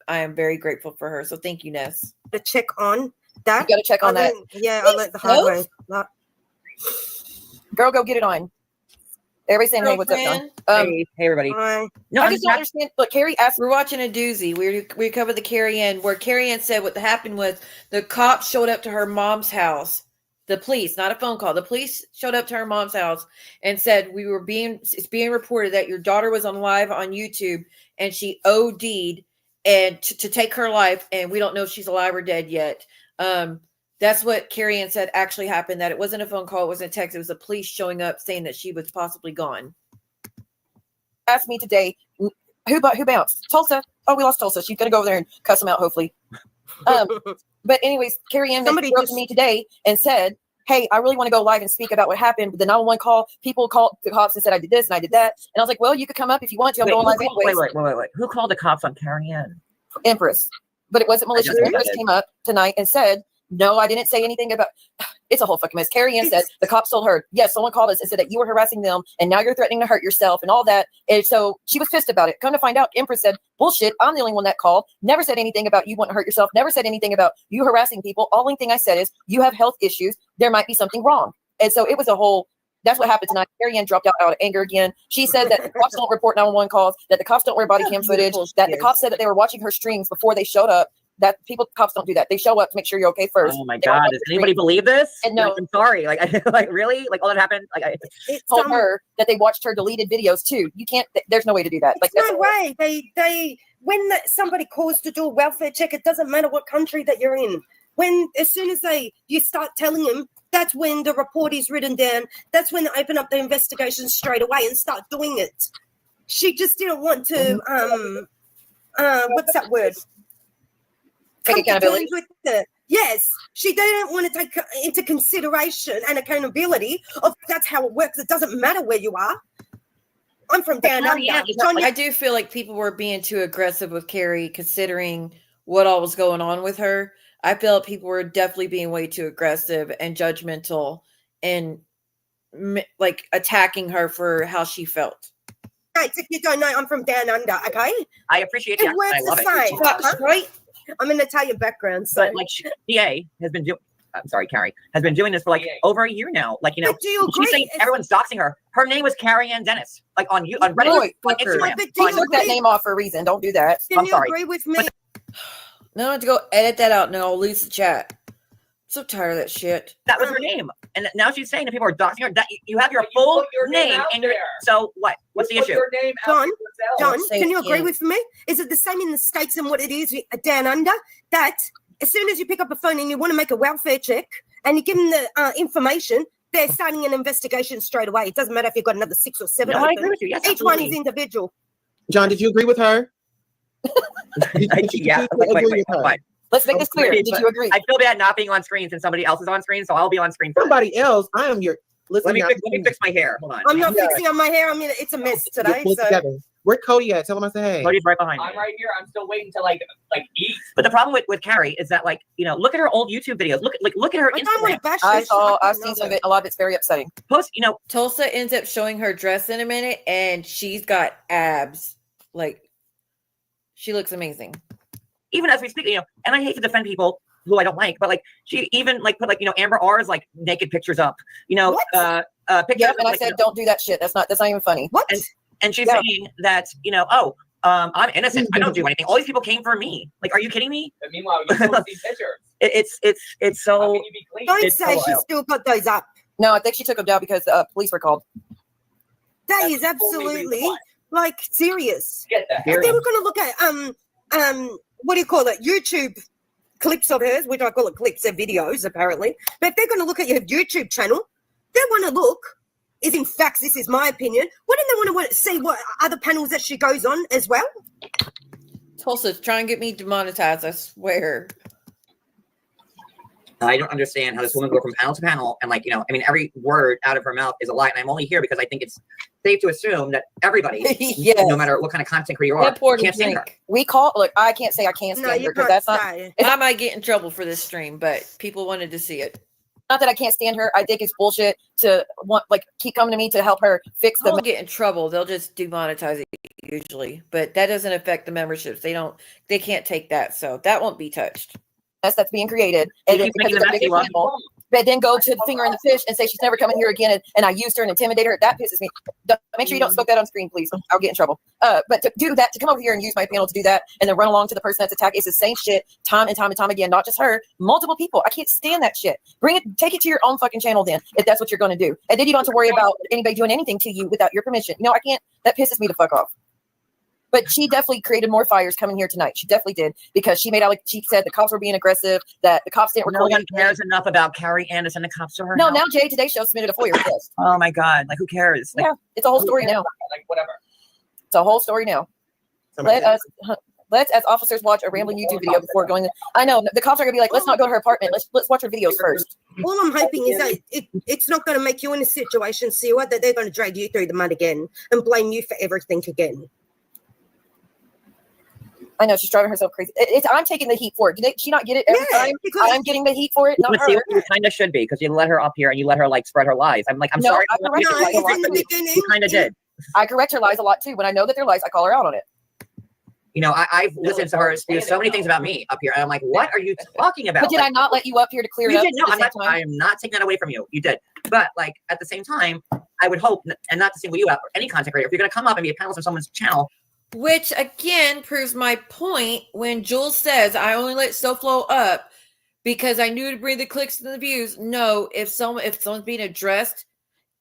I am very grateful for her. So thank you, Ness. To check on that. You got to check on that. I learned the hard way. Girl, go get it on. Everybody's saying, hey, what's up, John? Hey, everybody. No, I just don't understand. But Carrie asked. We're watching a doozy. We covered the Carrie Ann, where Carrie Ann said what happened was the cops showed up to her mom's house. The police, not a phone call. The police showed up to her mom's house and said it's being reported that your daughter was on live on YouTube and she OD'd and to take her life, and we don't know if she's alive or dead yet. That's what Carrie Ann said actually happened, that it wasn't a phone call, it wasn't a text, it was the police showing up saying that she was possibly gone. Asked me today, who bounced? Tulsa. Oh, we lost Tulsa. She's going to go over there and cuss them out, hopefully. But anyways, Carrie Ann wrote to me today and said, hey, I really want to go live and speak about what happened. But the 911 call, people called the cops and said I did this and I did that. And I was like, well, you could come up if you want to. I'm going live anyways. Wait. Who called the cops on Carrie Ann? Empress. But it wasn't malicious. Empress came up tonight and said, no, I didn't say anything about. It's a whole fucking mess. Carrie Ann said the cops told her, yes, someone called us and said that you were harassing them and now you're threatening to hurt yourself and all that. And so she was pissed about it. Come to find out, Empress said, bullshit, I'm the only one that called. Never said anything about you wanting to hurt yourself. Never said anything about you harassing people. Only thing I said is you have health issues. There might be something wrong. And so it was a whole That's what happened tonight. Carrie Anne dropped out of anger again. She said that the cops don't report 911 calls, that the cops don't wear body cam footage, that the cops said that they were watching her streams before they showed up. That cops don't do that. They show up to make sure you're okay first. Oh my God! Does anybody believe this? And no, I'm sorry. Like really? Like all that happened? Like it told her that they watched her deleted videos too. You can't. There's no way to do that. Like there's no way. They when somebody calls to do a welfare check, it doesn't matter what country that you're in. As soon as you start telling them, that's when the report is written down. That's when they open up the investigation straight away and start doing it. She just didn't want to. What's that word? Take accountability. Yes, she didn't want to take into consideration and accountability of that's how it works. It doesn't matter where you are. I'm from down under. I do feel like people were being too aggressive with Carrie, considering what all was going on with her. I feel like people were definitely being way too aggressive and judgmental and like attacking her for how she felt. Right, if you don't know, I'm from down under. Okay, I appreciate that. It works I love the same, right? I'm an Italian background, so but like PA has been doing. I'm sorry, Carrie has been doing this for like over a year now. Like, you know, do you she's saying everyone's doxing her. Her name was Carrie Anne Dennis. Like on Reddit, on Instagram. I took that name off for a reason. Don't do that. Can you agree with me? No, I have to go edit that out. No, I'll lose the chat. I'm so tired of that shit. That was her name, and now she's saying that people are doxing her. That you have your full name in your. So what? What's the issue? John, can you agree with me? Is it the same in the States and what it is down under? That as soon as you pick up a phone and you want to make a welfare check and you give them the information, they're starting an investigation straight away. It doesn't matter if you've got another 6 or 7. No, I agree with you. Yes, each absolutely. one is individual. John, did you agree with her? Yeah. Wait. Let's make this clear. Did you agree? I feel bad not being on screen since somebody else is on screen, so I'll be on screen first. Somebody else. I am your. Listen, Let me fix my hair. Hold on. I'm not fixing on my hair. I mean, it's a mess today. Pull together. Where Cody at? Tell him I say hey. Cody's right behind me. I'm right here. I'm still waiting to like eat. But the problem with Carrie is that, like, you know, look at her old YouTube videos. Look at her Instagram. I've seen some of it. A lot of it's very upsetting. Tulsa ends up showing her dress in a minute, and she's got abs. Like, she looks amazing. Even as we speak, you know, and I hate to defend people who I don't like, but like she even like put like, you know, Amber R's like naked pictures up, you know, pictures. Yeah, and I like, said, you know, don't do that shit. That's not even funny. What? And she's saying that, you know, I'm innocent. I don't do anything. All these people came for me. Like, are you kidding me? But meanwhile, you still see pictures. It's so. Don't say she's still got those up. No, I think she took them down because police were called. That is absolutely like serious. Get If they were going to look at what do you call it? YouTube clips of hers, which I call it clips, they're videos apparently. But if they're going to look at your YouTube channel, they want to look. Is in fact, this is my opinion. Wouldn't they want to see what other panels that she goes on as well? Tulsa, try and get me demonetized. I swear. I don't understand how this woman go from panel to panel and, like, you know, I mean, every word out of her mouth is a lie. And I'm only here because I think it's safe to assume that everybody, no matter what kind of content creator you are, can't stand her. We call, look, I can't say I can't stand her because that's not. I might get in trouble for this stream, but people wanted to see it. Not that I can't stand her. I think it's bullshit to want keep coming to me to help her fix They'll get in trouble. They'll just demonetize it usually, but that doesn't affect the memberships. They can't take that, so that won't be touched. That's being created, and then, because it's a big example, but then go to the finger in the fish and say she's never coming here again, and I used her and intimidated her. That pisses me. Make sure you don't smoke that on screen, please. I'll get in trouble. But to do that, to come over here and use my panel to do that, and then run along to the person that's attacked, it's the same shit time and time and time again. Not just her, multiple people. I can't stand that shit. Take it to your own fucking channel then, if that's what you're going to do, and then you don't have to worry about anybody doing anything to you without your permission. You know, I can't. That pisses me the fuck off. But she definitely created more fires coming here tonight. She definitely did, because she made out like she said the cops were being aggressive, that the cops didn't record. No one cares enough about Carrie Anne to send the cops to her. No, now Jay Today Show submitted a FOIA request. Oh my God! Like, who cares? Like, yeah, it's a whole story now. Like, whatever. It's a whole story now. Let's as officers watch a rambling YouTube video before going. I know the cops are gonna be like, let's not go to her apartment. Let's watch her videos first. All I'm hoping is that it's not going to make you in a situation, Siwa, that they're going to drag you through the mud again and blame you for everything again. I know she's driving herself crazy. I'm taking the heat for it. Did she not get it every time? I'm getting the heat for it. Not her. You kind of should be, because you let her up here and you let her like spread her lies. I'm sorry. You kind of did. I correct her lies a lot too. When I know that they're lies, I call her out on it. You know, I've listened to her spew so many things about me up here, and I'm like, what are you talking about? But did like, I not let you up here to clear it you up? did. No, at the I'm same not. time? I am not taking that away from you. You did. But like at the same time, I would hope, and not to single you out, or any content creator, if you're going to come up and be a panelist on someone's channel. Which again proves my point when Jules says I only let SoFlo up because I knew to bring the clicks and the views. No, if someone's being addressed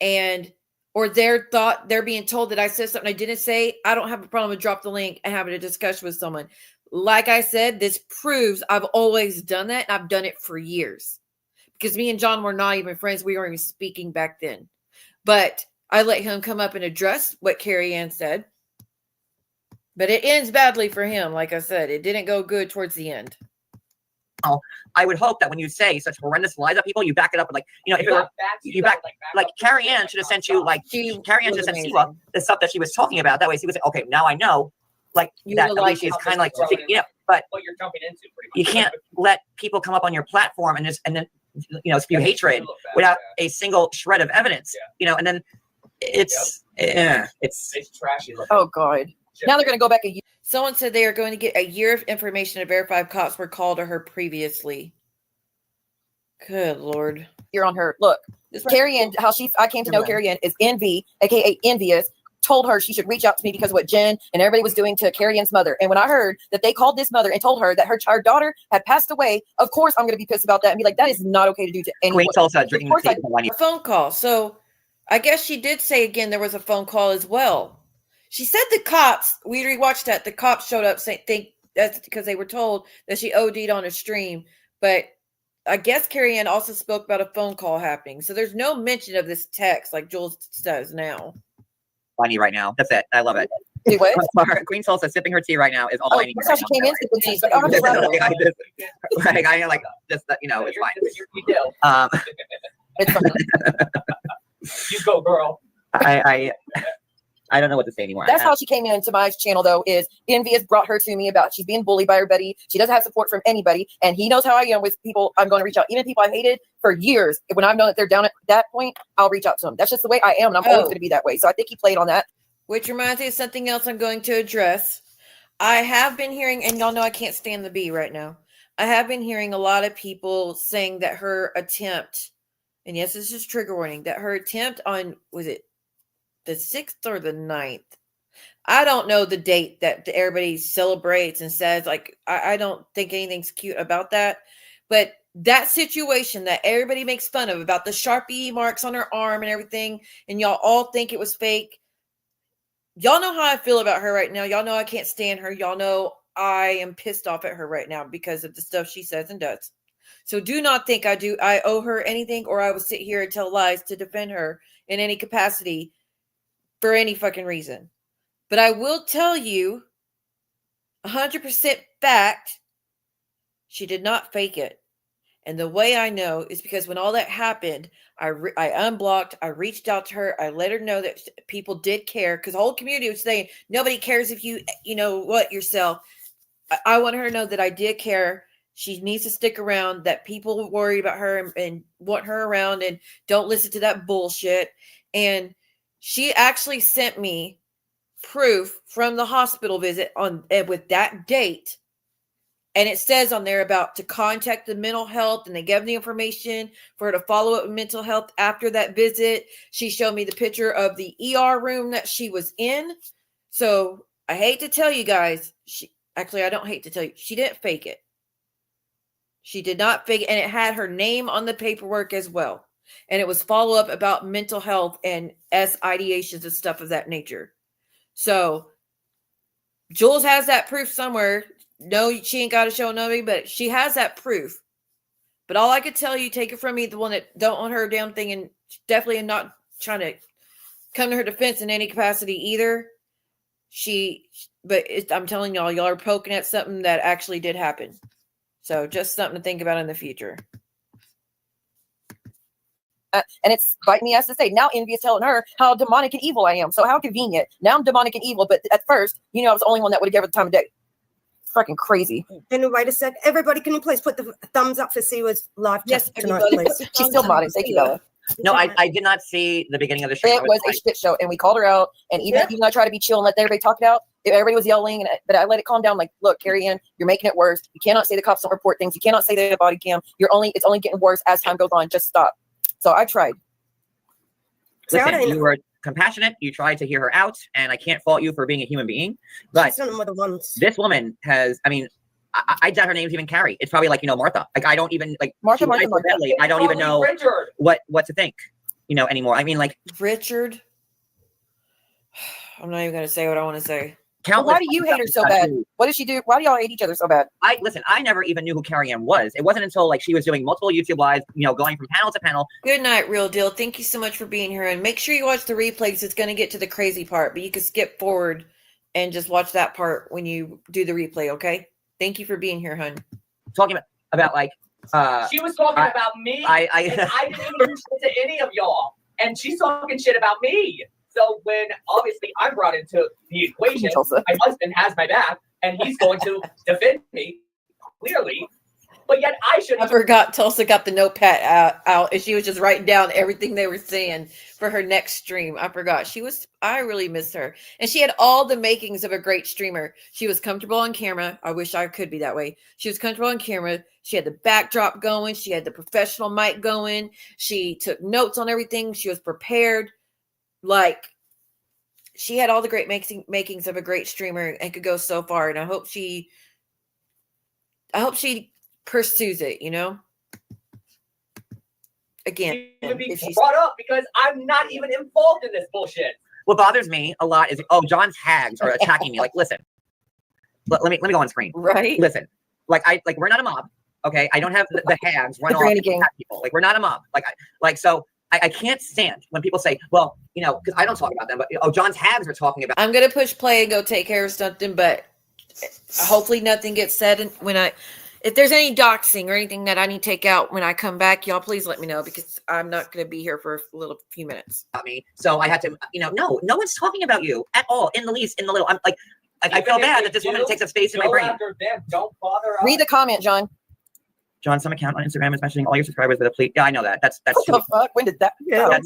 and or they're being told that I said something I didn't say, I don't have a problem with drop the link and having a discussion with someone. Like I said, this proves I've always done that, and I've done it for years. Because me and John were not even friends. We weren't even speaking back then. But I let him come up and address what Carrie Ann said. But it ends badly for him. Like I said, it didn't go good towards the end. I would hope that when you say such horrendous lies at people, you back it up with, like, you know, if it were, you back, like Carrie Ann should have sent you, like, Carrie Ann should have sent Siwa the stuff that she was talking about. That way Siwa would say, okay, now I know, like, that at least she's kind of like, you know, but what you're jumping into pretty much. you can't let people come up on your platform and then, you know, spew hatred without a single shred of evidence, you know, and then it's trashy. Oh, God. Now they're going to go back a year. Someone said they are going to get a year of information to verify if cops were called to her previously. Good Lord. You're on her. Look, Carrie Ann, I came to know Carrie Ann is Envy, aka Envious, told her she should reach out to me because of what Jen and everybody was doing to Carrie Ann's mother. And when I heard that they called this mother and told her that her daughter had passed away, of course I'm going to be pissed about that and be like, that is not okay to do to anyone. Queen Tulsa drinking A phone call. So I guess she did say again there was a phone call as well. She said the cops, we rewatched that, the cops showed up saying think that's because they were told that she OD'd on a stream. But I guess Carrie Ann also spoke about a phone call happening. So there's no mention of this text like Jules says now. funny right now. That's it. I love it. Do what? Queen Tulsa sipping her tea right now is all I need. That's how she came in sipping tea. She's like, oh, I'm just like, I like just that, you know, it's fine. You do. It's fine. You go, girl. I don't know what to say anymore. That's how she came into my channel, though, is Envious brought her to me about she's being bullied by everybody. She doesn't have support from anybody. And he knows how I am with people. I'm going to reach out. Even people I've hated for years. When I've known that they're down at that point, I'll reach out to them. That's just the way I am. And I'm always going to be that way. So I think he played on that. Which reminds me of something else I'm going to address. I have been hearing, and y'all know I can't stand the B right now. I have been hearing a lot of people saying that her attempt, and yes, this is trigger warning, that her attempt on, was it the 6th or the 9th? I don't know the date that everybody celebrates and says, like, I don't think anything's cute about that. But that situation that everybody makes fun of about the Sharpie marks on her arm and everything, and y'all all think it was fake. Y'all know how I feel about her right now. Y'all know I can't stand her. Y'all know I am pissed off at her right now because of the stuff she says and does. So do not think I owe her anything, or I will sit here and tell lies to defend her in any capacity for any fucking reason. But I will tell you 100% fact, she did not fake it. And the way I know is because when all that happened, I unblocked, I reached out to her, I let her know that people did care, because the whole community was saying, nobody cares if you know what yourself. I want her to know that I did care. She needs to stick around, that people worry about her and want her around and don't listen to that bullshit. And she actually sent me proof from the hospital visit with that date. And it says on there about to contact the mental health, and they gave the information for her to follow up with mental health after that visit. She showed me the picture of the ER room that she was in. So I hate to tell you guys, I don't hate to tell you, she didn't fake it. She did not fake it. And it had her name on the paperwork as well. And it was follow up about mental health and ideations and stuff of that nature. So Jules has that proof somewhere. No, she ain't got to show nobody, but she has that proof. But all I could tell you, take it from me, the one that don't want her damn thing, and definitely am not trying to come to her defense in any capacity either. I'm telling y'all are poking at something that actually did happen. So just something to think about in the future. And it's biting me ass to say, now Envy is telling her how demonic and evil I am. So how convenient. Now I'm demonic and evil, but at first, I was the only one that would have given her the time of day. Fucking crazy. And wait a sec. Everybody, can you please put the thumbs up for Siwa's live chat tonight, please? She's still modding. Thank you, Bella. No, I did not see the beginning of the show. It was a shit show, and we called her out. And even I try to be chill and let everybody talk it out, everybody was yelling, but I let it calm down. Like, look, Carrie Ann, you're making it worse. You cannot say the cops don't report things. You cannot say the body cam. It's only getting worse as time goes on. Just stop. So I tried. Listen, you were compassionate. You tried to hear her out, and I can't fault you for being a human being. But this woman has, I mean, I doubt her name's even Carrie. It's probably like, Martha. Like, I don't even like Martha. I don't even know what to think, anymore. I mean, like Richard. I'm not even gonna say what I want to say. Why do you hate her so bad? What does she do? Why do y'all hate each other so bad? I never even knew who Carrie Ann was. It wasn't until like she was doing multiple YouTube lives, going from panel to panel. Good night, Real Deal. Thank you so much for being here, and make sure you watch the replays. It's going to get to the crazy part, but you can skip forward and just watch that part when you do the replay. Okay. Thank you for being here, hun. Talking about like she was talking about me. And I didn't even do shit to any of y'all, and she's talking shit about me. So when obviously I'm brought into the equation, my husband has my back, and he's going to defend me clearly. But yet I forgot Tulsa got the notepad out, and she was just writing down everything they were saying for her next stream. I forgot. I really miss her. And she had all the makings of a great streamer. She was comfortable on camera. I wish I could be that way. She was comfortable on camera. She had the backdrop going. She had the professional mic going. She took notes on everything. She was prepared. Like, she had all the great makings of a great streamer and could go so far. And I hope she pursues it, Again, even be brought up because I'm not even involved in this bullshit. What bothers me a lot is, John's hags are attacking me. Like, listen, let me go on screen. Right. Listen, we're not a mob. Okay. I don't have the hags run off and attack people. Like, we're not a mob. So I can't stand when people say, well, because I don't talk about them, but John's hags are talking about. I'm gonna push play and go take care of something, but hopefully nothing gets said if there's any doxing or anything that I need to take out when I come back, y'all please let me know, because I'm not gonna be here for a few minutes. So I had to, no one's talking about you at all, in the least, in the little. I'm like I feel bad that this woman takes up space in my brain. Don't bother. Read the comment, John. John, some account on Instagram is mentioning all your subscribers with a plea. Yeah, I know that. That's what the fuck? When did that? Yeah,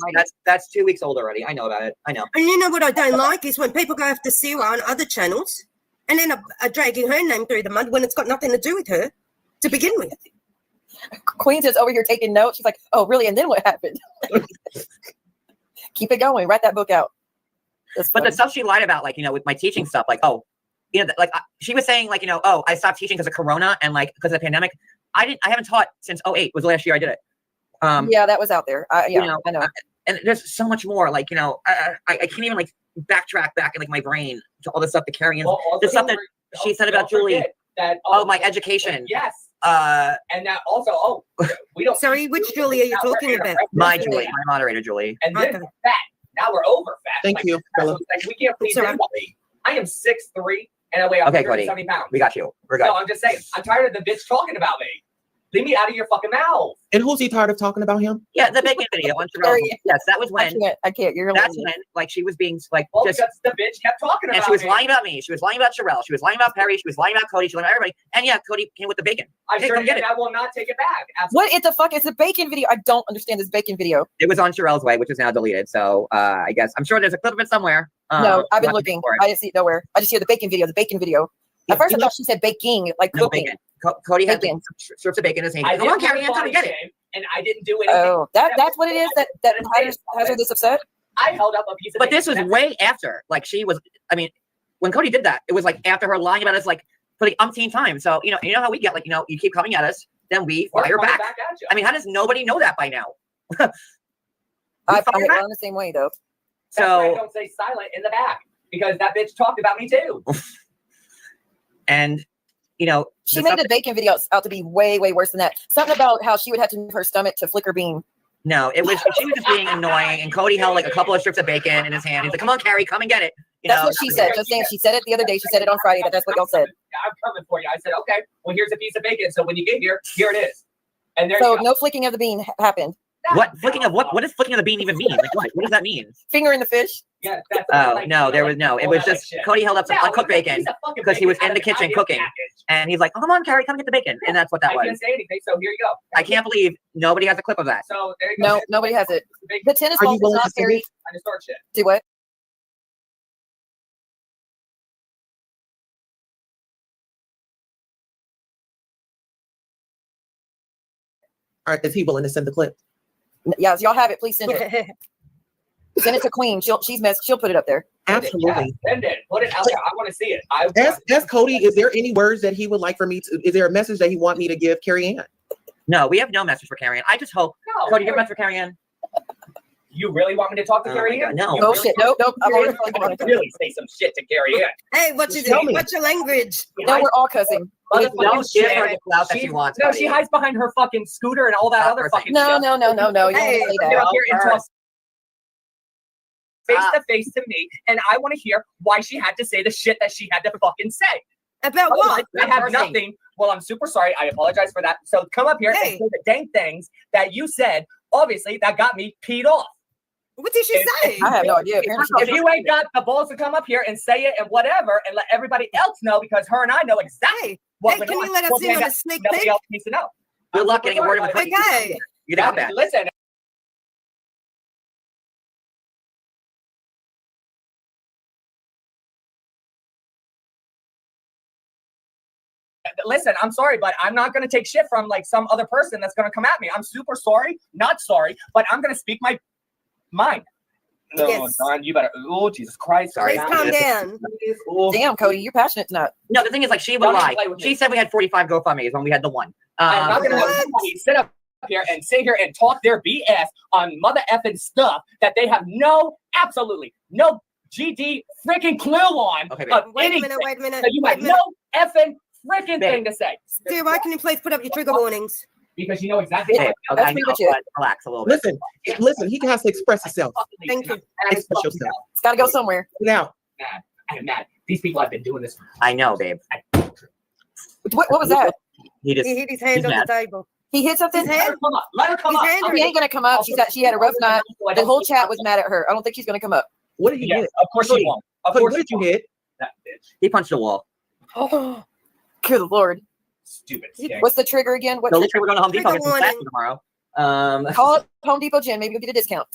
that's 2 weeks old already. I know about it. I know. And you know what I don't like is when people go after Sarah on other channels and then are dragging her name through the mud when it's got nothing to do with her to begin with. Queen's is over here taking notes. She's like, "Oh, really?" And then what happened? Keep it going. Write that book out. But the stuff she lied about, with my teaching stuff, she was saying, I stopped teaching because of Corona and because of the pandemic. I haven't taught since 2008 was the last year I did it. Yeah, that was out there. I know. And there's so much more. I can't even backtrack back in my brain to all the stuff that Carrie Ann, the stuff that she said about Julie. My education. Yes. And that also, we don't. Sorry, which Julie are you talking about? My Julie, my moderator Julie. And then fat. Now we're over fat. Thank you. We can't please anybody. I am 6'3" and I weigh 170 pounds. We got you. We're good. No, I'm just saying. I'm tired of the bitch talking about me. Leave me out of your fucking mouth. And who's he tired of talking about him? Yeah, the bacon video on Terrell. Yes, that was when. I can't. That's when, she was being because the bitch kept talking about me. And she was lying about me. She was lying about Terrell. She was lying about Perry. She was lying about Cody. She was lying about everybody. And yeah, Cody came with the bacon. I will not take it back. What the fuck is the bacon video? I don't understand this bacon video. It was on Terrell's way, which is now deleted. So I guess I'm sure there's a clip of it somewhere. No, I've been looking. I didn't see it nowhere. I just hear the bacon video. The bacon video. At first, I thought she said baking, like cooking. Bacon. Cody had strips of bacon in his hand. Come on, Carrie Ann, tell me get it. And I didn't do anything. Oh, that's what it is that has her this upset? I held up a piece of bacon. But this was way after. She was, when Cody did that, it was after her lying about us, for the umpteen time. So, you know how we get, you keep coming at us, then we fire back. How does nobody know that by now? I'm on the same way, though. That's why I don't say silent in the back, because that bitch talked about me too. And she made the bacon video out to be way, way worse than that. Something about how she would have to move her stomach to flick her bean. No, she was just being annoying, and Cody held a couple of strips of bacon in his hand. He's like, "Come on, Carrie, come and get it." That's what she said. Just saying, she said it the other day. She said it on Friday. That's what y'all said. I'm coming for you. I said, okay, well, here's a piece of bacon. So when you get here it is. And so no flicking of the bean happened. What flicking of what? What does flicking of the bean even mean? What does that mean? Finger in the fish. Yeah. No, there was no. It was just Cody held up some uncooked bacon because he was in the kitchen cooking, and he's like, "Oh, come on, Carrie, come get the bacon," and that's what that was. I can't say anything, so here you go. I can't believe nobody has a clip of that. So there you go. No, nobody has it. The tennis ball was not very. I just start shit. Do what? All right, is he willing to send the clip? Yeah, if y'all have it, please send it. Send it to Queen. She'll put it up there. Absolutely. Yeah, send it. Put it out there. I want to see it. Ask Cody, is there any words that he would like for me to, is there a message that he want me to give Carrie Anne? No, we have no message for Carrie Anne. I just hope. Cody, you have a message for Carrie Anne? You really want me to talk to Carrie Anne? No. Oh shit! Nope. I'm going to really say some shit to Carrie Anne. Hey, what's your language? No, we're all cussing. No, she wants. No, she hides behind her fucking scooter and all that other fucking No. shit. You don't want to say Come that. up here and talk face to face to me, and I want to hear why she had to say the shit that she had to fucking say. About what? I have nothing. Well, I'm super sorry. I apologize for that. So come up here and say the dang things that you said, obviously, that got me peed off. What did she say? I have no idea. If you ain't got the balls to come up here and say it and whatever and let everybody else know, because her and I know exactly what Hey, can you let us in on the sneak nobody peek? else needs to know. Good luck getting a word of it. Okay. You got that. Listen. Listen, I'm sorry, but I'm not going to take shit from like some other person that's going to come at me. I'm super sorry, not sorry, but I'm going to speak my mind. No, Yes. Don, you better. Oh, Jesus Christ! Sorry. Please calm down. Damn, Cody, you're passionate tonight. No, the thing is, like, she would Don't lie. play with She me. said we had 45 GoFundMe's when we had the one. I'm not going to let somebody sit up here and sit here and talk their BS on mother effing stuff that they have absolutely no GD freaking clue on. Okay, of Wait a anything. minute, wait a minute. So you wait have a minute. no effing freaking thing to say. Dear, why can you please put up your trigger warnings? Because you know exactly Hey, what okay, I know, but relax a little bit. Listen, he has to express himself. Thank you. Express yourself. It's got to go somewhere. Now, mad. I am mad. These people have been doing this. I know, babe. What was that? He just He hit his hand he's on mad. the table. He hit something. His hand? Let her come up. He ain't gonna come up. She had a rough night. The whole chat was mad at her. I don't think she's gonna come up. What did he hit? Of course she won't. Of Cody, course what did you hit? That bitch. He punched a wall. Oh, good lord. Stupid. What's the trigger again? What's So the literally, we're going to Home Depot and get some warning. snacks tomorrow. Call up Home Depot Gym. Maybe you'll get a discount.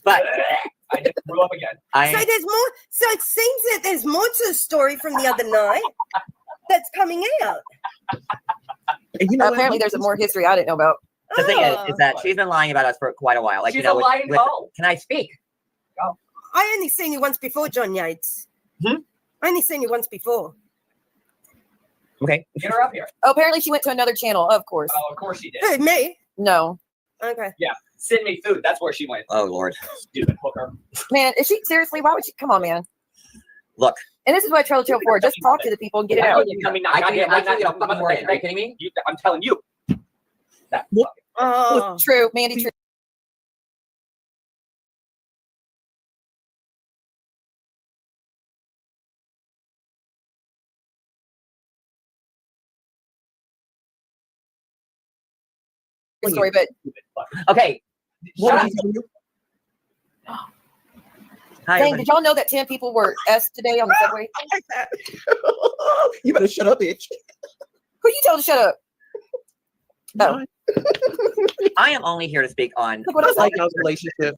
But I just threw up again. So there's more. So it seems that there's more to the story from the other night that's coming out. And you know what? Apparently, there's more history I didn't know about. the thing is that she's been lying about us for quite a while. Like, She's you know, a lying hoe. can I speak? I only seen you once before, John Yates. Hmm? I only seen you once before. Okay. Get her up here. Oh, apparently, she went to another channel. Of course. Oh, of course she did. Who, me? No, Okay. Yeah. Send me food. That's where she went. Oh Lord. Stupid hooker. man. Is she seriously? Why would she? Come on, man. Look. And this is what I tell for. Just talk to the people and get it out. I mean, I can't get a fucking word in. Are you kidding me? I'm telling you. That Oh. True, Mandy. True. Story, but Okay. What Shut am I up. telling you? Hi, dang, everybody. did y'all know that 10 people were S today on the subway? You better shut up, bitch. Who you told to shut up? Oh, I am only here to speak on look what I was Like like. our relationship.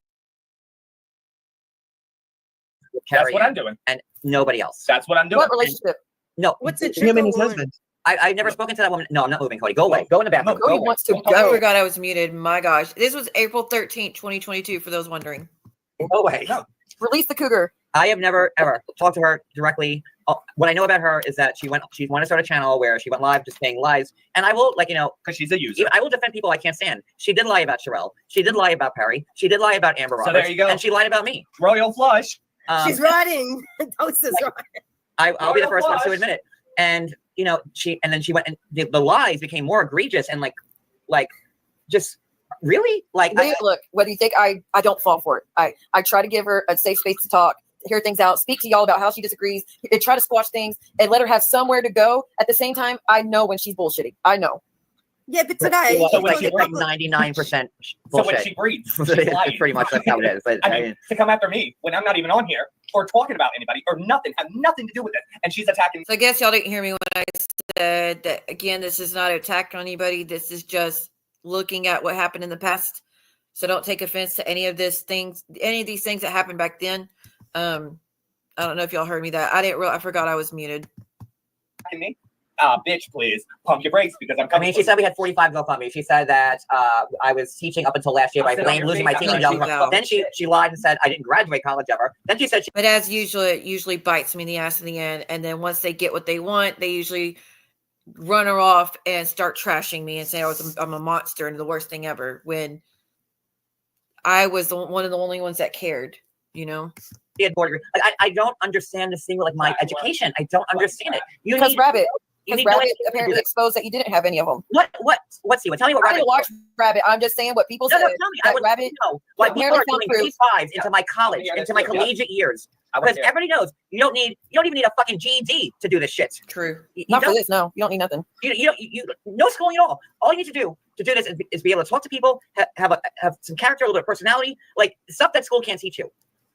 That's Carrie what I'm doing. and nobody else. That's what I'm doing. What relationship? No, What's the Him and trigger his warning? husband. I've never spoken to that woman. No, I'm not moving, Cody. Go away. Go in the bathroom. Cody wants to I go. forgot I was muted. My gosh. This was April 13th, 2022, for those wondering. Go away. Release the cougar. I have never ever talked to her directly. What I know about her is that she wanted to start a channel where she went live just saying lies. And I will, like, you know, Because she's a user. I will defend people I can't stand. She did lie about Sherelle. She did lie about Perry. She did lie about Amber So Roberts. there you go. And she lied about me. Royal flush. She's writing. Toaster's right. I'll be the Royal first one to flush. admit it. And you know, then she went and the lies became more egregious and like just really like Look, whether you think I don't fall for it. I try to give her a safe space to talk, hear things out, speak to y'all about how she disagrees, and try to squash things and let her have somewhere to go. At the same time, I know when she's bullshitting. I know. Yeah, but today. Well, So it's when like, she it's like breathes- 99% So bullshit. when she breathes, she's lying. Pretty much that's how it is. But, I mean, to come after me when I'm not even on here or talking about anybody or nothing, have nothing to do with it, and she's attacking. So I guess y'all didn't hear me when I said that, again, this is not an attack on anybody. This is just looking at what happened in the past. So don't take offense to any of these things that happened back then. I don't know if y'all heard me that. I forgot I was muted. Attacking me. bitch, please pump your brakes because I'm I coming. mean, she said we had 45 GoFundMe. She said that I was teaching up until last year, but I blamed losing my teaching job. Then she lied and said I didn't graduate college ever. Then she said But as usual, it usually bites me in the ass in the end. And then once they get what they want, they usually run her off and start trashing me and say I'm a monster and the worst thing ever, when I was one of the only ones that cared, you know? I don't understand this thing with like my education. I don't understand it. Because Rabbit apparently exposed that you didn't have any of them. What's he? Tell me what I Rabbit. didn't watch Rabbit. I'm just saying what people said. Tell me. I would Rabbit. know why people are doing P5s into my college, into my collegiate years. Because everybody knows you don't even need a fucking GED to do this shit. True. Not for this. No, you don't need nothing. You no schooling at all. All you need to do this is be able to talk to people, have some character, a little bit of personality, like stuff that school can't teach you.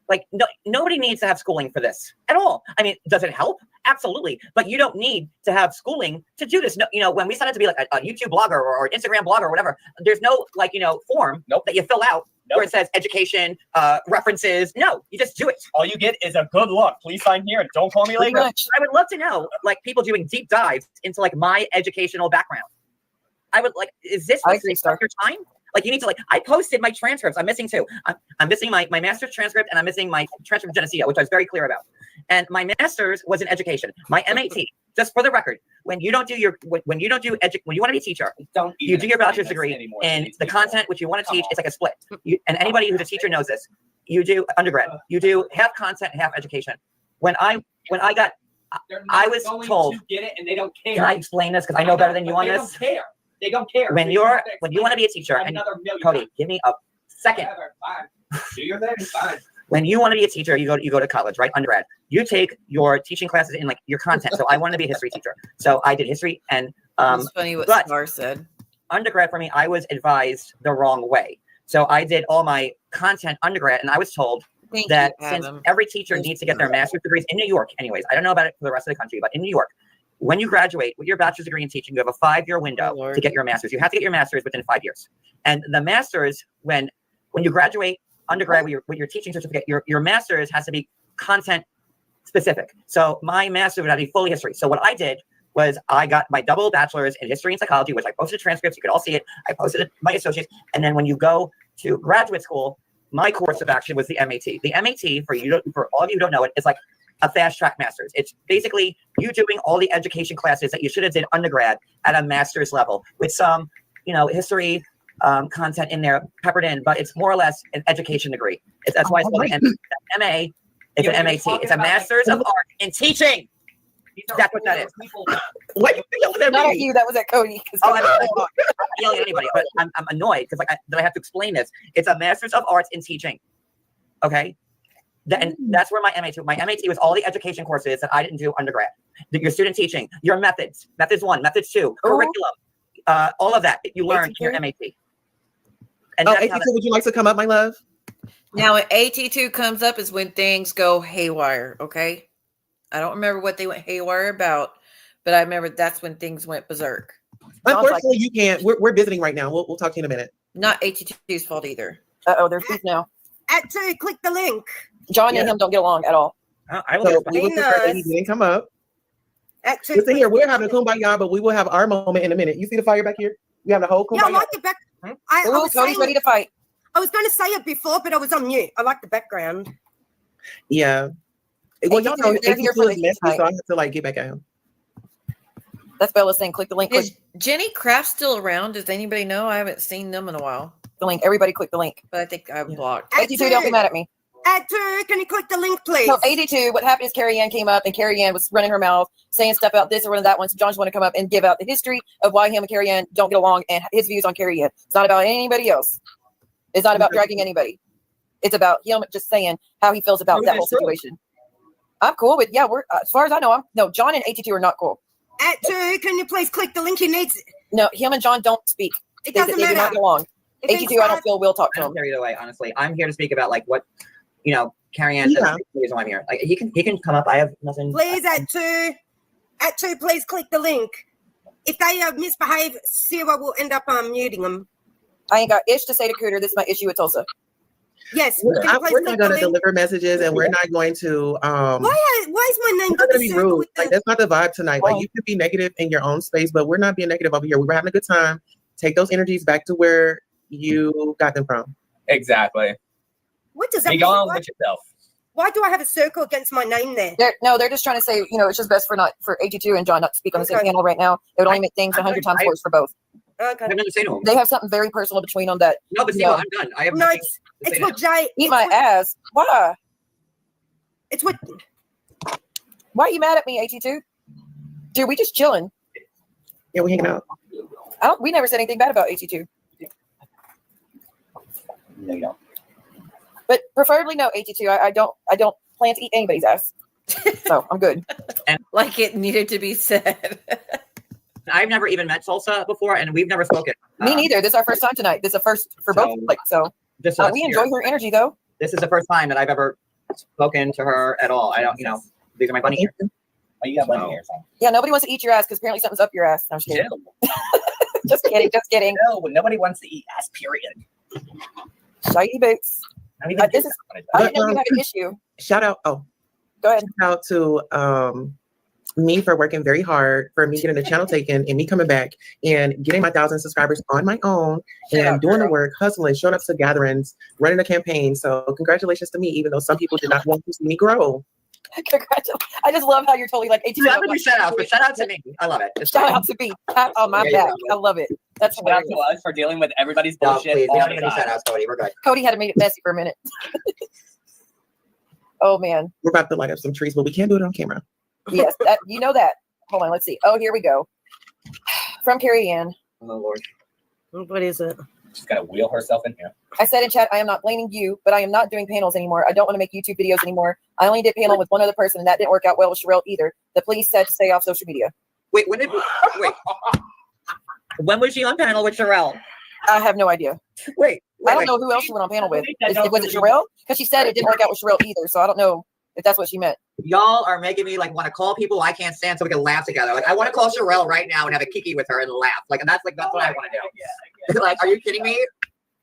Like nobody needs to have schooling for this at all. I mean, does it help? Absolutely, but you don't need to have schooling to do this. No, when we decided to be like a YouTube blogger or Instagram blogger or whatever, there's no form that you fill out where it says education, references. No, you just do it. All you get is a good luck. Please sign here and don't call me later. I would love to know like people doing deep dives into like my educational background. I would like, is this what's your time? Like you need to I posted my transcripts. I'm missing two. I'm missing my master's transcript and I'm missing my transcript of Geneseo, which I was very clear about. And my master's was in education. My MAT, just for the record, when you want to be a teacher, you do your bachelor's degree and the content which you want to teach is like a split. And anybody who's a teacher knows this. You do undergrad. You do half content, half education. When I was told, to get it and they don't care. Can I explain this? Because I know better than you on this. They don't care. They don't care. When you want to be a teacher, and Cody, give me a second. Do your thing. Fine. When you want to be a teacher, you go to college, right? Undergrad. You take your teaching classes in like your content. So I wanted to be a history teacher. So I did history and it's funny what Star said. Undergrad for me, I was advised the wrong way. So I did all my content undergrad and I was told that since every teacher needs to get their master's degrees in New York, anyways, I don't know about it for the rest of the country, but in New York, when you graduate with your bachelor's degree in teaching, you have a 5-year window to get your master's. You have to get your master's within 5 years. And the master's, when you graduate undergrad with your teaching certificate, your master's has to be content specific. So my master's would have to be fully history. So what I did was I got my double bachelor's in history and psychology, which I posted transcripts. You could all see it. I posted it, my associates. And then when you go to graduate school, my course of action was the MAT. The MAT, for all of you who don't know it, is like a fast track master's. It's basically you doing all the education classes that you should have did undergrad at a master's level with some, history content in there peppered in, but it's more or less an education degree. That's why it's called an MA. It's an MAT. It's a master's of art in teaching. That's what that is. What you yelling at me? Not at you. That was at Cody. I'm not yelling at anybody, but I'm annoyed because that I have to explain this. It's a master's of arts in teaching. Okay. And that's where my MAT was all the education courses that I didn't do undergrad. Your student teaching, your methods 1, methods 2, curriculum, all of that you learn in your MAT. And AT2, would you like to come up, my love? Now, when AT2 comes up is when things go haywire, okay? I don't remember what they went haywire about, but I remember that's when things went berserk. Unfortunately, you can't. We're visiting right now. We'll talk to you in a minute. Not AT2's fault either. Uh-oh, there's beef now. Actually, click the link. John and him don't get along at all. We will didn't come up. Actually, listen here, we're having a kumbaya, but we will have our moment in a minute. You see the fire back here? We have the whole kumbaya. Yeah, I like the back. I was Cody's ready to fight. I was going to say it before, but I was on mute. I like the background. Yeah. Well, y'all know they're here for is messy, so I have to get back at him. That's Bella's saying. Click the link. Is Jenny Craft still around? Does anybody know? I haven't seen them in a while. The link. Everybody click the link. But I think I blocked. 82, don't be mad at me. 82, can you click the link, please? No, 82. What happened is Carrie Ann came up and Carrie Ann was running her mouth, saying stuff about this or that one. So John's want to come up and give out the history of why him and Carrie Ann don't get along and his views on Carrie Ann. It's not about anybody else. It's not about dragging anybody. It's about him just saying how he feels about that whole situation. I'm cool, but yeah, we're as far as I know, John and 82 are not cool. 82, can you please click the link? He needs it. No, him and John don't speak. It doesn't they matter. do not get along. 82, I don't feel will talk to I him. don't care either way, honestly. I'm here to speak about what Carrie Ann. That's the reason why I'm here. He can come up. I have nothing. Please, 82, please click the link. If they misbehave, Sarah will end up muting them. I ain't got ish to say to Cooter. This is my issue with Tulsa. Yes. We're not going to deliver messages, and we're not going to. Why is my name? We're not going to be rude. Like that's not the vibe tonight. Like you can be negative in your own space, but we're not being negative over here. We're having a good time. Take those energies back to where you got them from. Exactly. What does that Be mean? gone with yourself. Why do I have a circle against my name there? They're just trying to say, it's just best for 82 and John not to speak on the same panel right now. It would only make things 100 times worse for both. Okay. I have nothing to say to him. They have something very personal between them that. No, but Steve, I'm done. I have No, nothing it's to say what to him. Jay. Eat my ass. Why? It's what. Why are you mad at me, 82? Dude, we just chilling. Yeah, we hanging out. We never said anything bad about 82. No, you don't. But preferably no 82. I don't plan to eat anybody's ass. So I'm good. And like it needed to be said. I've never even met Tulsa before, and we've never spoken. Me neither. This is our first time tonight. This is a first for both. We enjoy her energy though. This is the first time that I've ever spoken to her at all. I don't, these are my bunny ears. Oh, you got bunny ears. Yeah, nobody wants to eat your ass because apparently something's up your ass. No, I'm just kidding. Just kidding. No, nobody wants to eat ass, period. Shiny boots. I didn't know you had an issue. Shout out. Oh, go ahead. Shout out to me for working very hard, for me getting the channel taken, and me coming back and getting my 1,000 subscribers on my own and doing the work, hustling, showing up to gatherings, running a campaign. So congratulations to me, even though some people did not want to see me grow. Congratulations. I just love how you're totally like 18. That would be shout out, but shout out to me. I love it. Shout out to me. Pat on my back. I love it. That's shout out to us for dealing with everybody's bullshit. Please, all we don't the need any time. shout outs, Cody. We're good. Cody had to make it messy for a minute. Oh man. We're about to light up some trees, but we can't do it on camera. Yes, you know that. Hold on, let's see. Oh, here we go. From Carrie Anne. Oh Lord. What is it? She's got to wheel herself in here. I said in chat, I am not blaming you, but I am not doing panels anymore. I don't want to make YouTube videos anymore. I only did panel with one other person, and that didn't work out well with Sherelle either. The police said to stay off social media. Wait, when was she on panel with Sherelle? I have no idea. Wait, I don't know who else she went on panel with. Was it Sherelle? Because she said it didn't work out with Sherelle either, so I don't know if that's what she meant. Y'all are making me want to call people I can't stand so we can laugh together. Like I want to call Sherelle right now and have a kiki with her and laugh. And that's what I want to do. Like, are you kidding me?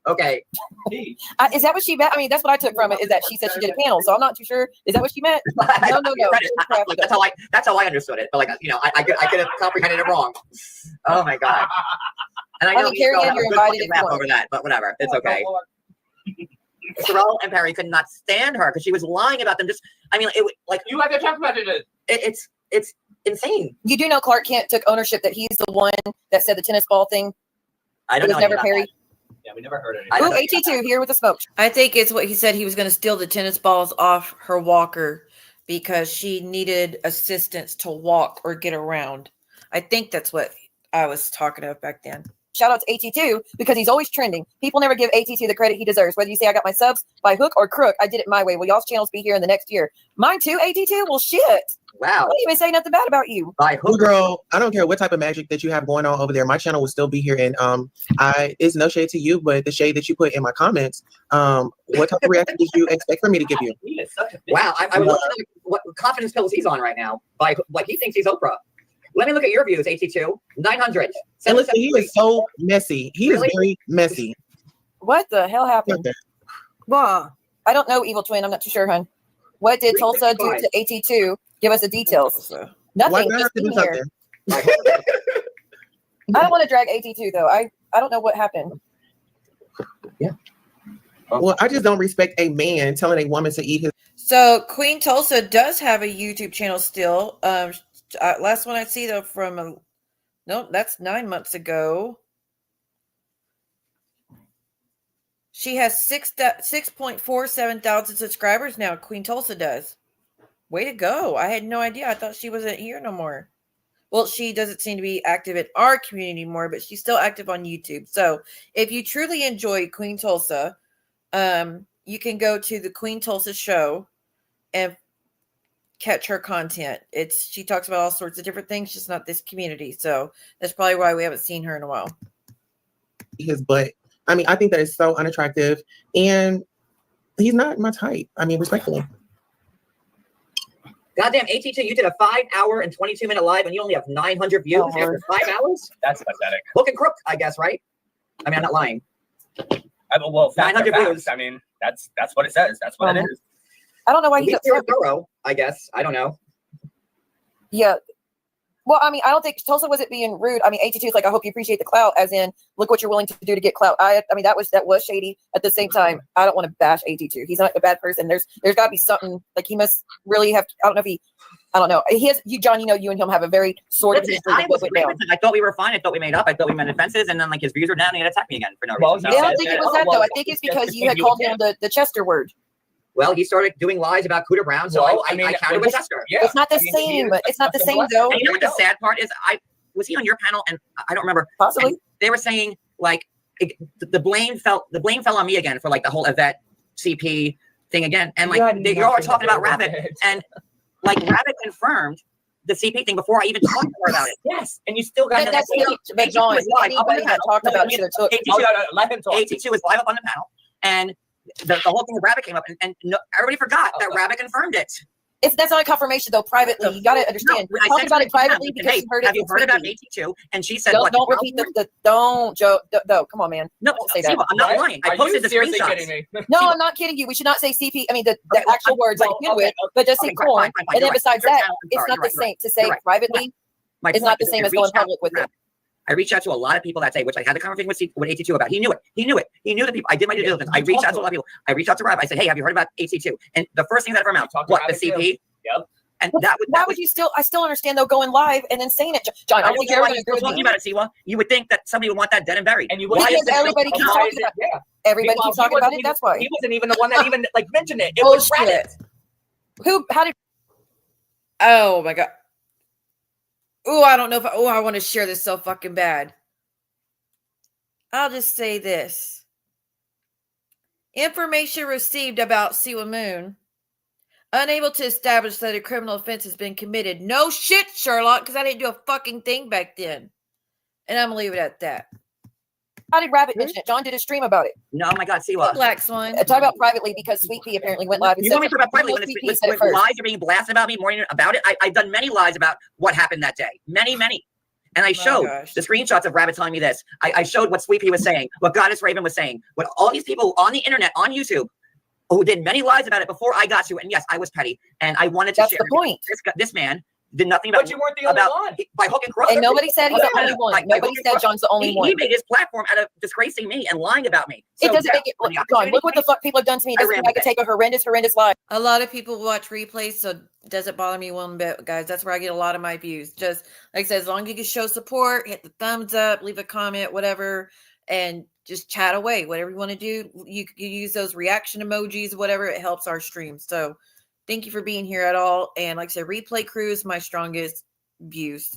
Okay. Is that what she meant? I mean, that's what I took from it. Is that she said she did a panel, so I'm not too sure. Is that what she meant? No. That's how I understood it. But I could have comprehended it wrong. Oh my god. And I know Carrie Anne, you're invited laugh over that, but whatever. It's okay. Sherelle and Perry could not stand her because she was lying about them. You have to talk about it. It's insane. You do know Clark Kent took ownership that he's the one that said the tennis ball thing. I don't know. It was never Perry. Yeah, we never heard it. Ooh, AT2 here with the smoke. I think it's what he said. He was going to steal the tennis balls off her walker because she needed assistance to walk or get around. I think that's what I was talking about back then. Shout out to AT2 because he's always trending. People never give AT2 the credit he deserves. Whether you say I got my subs by hook or crook, I did it my way. Will y'all's channels be here in the next year? Mine too, AT2? Well, shit. Wow. I didn't even say nothing bad about you. By hook. Girl, I don't care what type of magic that you have going on over there. My channel will still be here. And it's no shade to you, but the shade that you put in my comments, what type of reaction did you expect for me to give you? Wow. I would love to know what confidence pills he's on right now. He thinks he's Oprah. Let me look at your views, AT2. 900. And listen, he is so messy. He is very messy. What the hell happened? What? I don't know, Evil Twin. I'm not too sure, hon. What did Tulsa do to AT2? Give us the details. Nothing. Just in here. I don't want to drag AT2 though. I don't know what happened. Yeah. Well, I just don't respect a man telling a woman to eat his. So Queen Tulsa does have a YouTube channel still. Last one I see though from no, that's 9 months ago. She has 6.47 thousand subscribers now. Queen Tulsa does. Way to go! I had no idea. I thought she wasn't here no more. Well, she doesn't seem to be active in our community more, but she's still active on YouTube. So if you truly enjoy Queen Tulsa, you can go to the Queen Tulsa show and catch her content. She talks about all sorts of different things, just not this community. So that's probably why we haven't seen her in a while. His butt. I mean, I think that is so unattractive, and he's not my type. I mean, respectfully. Goddamn, AT2, you did a 5 hour and 22-minute live, and you only have 900 views after 5 hours? That's pathetic. Hook and crook, I guess, right? I mean, I'm not lying. Well, 900 views. views. I mean, That's what it says. That's what it is. I don't know why At he's least you're upset. thorough, I guess. I don't know. Yeah. Well, I mean, I don't think Tulsa wasn't being rude. I mean, 82 is like, I hope you appreciate the clout, as in, look what you're willing to do to get clout. I mean, that was shady. At the same time, I don't want to bash 82. He's not a bad person. There's got to be something, like, he must really have. I don't know if he. I don't know. He has you, John. You know, you and him have a very sordid history. I thought we were fine. I thought we made up. I thought we mended fences, and then like his views were down, and he attacked me again for no reason. I don't think it was that though. I think it's because you had called him the Chester word. Well, he started doing lies about Cooter Brown, so I countered with Chester. Yeah. It's not the same. It's not the same though. And you know what the sad part is? Was he on your panel? And I don't remember. Possibly. And they were saying like the blame fell on me again for like the whole Yvette CP thing again. And like you're all talking about Rabbit, and like Rabbit confirmed the CP thing before I even talked to her about it. Yes, and you still got that's still. But John, anybody that talked about it took. Let him talk. 82 was live up on the panel, and the whole thing with Rabbit came up, and everybody forgot that Rabbit confirmed it. That's not a confirmation though. Privately, you got to understand. No, Talk about it privately because hey, you heard it. Have you heard about 82? And she said, "Don't repeat the don't, Joe. No, come on, man. No, don't say that. I'm not lying. I posted the screenshots. No, I'm not kidding you. We should not say CP. I mean, the actual words like begin with, but just say corn. And then besides that, it's not the same to say privately. It's not the same as going public with it. I reached out to a lot of people that day, which I had the conversation with 82 about. He knew it. He knew the people. I did my due diligence. I reached out to a lot of people. I reached out to Rob. I said, hey, have you heard about 82? And the first thing that ever out, what, the CP? Yep. And why would you still? I still understand though going live and then saying it, John. I don't think you're going to agree with me. Talking about it, Siwa. You would think that somebody would want that dead and buried. And you would because everybody keeps talking about it. Everybody keeps talking about it. That's why he wasn't even the one that even like mentioned it. It was Reddit. Who? How did? Oh my god. Oh, I don't know if I want to share this so fucking bad. I'll just say this. Information received about Siwa Moon. Unable to establish that a criminal offense has been committed. No shit, Sherlock, because I didn't do a fucking thing back then. And I'm going to leave it at that. How did Rabbit mention it? John did a stream about it. No, oh my God, Siwa. Black Swan. Talk about privately because Sweet Pea apparently went live. You want me to talk about privately when lies are being blasted about me, more about it? I've done many lies about what happened that day. Many. And I showed the screenshots of Rabbit telling me this. I showed what Sweet Pea was saying, what Goddess Raven was saying, what all these people on the internet, on YouTube, who did many lies about it before I got to. And yes, I was petty. And I wanted to share. That's the point. This man did nothing about But you weren't the only one. By hook and crook. And nobody said he's the only one. Nobody said John's the only one. He made his platform out of disgracing me and lying about me. It doesn't make it. John, look what the fuck people have done to me. It doesn't mean I could take a horrendous lie. A lot of people watch replays, so it doesn't bother me one bit, guys. That's where I get a lot of my views. Just like I said, as long as you can show support, hit the thumbs up, leave a comment, whatever, and just chat away. Whatever you want to do, you use those reaction emojis, whatever. It helps our stream. So thank you for being here at all. And like I said, replay crew is my strongest views.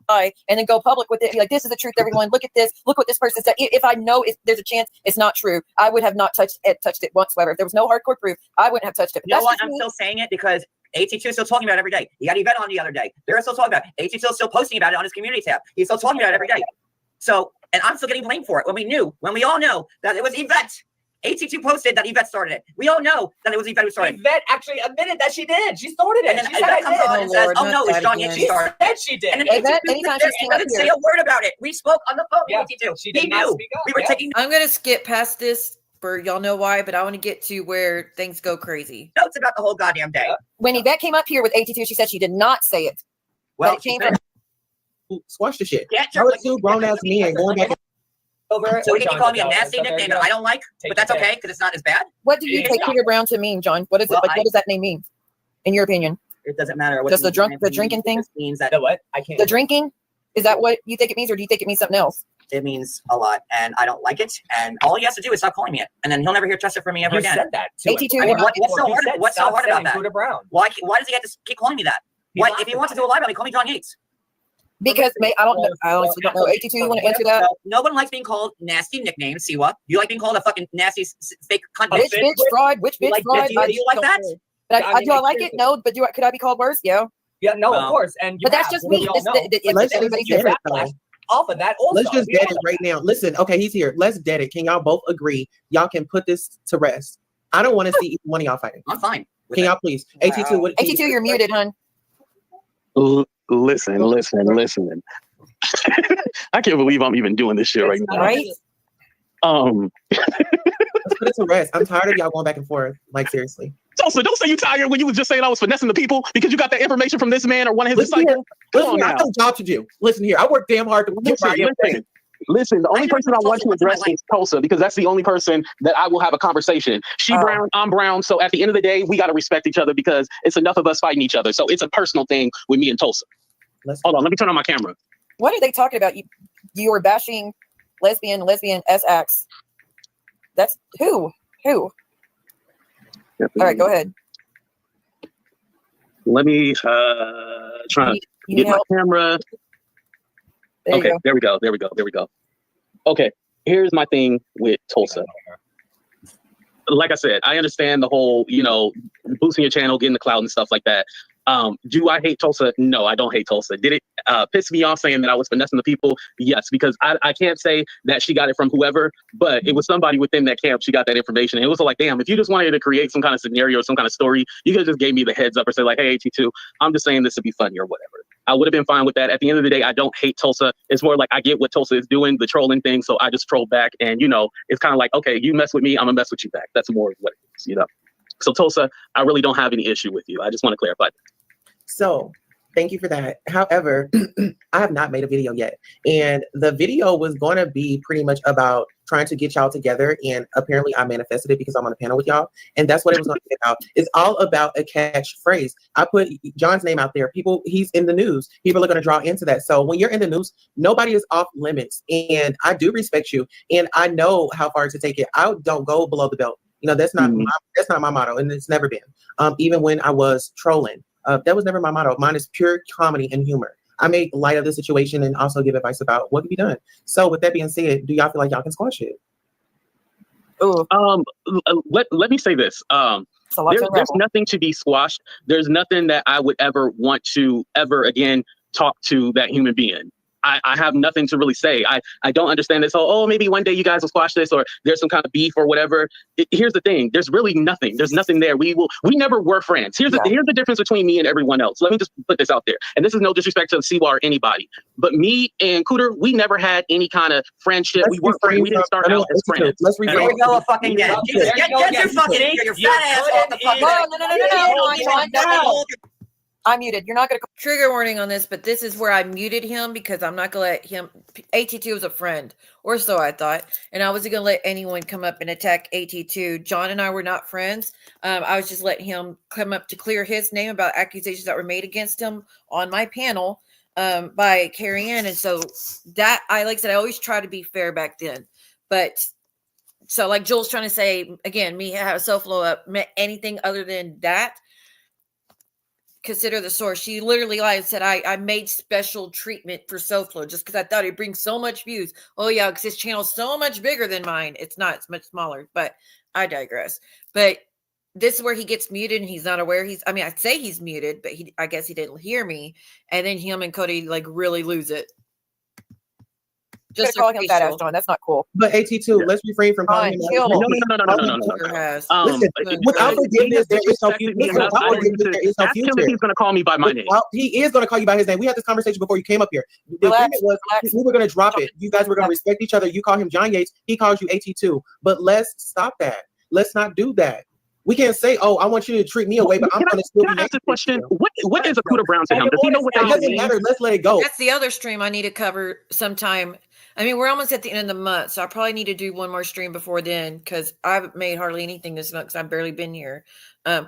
And then go public with it. Be like, this is the truth, everyone. Look at this. Look what this person said. If I know there's a chance it's not true, I would have not touched it whatsoever. If there was no hardcore proof, I wouldn't have touched it. But you know what? I'm still saying it because 82 is still talking about it every day. He got Yvette on the other day. They're still talking about it. 82 is still posting about it on his community tab. He's still talking about it every day. So, and I'm still getting blamed for it when we all know that it was Yvette. 82 posted that Yvette started it. We all know that it was Yvette who started it. Yvette actually admitted that she did. She started it. And then Yvette comes on and says, oh no, it's John Yates. She started it. She did. And then Yvette, anytime she doesn't say a word about it. We spoke on the phone with 82. He knew. We were taking. I'm going to skip past this for y'all know why, but I want to get to where things go crazy. Notes about the whole goddamn day. When Yvette came up here with 82, she said she did not say it. Well, it came from. Squash the shit. I was two grown ass men going back. So he can call me a nasty nickname that I don't like, but that's okay because it's not as bad. What do you take Peter Brown to mean, John? What is it? Like, what does that name mean, in your opinion? It doesn't matter. Just the drinking thing? Means that what? I can't. The drinking? Is that what you think it means, or do you think it means something else? It means a lot, and I don't like it. And all he has to do is stop calling me it, and then he'll never hear Chester from me ever again. You said that. 82. I mean, what's so hard about that? Why does he have to keep calling me that? If he wants to do a live about me, call me John Yates. Because I don't know. I honestly don't know. 82, you want to answer that? No one likes being called nasty nicknames, Siwa. You like being called a fucking nasty fake cunt. Which bitch fraud? Which bitch fraud? Do you like that? But do I like it? No. But could I be called worse? Yeah. Yeah, no, of course. But that's just me. Everybody's different. Off of that also. Let's just dead it right now. Listen, okay, he's here. Let's dead it. Can y'all both agree? Y'all can put this to rest. I don't want to see either one of y'all fighting. I'm fine. Can y'all please? 82, 82, you're muted, hon. Listen. I can't believe I'm even doing this shit right now. Right? Let's put it to rest. I'm tired of y'all going back and forth. Like, seriously. Tulsa, don't say you tired when you was just saying I was finessing the people because you got that information from this man or one of his disciples. Come on now. I got a job to do. Listen here. I work damn hard to get my Listen, the only person I want to address is Tulsa because that's the only person that I will have a conversation. She brown, I'm brown. So at the end of the day, we got to respect each other because it's enough of us fighting each other. So it's a personal thing with me and Tulsa. Hold on, let me turn on my camera. What are they talking about? You were bashing lesbian SX. That's who? All right, go ahead. Let me try to get my camera. Okay, there we go. Okay, here's my thing with Tulsa. Like I said, I understand the whole, boosting your channel, getting the clout and stuff like that. Do I hate Tulsa? No, I don't hate Tulsa. Did it piss me off saying that I was finessing the people? Yes, because I can't say that she got it from whoever, but it was somebody within that camp. She got that information. And it was like, damn, if you just wanted to create some kind of scenario or some kind of story, you could have just gave me the heads up or say like, hey, AT2, I'm just saying this to be funny or whatever. I would have been fine with that. At the end of the day, I don't hate Tulsa. It's more like I get what Tulsa is doing, the trolling thing. So I just troll back. And, it's kind of like, okay, you mess with me, I'm going to mess with you back. That's more what it is, So Tulsa, I really don't have any issue with you. I just want to clarify that. So thank you for that. However, I have not made a video yet. And the video was going to be pretty much about trying to get y'all together. And apparently I manifested it because I'm on a panel with y'all. And that's what it was going to be about. It's all about a catchphrase. I put John's name out there. He's in the news. People are going to draw into that. So when you're in the news, nobody is off limits. And I do respect you. And I know how far to take it. I don't go below the belt. That's not my motto. And it's never been. Even when I was trolling. That was never my motto. Mine is pure comedy and humor. I make light of the situation and also give advice about what can be done. So with that being said, do y'all feel like y'all can squash it? Let me say this. There's nothing to be squashed. There's nothing that I would ever want to ever again talk to that human being. I have nothing to really say. I don't understand this whole, maybe one day you guys will squash this or there's some kind of beef or whatever. Here's the thing. There's really nothing. There's nothing there. We never were friends. Here's the difference between me and everyone else. Let me just put this out there. And this is no disrespect to Siwa or anybody, but me and Cooter, we never had any kind of friendship. We weren't friends. We didn't start out as friends. Here we go fucking again. Get your fat ass off the fucking. No. I'm muted. You're not going to trigger warning on this, but this is where I muted him because I'm not going to let him. AT2 was a friend, or so I thought, and I wasn't going to let anyone come up and attack AT2. John and I were not friends. I was just letting him come up to clear his name about accusations that were made against him on my panel by Carrie Anne. And so that like I said, I always try to be fair back then, but. So like Joel's trying to say again, me have a self-flow up meant anything other than that. Consider the source. She literally lied and said, I made special treatment for SoFlo just because I thought it'd bring so much views. Oh yeah, because his channel's so much bigger than mine. It's not, it's much smaller, but I digress. But this is where he gets muted and he's not aware I'd say he's muted, but I guess he didn't hear me. And then him and Cody like really lose it. Just call him fat ass, John. That's not cool. But AT2, let's refrain from calling him. No. Listen, without forgiveness, there is no future. Ask him if he's going to call me by my name. Well, he is going to call you by his name. We had this conversation before you came up here. The agreement was we were going to drop it. You guys were going to respect each other. You call him John Yates. He calls you AT2. But let's stop that. Let's not do that. We can't say, I want you to treat me away, but I'm going to still be. Ask the question. What is a Cooter Brown to him? Does he know what that means? It doesn't matter. Let's let it go. That's the other stream I need to cover sometime. We're almost at the end of the month, so I probably need to do one more stream before then because I haven't made hardly anything this month because I've barely been here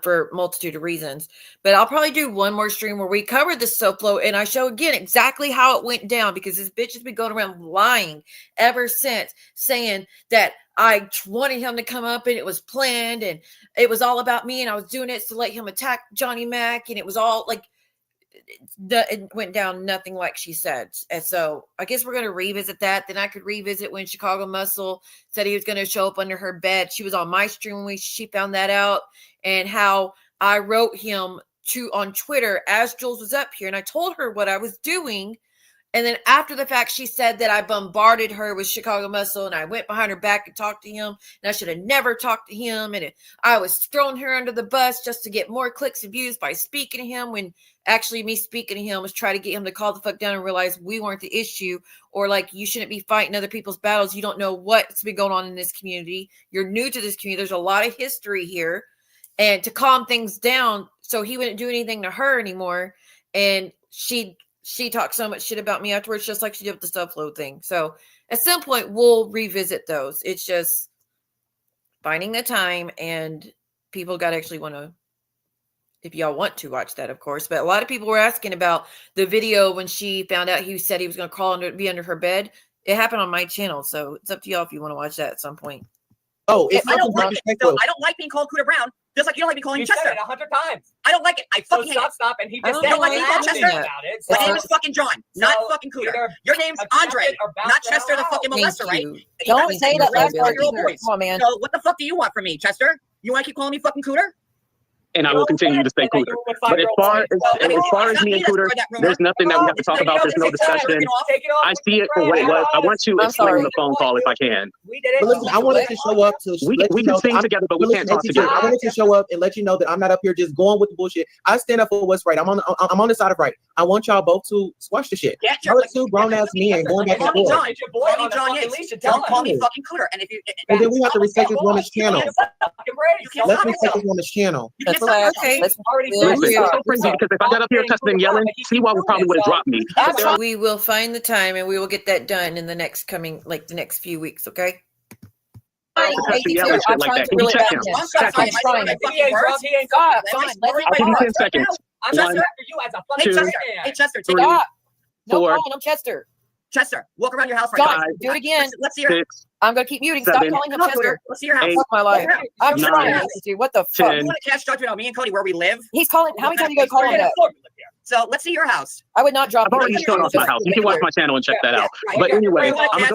for a multitude of reasons. But I'll probably do one more stream where we cover the SoFlo and I show again exactly how it went down because this bitch has been going around lying ever since, saying that I wanted him to come up and it was planned and it was all about me and I was doing it to let him attack Johnny Mac and it was all like it went down nothing like she said. And so I guess we're going to revisit that. Then I could revisit when Chicago Muscle said he was going to show up under her bed. She was on my stream when she found that out and how I wrote him on Twitter as Jules was up here and I told her what I was doing And then after the fact, she said that I bombarded her with Chicago Muscle and I went behind her back and talked to him. And I should have never talked to him. And I was throwing her under the bus just to get more clicks and views by speaking to him, when actually me speaking to him was trying to get him to call the fuck down and realize we weren't the issue. Or like, you shouldn't be fighting other people's battles. You don't know what's been going on in this community. You're new to this community. There's a lot of history here. And to calm things down so he wouldn't do anything to her anymore. And she talked so much shit about me afterwards, just like she did with the Subflow thing. So at some point we'll revisit those. It's just finding the time, and people got to actually want to, if y'all want to watch that, of course. But a lot of people were asking about the video when she found out he said he was going to crawl be under her bed. It happened on my channel. So it's up to y'all if you want to watch that at some point. Oh, I don't like it. So I don't like being called Cooter Brown. Just like you don't like me calling Chester. Said it 100 times. I don't like it. I fucking hate it. Stop. And he just You don't like me called Chester? about it. My name is fucking John, not fucking Cooter. Your name's Andre, not Chester the fucking molester, right? Don't say that last part either. Come Come on, man. So what the fuck do you want from me, Chester? You want to keep calling me fucking Cooter? And I will continue to say Cooter. But as far as me and Cooter, there's nothing that we have to talk about. There's no discussion. I see it for what it was. I want to explain the phone call if I can. But listen, I wanted to show up to we can sing together, but we can't talk together. I wanted to show up and let you know that I'm not up here just going with the bullshit. I stand up for what's right. I'm on the side of right. I want y'all both to squash the shit. Y'all are two grown ass men going back and forth. Don't call me fucking Cooter. And then we have to respect this woman's channel. Let's respect this woman's channel. Okay. It's so crazy because if I got up here cussing and yelling, Siwa would probably would have dropped me. We will find the time and we will get that done in the next few weeks. Okay. I'm trying to really back him. I'm trying. I'll give you 10 seconds. I'm Chester after you as a fucking Hey, Chester, take it. No calling him Chester. Chester, walk around your house right now. Do it again. Let's see your. I'm gonna keep muting. Stop calling him Chester. Let's see your house. Fuck my life. I'm trying. Dude, what the fuck? You want to cast judgment on me and Cody where we live? He's calling. How many times are you gonna call him that? So let's see your house. I would not drop. I've already shown off my house. You can watch my channel and check that out. But anyway, I'm gonna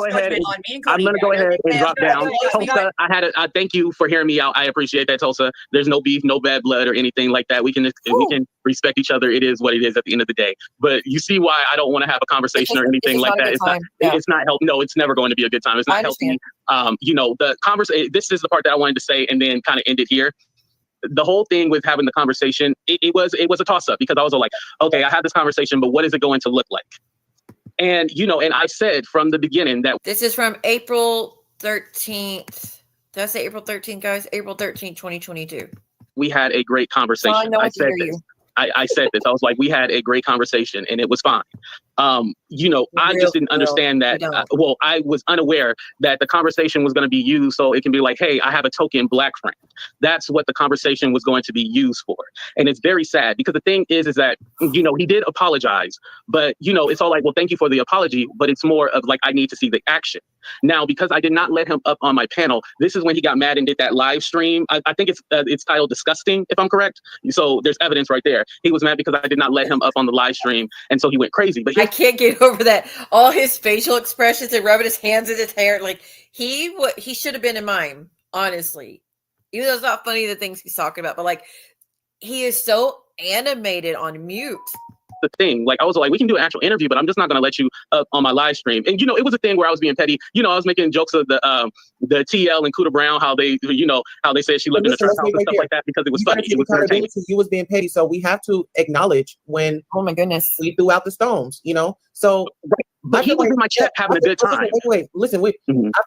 go ahead and drop down. Tulsa, I thank you for hearing me out. I appreciate that, Tulsa. There's no beef, no bad blood or anything like that. We can respect each other. It is what it is at the end of the day. But you see why I don't want to have a conversation or anything like that. It's not help. No, it's never going to be a good time. It's not healthy. The conversation. This is the part that I wanted to say and then kind of end it here. The whole thing with having the conversation, it was a toss up because I was like, okay, I had this conversation, but what is it going to look like? And, and I said from the beginning that this is from April 13th. Did I say April 13th, guys? April 13th, 2022. We had a great conversation. I said this. I said this. I was like, we had a great conversation and it was fine. I just didn't understand that. I was unaware that the conversation was going to be used so it can be like, hey, I have a token black friend. That's what the conversation was going to be used for. And it's very sad because the thing is that, he did apologize, but, it's all like, well, thank you for the apology, but it's more of like, I need to see the action. Now, because I did not let him up on my panel, this is when he got mad and did that live stream. I think it's titled Disgusting, if I'm correct. So there's evidence right there. He was mad because I did not let him up on the live stream. And so he went crazy. But I can't get over that. All his facial expressions and rubbing his hands in his hair. Like he should have been a mime, honestly. Even though it's not funny, the things he's talking about, but like he is so animated on mute. The thing, like I was like, we can do an actual interview, but I'm just not going to let you up on my live stream. And it was a thing where I was being petty. I was making jokes of the TL and Cooter Brown, how they said she lived in a church house and stuff like that because it was funny. It was entertaining. You was being petty, so we have to acknowledge when. Oh my goodness, we threw out the stones. So, but he was in my chat having a good time. Listen. I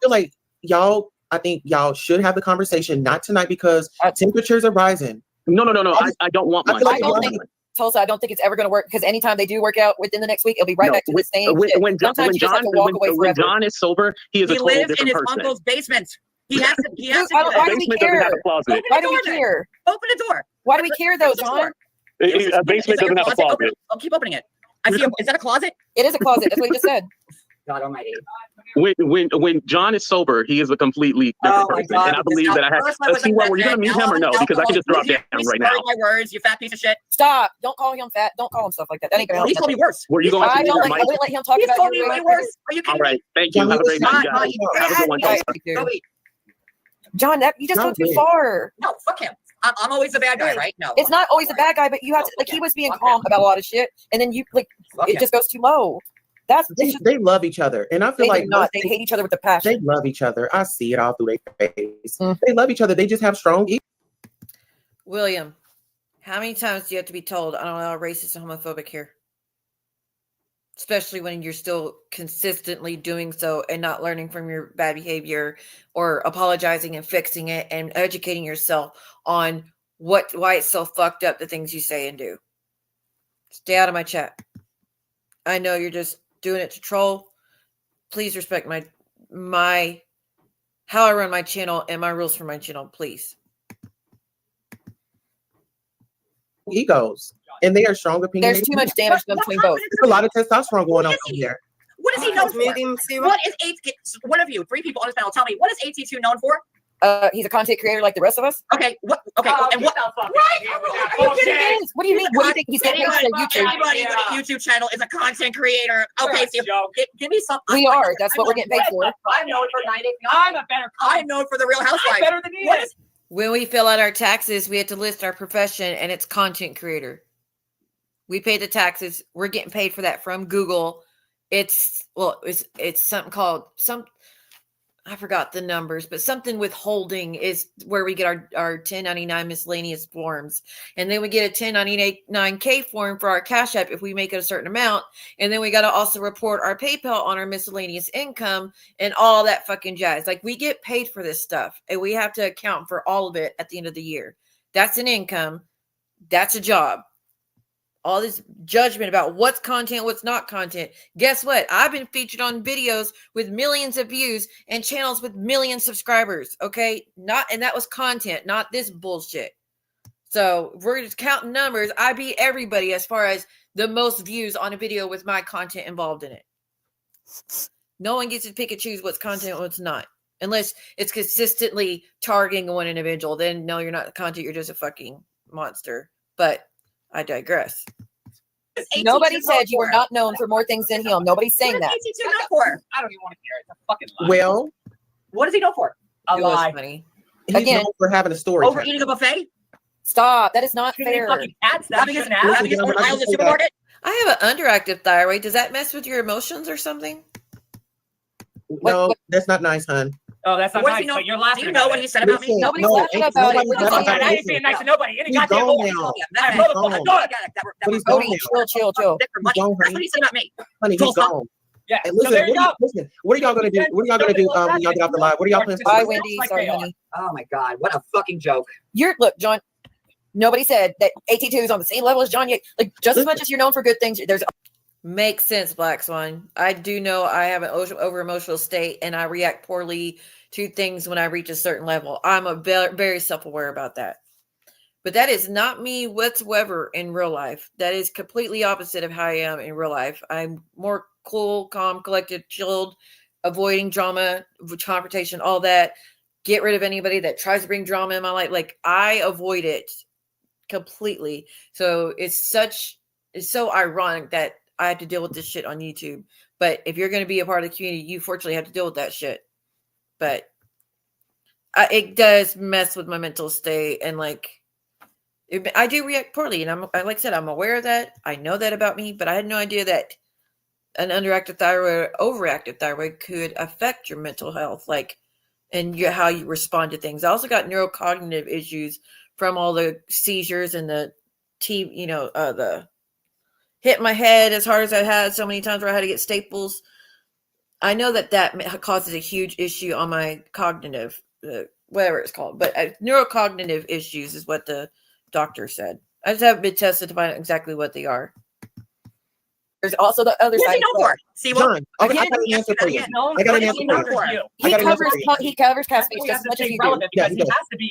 feel like y'all. I think y'all should have the conversation, not tonight because temperatures are rising. No. I don't want one. Tulsa, I don't think it's ever going to work because anytime they do work out within the next week, it'll be right back to the same shit. When John is sober, he is a total different person. He lives in his uncle's basement. He has to. Why do we care? Why do we care? Open the door. Why do we care though, John? A basement doesn't have a closet. I'll keep opening it. I see. Is that a closet? It is a closet. That's what he just said. God Almighty. When John is sober, he is a completely different person, and I believe that I have. Let's see, were you going to meet him or no? Because I can just drop down right now. My words, you fat piece of shit. Stop! Don't call him fat. Don't call him stuff like that. That ain't gonna help. He told me worse. Were you going to? I wouldn't let him talk about you. He told me worse. Are you kidding me? All right, thank you. Have a great night, guys. Have a good one, John, you just go too far. No, fuck him. I'm always the bad guy, right? No, it's not always the bad guy, but you have to he was being calm about a lot of shit, and then it just goes too low. they love each other, and I feel They like do not. They hate each other with a passion. they love each other. I see it all through their face. They love each other. They just have strong egos. William, how many times do you have to be told I don't allow racist and homophobic here? Especially when you're still consistently doing so and not learning from your bad behavior or apologizing and fixing it and educating yourself on why it's so fucked up, the things you say and do. Stay out of my chat. I know you're just doing it to troll. Please respect my how I run my channel and my rules for my channel, please. Egos, and they are strong opinions. There's too much damage done between both. There's a lot of testosterone going on here. What is he known for? What is one of you, 3 people on this panel, tell me, what is AT2 known for? He's a content creator like the rest of us. Okay, what? Okay, and what? What do you mean? What do you think he's getting on YouTube? Anybody with a YouTube channel is a content creator. Okay, so give me something. We are. That's what we're getting paid for. I'm known for 90. I'm known for the Real Housewives. better than he is. When we fill out our taxes, we have to list our profession, and it's content creator. We pay the taxes. We're getting paid for that from Google. It's something called I forgot the numbers, but something withholding is where we get our 1099 miscellaneous forms. And then we get a 1099K form for our CashApp if we make it a certain amount. And then we got to also report our PayPal on our miscellaneous income and all that fucking jazz. Like, we get paid for this stuff and we have to account for all of it at the end of the year. That's an income. That's a job. All this judgment about what's content, what's not content. Guess what? I've been featured on videos with millions of views and channels with million subscribers. Okay. And that was content, not this bullshit. So if we're just counting numbers, I beat everybody as far as the most views on a video with my content involved in it. No one gets to pick and choose what's content and what's not. Unless it's consistently targeting one individual. Then no, you're not content. You're just a fucking monster. But I digress. Nobody said you were not known for more things than him. Nobody's saying that. What's AT2 known for? I don't even want to hear it. It's a fucking lie. Well, what is he known for? A lie. Funny. He's Again, known for having a story. Overeating a buffet? Stop. That is not fair. Having his own aisle in the supermarket? I have an underactive thyroid. Does that mess with your emotions or something? No, that's not nice, hon. Oh, that's not What nice. does he know? So you're laughing. Do you know what he said about me? Nobody's laughing about it. We're just saying I ain't being nice to nobody. Any He's goddamn gone more. now. That He's motherfucker. gone. Go. But he's Cody, gone now. chill. That's what he said about me. Honey, he's gone. Yeah. Hey, So listen, there you go. listen, what are y'all gonna do? What are y'all gonna do when y'all get off the live? What are y'all planning to Bye, do? Wendy. Sorry, honey. Oh my God, what a fucking joke. Look, John. Nobody said that AT2 is on the same level as John Yates. Like, just as much as you're known for good things, there's Makes sense, Black Swan. I do know I have an over emotional state and I react poorly to things when I reach a certain level. I'm very self-aware about that. But that is not me whatsoever in real life. That is completely opposite of how I am in real life. I'm more cool, calm, collected, chilled, avoiding drama, confrontation, all that. Get rid of anybody that tries to bring drama in my life. Like, I avoid it completely. So it's so ironic that I have to deal with this shit on YouTube. But if you're going to be a part of the community, you fortunately have to deal with that shit. But it does mess with my mental state. And I do react poorly. And like I said, I'm aware of that. I know that about me. But I had no idea that an underactive thyroid or overactive thyroid could affect your mental health. And how you respond to things. I also got neurocognitive issues from all the seizures and the hit my head as hard as I had so many times where I had to get staples. I know that causes a huge issue on my cognitive, whatever it's called. But neurocognitive issues is what the doctor said. I just haven't been tested to find out exactly what they are. There's also the other side. See John, I got an answer for you. I got an answer for you. He covers cast just as much as you do. Yeah, he does.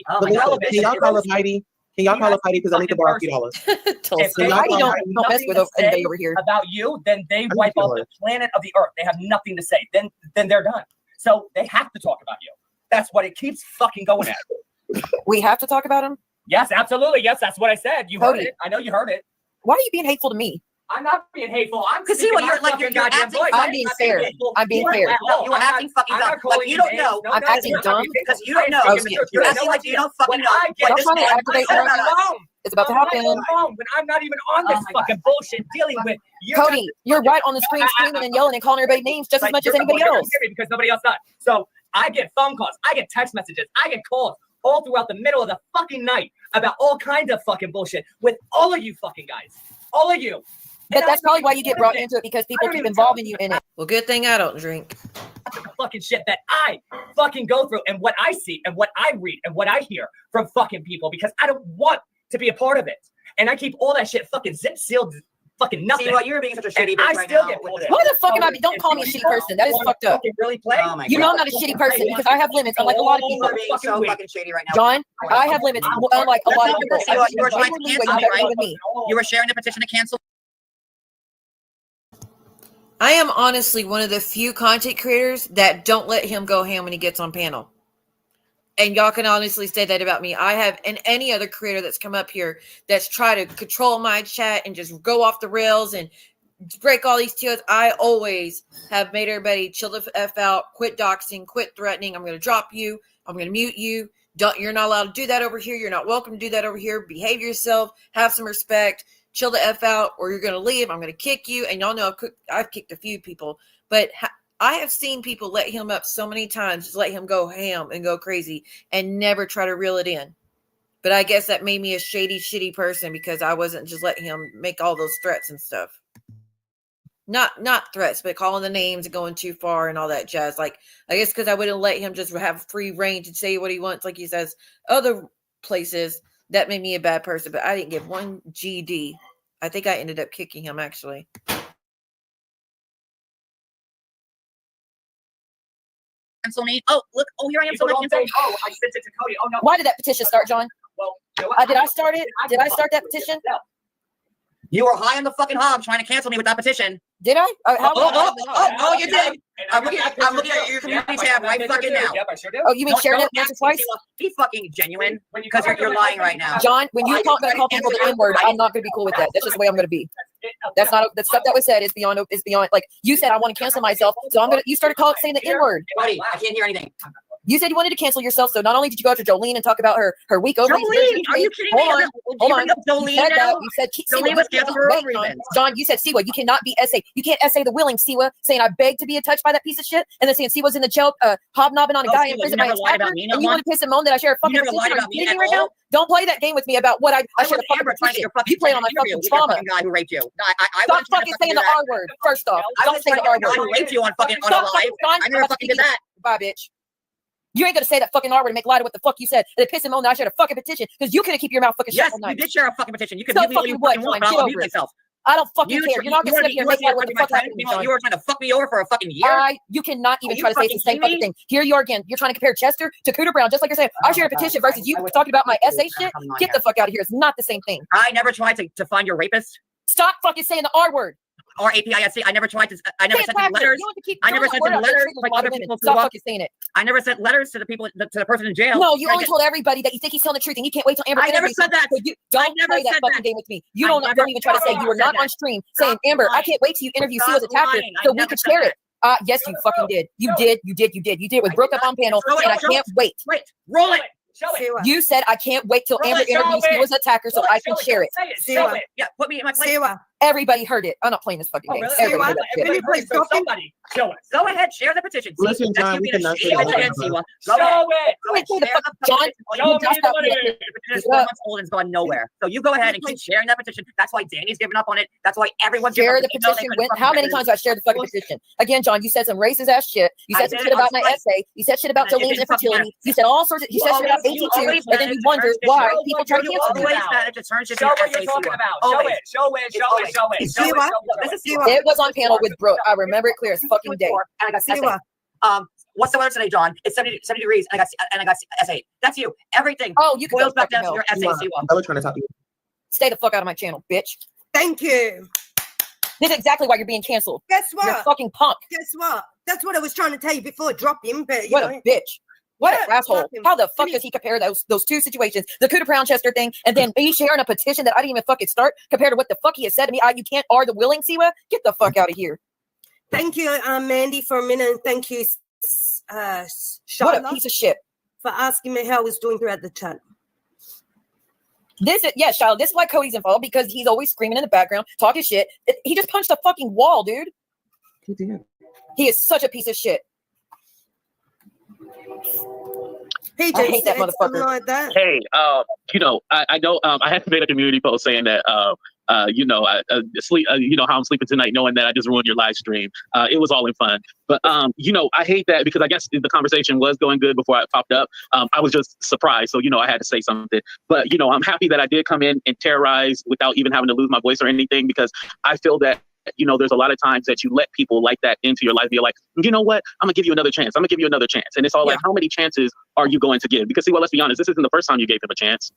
But listen, can y'all call up Heidi? Can y'all call up Heidi because I need to borrow $50? If they Heidi don't mess with anybody over here. About you, then they wipe off the planet of the earth. They have nothing to say. Then they're done. So they have to talk about you. That's what it keeps fucking going at. We have to talk about him? Yes, absolutely. Yes, that's what I said. You heard it. I know you heard it. Why are you being hateful to me? I'm not being hateful. I'm Because see what you're like. You're goddamn acting. voice. I'm being fair. I'm being fair. No, you are acting fucking dumb. Like you don't know. I'm acting dumb because you don't know. You're acting like you don't fucking know. Don't try to activate It's about to happen. When I'm not even on this fucking bullshit dealing with you. Cody, you're right on the screen screaming and yelling and calling everybody names just as much as anybody else. Because nobody else does. So I get phone calls, I get text messages, I get calls all throughout the middle of the fucking night about all kinds of fucking bullshit with all of you fucking guys. All of you. But that's probably why you get brought into it, because people keep involving you in it. Well, good thing I don't drink. The fucking shit that I fucking go through and what I see and what I read and what I hear from fucking people, because I don't want to be a part of it. And I keep all that shit fucking zip sealed, fucking nothing. See what, you're being such a shitty bitch I right still now. get pulled in. Why the fuck am I? Don't call me a shitty person. That is fucked up. Really play? Oh my You know God. I'm not a shitty person because I have limits, unlike a lot of people. You're being so fucking shady right now. John, I have limits, unlike a lot of people. See what, you were trying to cancel me, right? Me. You were sharing the petition to cancel. I am honestly one of the few content creators that don't let him go ham when he gets on panel. And y'all can honestly say that about me. I have, and any other creator that's come up here that's tried to control my chat and just go off the rails and break all these TOs. I always have made everybody chill the F out, quit doxing, quit threatening. I'm going to drop you. I'm going to mute you. You're not allowed to do that over here. You're not welcome to do that over here. Behave yourself. Have some respect. Chill the F out, or you're going to leave. I'm going to kick you. And y'all know I've kicked a few people. But I have seen people let him up so many times, just let him go ham and go crazy and never try to reel it in. But I guess that made me a shady, shitty person because I wasn't just letting him make all those threats and stuff. Not threats, but calling the names and going too far and all that jazz. Like, I guess because I wouldn't let him just have free reign to say what he wants, like he says other places. That made me a bad person, but I didn't give one GD. I think I ended up kicking him, actually. Cancel me. Oh, look. Oh, here I am. So Oh, I sent it to Cody. Oh, no. Why did that petition start, John? Well, you know what? Did I start it? Did I start that petition? You were high on the fucking hog trying to cancel me with that petition. Did I? You did. I'm looking at your community tab right fucking now. Oh, you mean sharing it once or twice? Be fucking genuine, because you're lying right now. John, when you call people the N-word, I'm not going to be cool with that. That's just the way I'm going to be. That's not the stuff that was said is beyond. Like you said, I want to cancel myself, so I'm gonna. You started saying the N-word. Buddy, I can't hear anything. You said you wanted to cancel yourself, so not only did you go after Jolene and talk about her week over. Jolene, are you kidding me? Hold on. Jolene You said Jolene was canceled for her own reasons. John, you said Siwa. You cannot be SA. You can't SA the willing Siwa, saying I beg to be touched by that piece of shit, and then saying Siwa's in the jail, hobnobbing on a guy in prison by his attacker, and you want to piss him on that I share a fucking petition. Are you kidding me right now? Don't play that game with me about what I share a fucking petition. You play on my fucking trauma. Guy who raped you. Stop fucking saying the R word. First off, don't say the R word. Who raped you on fucking on a live? I never fucking did that. Bye, bitch. You ain't gonna say that fucking R word and make light of what the fuck you said. And it pissed him on that I shared a fucking petition because you couldn't keep your mouth fucking shut all night. Yes, you did share a fucking petition. You could So mute me all you fucking want, but I'll mute myself. I don't fucking care. You're not gonna sit up here and make light of what the fuck happened to me, John. You were trying to fuck me over for a fucking year. You cannot even try to say it's the same fucking thing. Here you are again. You're trying to compare Chester to Cooter Brown, just like you're saying. I shared a petition versus you talking about my SA shit. Get the fuck out of here. It's not the same thing. I never tried to find your rapist. Stop fucking saying the R word. Or APISC. I never tried to. I never sent them letters. I never sent them letters like other people. Stop fucking saying it. I never sent letters to the people, to the person in jail. No, you only told everybody that you think he's telling the truth, and you can't wait till Amber. I never said that. Don't play that fucking game with me. You don't even try to say you were not on stream saying Amber. I can't wait till you interview Siwa's attacker so we could share it. Yes, you fucking did. You did it with Brooke up on panel, and I can't wait. Wait, roll it. You said I can't wait till Amber interviews Siwa's attacker so I can share it. Yeah, put me in my place. Everybody heard it. I'm not playing this fucking game. Everybody heard that shit. Somebody show it. Go ahead, share the petition. Listen, John, we cannot say Show that. it. John, you just got this 4 months old and it's gone nowhere. So you go ahead and keep sharing that petition. That's why Danny's giving up on it. That's why everyone's share the petition. How many times have I shared the fucking petition? Again, John, you said some racist ass shit. You said some shit about my essay. You said shit about Jolene's infertility. You said all sorts of. You said shit about 82, and then you wonder why people try to cancel me. Show what you're talking about. Show it. It was on panel with Brooke. I remember it clear as fucking day. And I got what's the weather today, John? It's 70 degrees, and I got SA. That's you. Everything. Oh, you can boils back down to your SA. I was trying to talk to you. Stay the fuck out of my channel, bitch. Thank you. This is exactly why you're being canceled. Guess what? You're a fucking punk. Guess what? That's what I was trying to tell you before. Drop him, but what a bitch. What an asshole. How the fuck does he compare those two situations, the Cooter Brownchester thing, and then me sharing a petition that I didn't even fucking start compared to what the fuck he has said to me? You can't are the willing, Siwa? Get the fuck out of here. Thank you, Mandy, for a minute. Thank you, What a piece of shit. For asking me how I was doing throughout the chat. Charlotte, this is why Cody's involved, because he's always screaming in the background, talking shit. He just punched a fucking wall, dude. He did. He is such a piece of shit. He I hate that motherfucker. Like that. Hey, you know, I know I had made a community post saying that you know, sleep, you know, how I'm sleeping tonight, knowing that I just ruined your live stream. It was all in fun, but you know, I hate that because I guess the conversation was going good before I popped up. I was just surprised, so you know, I had to say something. But you know, I'm happy that I did come in and terrorize without even having to lose my voice or anything, because I feel that, you know, there's a lot of times that you let people like that into your life. You're like, you know what? I'm gonna give you another chance. I'm gonna give you another chance. And it's all like, how many chances are you going to give? Because see, well, let's be honest, this isn't the first time you gave him a chance.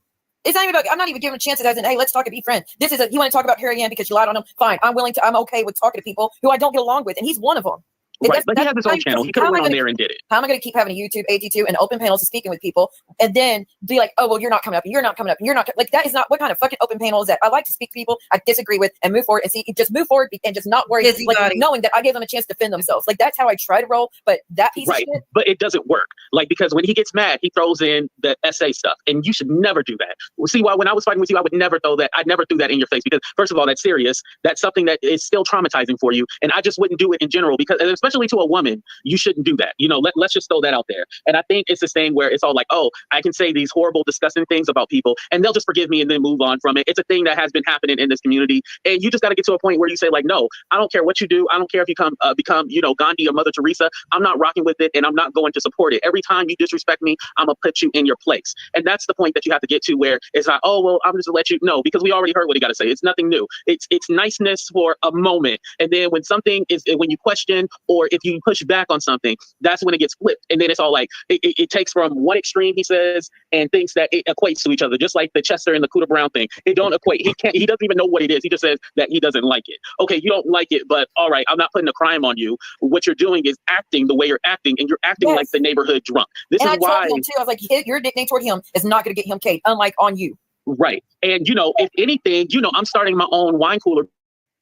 It's not even about, I'm not even giving him a chance as in, hey, let's talk and be friends. This is you want to talk about Carrie Anne because you lied on him? Fine. I'm okay with talking to people who I don't get along with. And he's one of them. Right, but he has his own channel. He could have went on there and did it. How am I going to keep having a YouTube 82 and open panels and speaking with people and then be like, oh, well, you're not coming up and you're not coming up and you're not like, that is not, what kind of fucking open panel is that? I like to speak to people I disagree with and move forward and see, just move forward and just not worry, like knowing that I gave them a chance to defend themselves. Like that's how I try to roll, but that piece of shit. But it doesn't work. Like, because when he gets mad, he throws in the essay stuff and you should never do that. See, why when I was fighting with you, I would never throw that. I never threw that in your face because first of all, that's serious. That's something that is still traumatizing for you. And I just wouldn't do it in general because, especially to a woman, you shouldn't do that. You know, let's just throw that out there. And I think it's this thing where it's all like, oh, I can say these horrible, disgusting things about people and they'll just forgive me and then move on from it. It's a thing that has been happening in this community. And you just got to get to a point where you say like, no, I don't care what you do. I don't care if you become, you know, Gandhi or Mother Teresa. I'm not rocking with it and I'm not going to support it. Every time you disrespect me, I'm going to put you in your place. And that's the point that you have to get to where it's not, oh, well, I'm just going to let you know, because we already heard what he got to say. It's nothing new. It's niceness for a moment. And then when something is, when you question or if you push back on something, that's when it gets flipped. And then it's all like, it takes from one extreme, he says, and thinks that it equates to each other, just like the Chester and the Cooter Brown thing. It don't equate. He doesn't even know what it is. He just says that he doesn't like it. Okay, you don't like it, but all right, I'm not putting a crime on you. What you're doing is acting the way you're acting, and you're acting like the neighborhood drunk. This is why. I told him too, I was like, your nickname toward him is not going to get him cake, unlike on you. Right. And, you know, if anything, you know, I'm starting my own wine cooler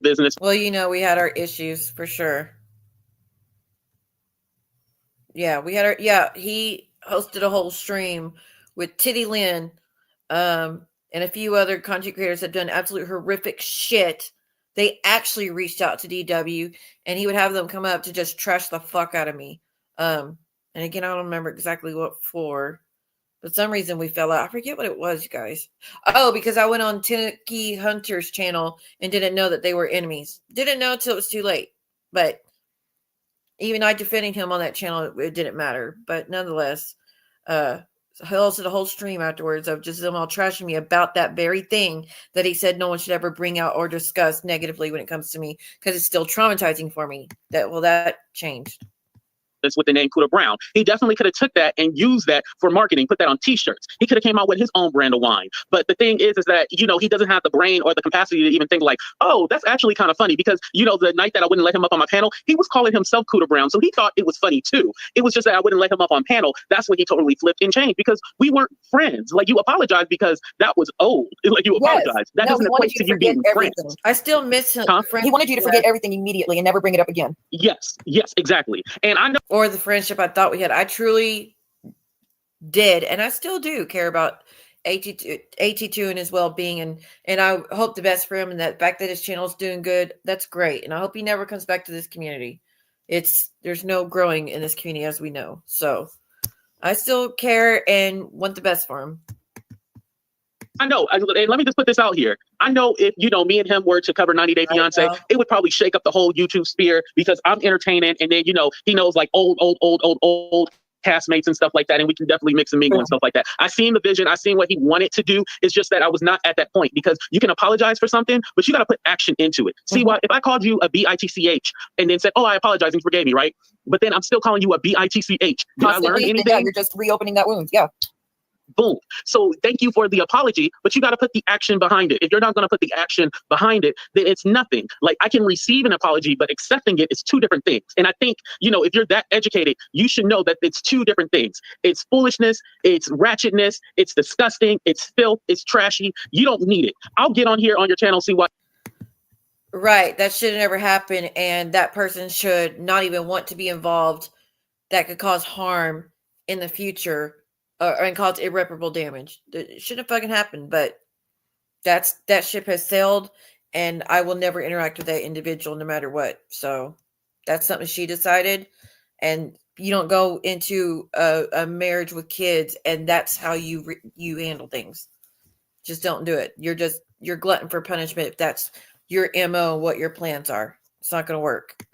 business. Well, you know, we had our issues for sure. Yeah, we had our, he hosted a whole stream with Titty Lynn and a few other content creators that done absolute horrific shit. They actually reached out to DW and he would have them come up to just trash the fuck out of me. And again, I don't remember exactly what for. For some reason we fell out. I forget what it was, you guys. Oh, because I went on Tennessee Hunter's channel and didn't know that they were enemies. Didn't know until it was too late. But even I defending him on that channel, it didn't matter. But nonetheless, he hosted a whole stream afterwards of just them all trashing me about that very thing that he said no one should ever bring out or discuss negatively when it comes to me because it's still traumatizing for me. That changed. With the name Cooter Brown. He definitely could have took that and used that for marketing, put that on t-shirts. He could have came out with his own brand of wine. But the thing is that, you know, he doesn't have the brain or the capacity to even think like, oh, that's actually kind of funny because, you know, the night that I wouldn't let him up on my panel, he was calling himself Cooter Brown. So he thought it was funny too. It was just that I wouldn't let him up on panel. That's when he totally flipped and changed because we weren't friends. Like you apologized because that was old. Like you apologized. That doesn't equate to you being friends. I still miss him. He wanted you to forget everything immediately and never bring it up again. Yes, exactly. And I know. Or the friendship I thought we had. I truly did, and I still do care about AT2 and his well-being, and I hope the best for him, and that fact that his channel is doing good, that's great. And I hope he never comes back to this community. There's no growing in this community, as we know. So I still care and want the best for him. I know. And let me just put this out here. I know if, you know, me and him were to cover 90 Day Fiance, it would probably shake up the whole YouTube sphere because I'm entertaining. And then, you know, he knows like old castmates and stuff like that. And we can definitely mix and mingle and stuff like that. I seen the vision. I seen what he wanted to do. It's just that I was not at that point because you can apologize for something, but you got to put action into it. See what? If I called you a bitch and then said, oh, I apologize and you forgave me, right? But then I'm still calling you a bitch. Did I learn anything? Yeah, you're just reopening that wound. Yeah. Boom. So thank you for the apology, but you got to put the action behind it. If you're not going to put the action behind it, then it's nothing. Like, I can receive an apology, but accepting it is two different things. And I think, if you're that educated, you should know that it's two different things. It's foolishness, it's ratchetness, it's disgusting, it's filth, it's trashy. You don't need it. I'll get on here on your channel, see what. Right. That should never happen. And that person should not even want to be involved. That could cause harm in the future and cause irreparable damage. It shouldn't fucking happen, but that ship has sailed, and I will never interact with that individual no matter what. So that's something she decided, and you don't go into a marriage with kids and that's how you handle things. Just don't do it. You're glutton for punishment if that's your MO, what your plans are. It's not going to work.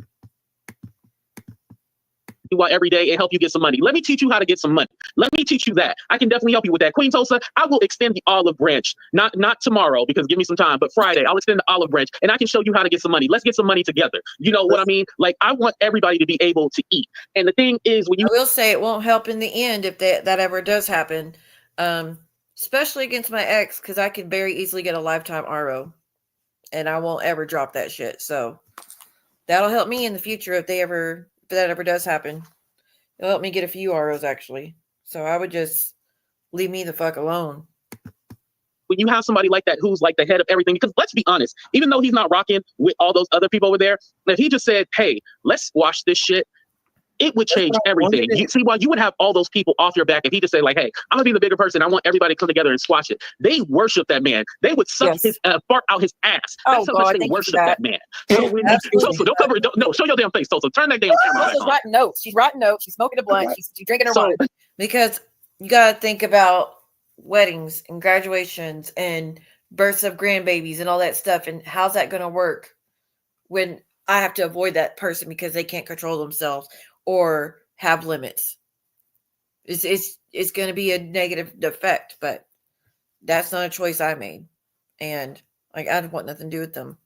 Every day and help you get some money. Let me teach you how to get some money. Let me teach you that. I can definitely help you with that. Queen Tulsa, I will extend the olive branch. Not tomorrow, because give me some time, but Friday, I'll extend the olive branch and I can show you how to get some money. Let's get some money together. You know what I mean? Like, I want everybody to be able to eat. And the thing is, when you I will say it won't help in the end if that ever does happen. Especially against my ex, because I could very easily get a lifetime RO. And I won't ever drop that shit. So that'll help me in the future if that ever does happen. It'll help me get a few ROs, actually. So I would just leave me the fuck alone. When you have somebody like that who's like the head of everything, because let's be honest, even though he's not rocking with all those other people over there, if he just said, hey, let's squash this shit, it would change everything. You see, why you would have all those people off your back if he just say like, hey, I'm gonna be the bigger person. I want everybody to come together and squash it. They worship that man. They would suck his fart out his ass. That's how much they worship that man. So when Tulsa, don't cover it. No, show your damn face, Tulsa. Turn that damn camera back on. Writing notes. She's writing notes. She's smoking a blunt. She's drinking her wine. Because you gotta think about weddings and graduations and births of grandbabies and all that stuff. And how's that gonna work when I have to avoid that person because they can't control themselves or have limits? It's going to be a negative effect, but that's not a choice I made. And like, I want nothing to do with them.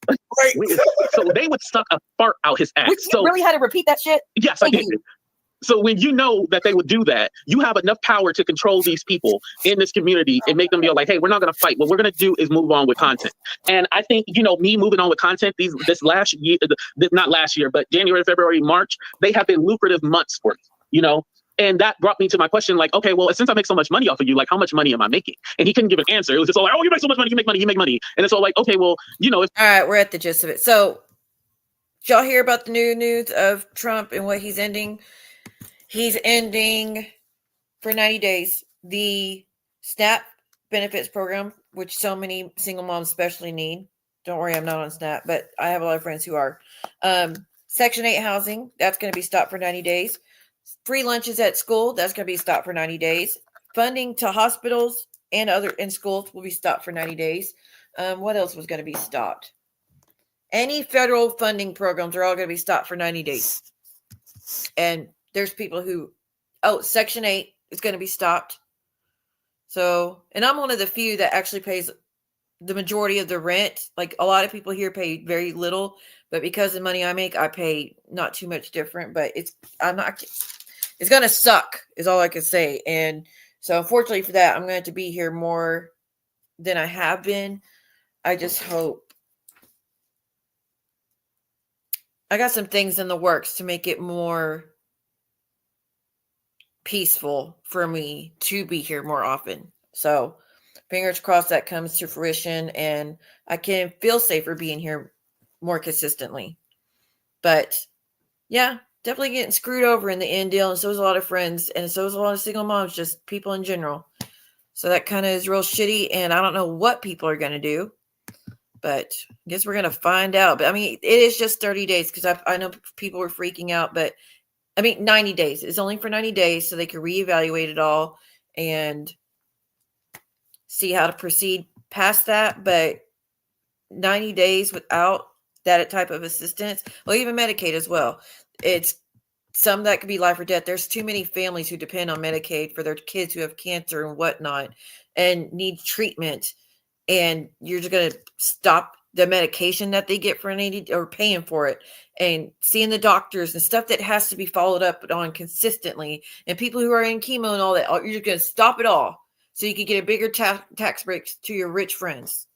So they would suck a fart out his ass. You really had to repeat that shit? Yes, I did. So when you know that they would do that, you have enough power to control these people in this community and make them be like, hey, we're not going to fight. What we're going to do is move on with content. And I think, me moving on with content, this last year, not last year, but January, February, March, they have been lucrative months for me, And that brought me to my question, like, okay, well, since I make so much money off of you, like, how much money am I making? And he couldn't give an answer. It was just all like, oh, you make so much money, you make money, you make money. And it's all like, okay, well, if all right, we're at the gist of it. So, did y'all hear about the new news of Trump and what he's ending? He's ending for 90 days the SNAP benefits program, which so many single moms especially need. Don't worry, I'm not on SNAP, but I have a lot of friends who are. Section 8 housing, that's going to be stopped for 90 days. Free lunches at school, that's going to be stopped for 90 days. Funding to hospitals and schools will be stopped for 90 days. What else was going to be stopped? Any federal funding programs are all going to be stopped for 90 days. And there's people who, Section 8 is going to be stopped. So, and I'm one of the few that actually pays the majority of the rent. Like, a lot of people here pay very little, but because of the money I make, I pay not too much different, but it's going to suck is all I can say. And so unfortunately for that, I'm going to have to be here more than I have been. I just hope. I got some things in the works to make it more peaceful for me to be here more often. So fingers crossed that comes to fruition and I can feel safer being here more consistently. But yeah, definitely getting screwed over in the end deal. And so is a lot of friends. And so is a lot of single moms, just people in general. So that kind of is real shitty. And I don't know what people are going to do. But I guess we're going to find out. But I mean, it is just 30 days because I know people were freaking out. But I mean, 90 days. It's only for 90 days so they can reevaluate it all and see how to proceed past that. But 90 days without that type of assistance, well, even Medicaid as well. It's some that could be life or death. There's too many families who depend on Medicaid for their kids who have cancer and whatnot and need treatment. And you're just going to stop the medication that they get for an ADD or paying for it and seeing the doctors and stuff that has to be followed up on consistently, and people who are in chemo and all that, you're just going to stop it all so you can get a bigger tax breaks to your rich friends.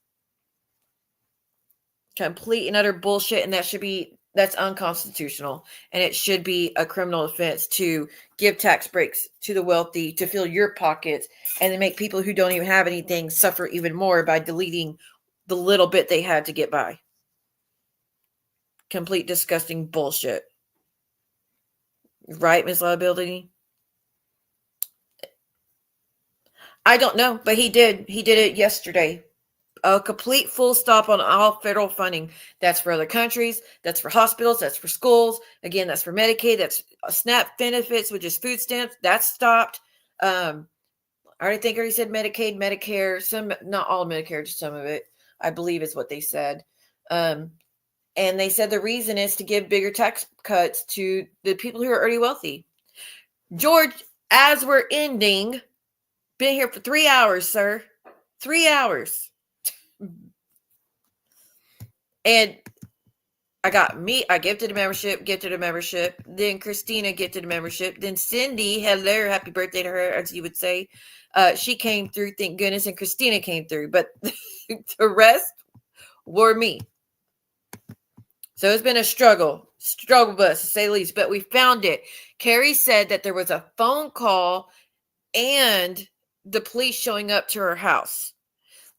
Complete and utter bullshit, and that's unconstitutional, and it should be a criminal offense to give tax breaks to the wealthy to fill your pockets and to make people who don't even have anything suffer even more by deleting the little bit they had to get by. Complete disgusting bullshit. Right, Ms. Liability? I don't know, but he did. He did it yesterday. A complete full stop on all federal funding. That's for other countries. That's for hospitals. That's for schools. Again, that's for Medicaid. That's SNAP benefits, which is food stamps. That's stopped. I already said Medicaid, Medicare, some, not all Medicare, just some of it, I believe is what they said. And they said the reason is to give bigger tax cuts to the people who are already wealthy. George, as we're ending, been here for 3 hours, sir. 3 hours. And I gifted a membership. Then Christina gifted a membership. Then Cindy, hello, happy birthday to her, as you would say. She came through, thank goodness, and Christina came through. But the rest were me. So it's been a struggle bus, to say the least. But we found it. Carrie said that there was a phone call and the police showing up to her house.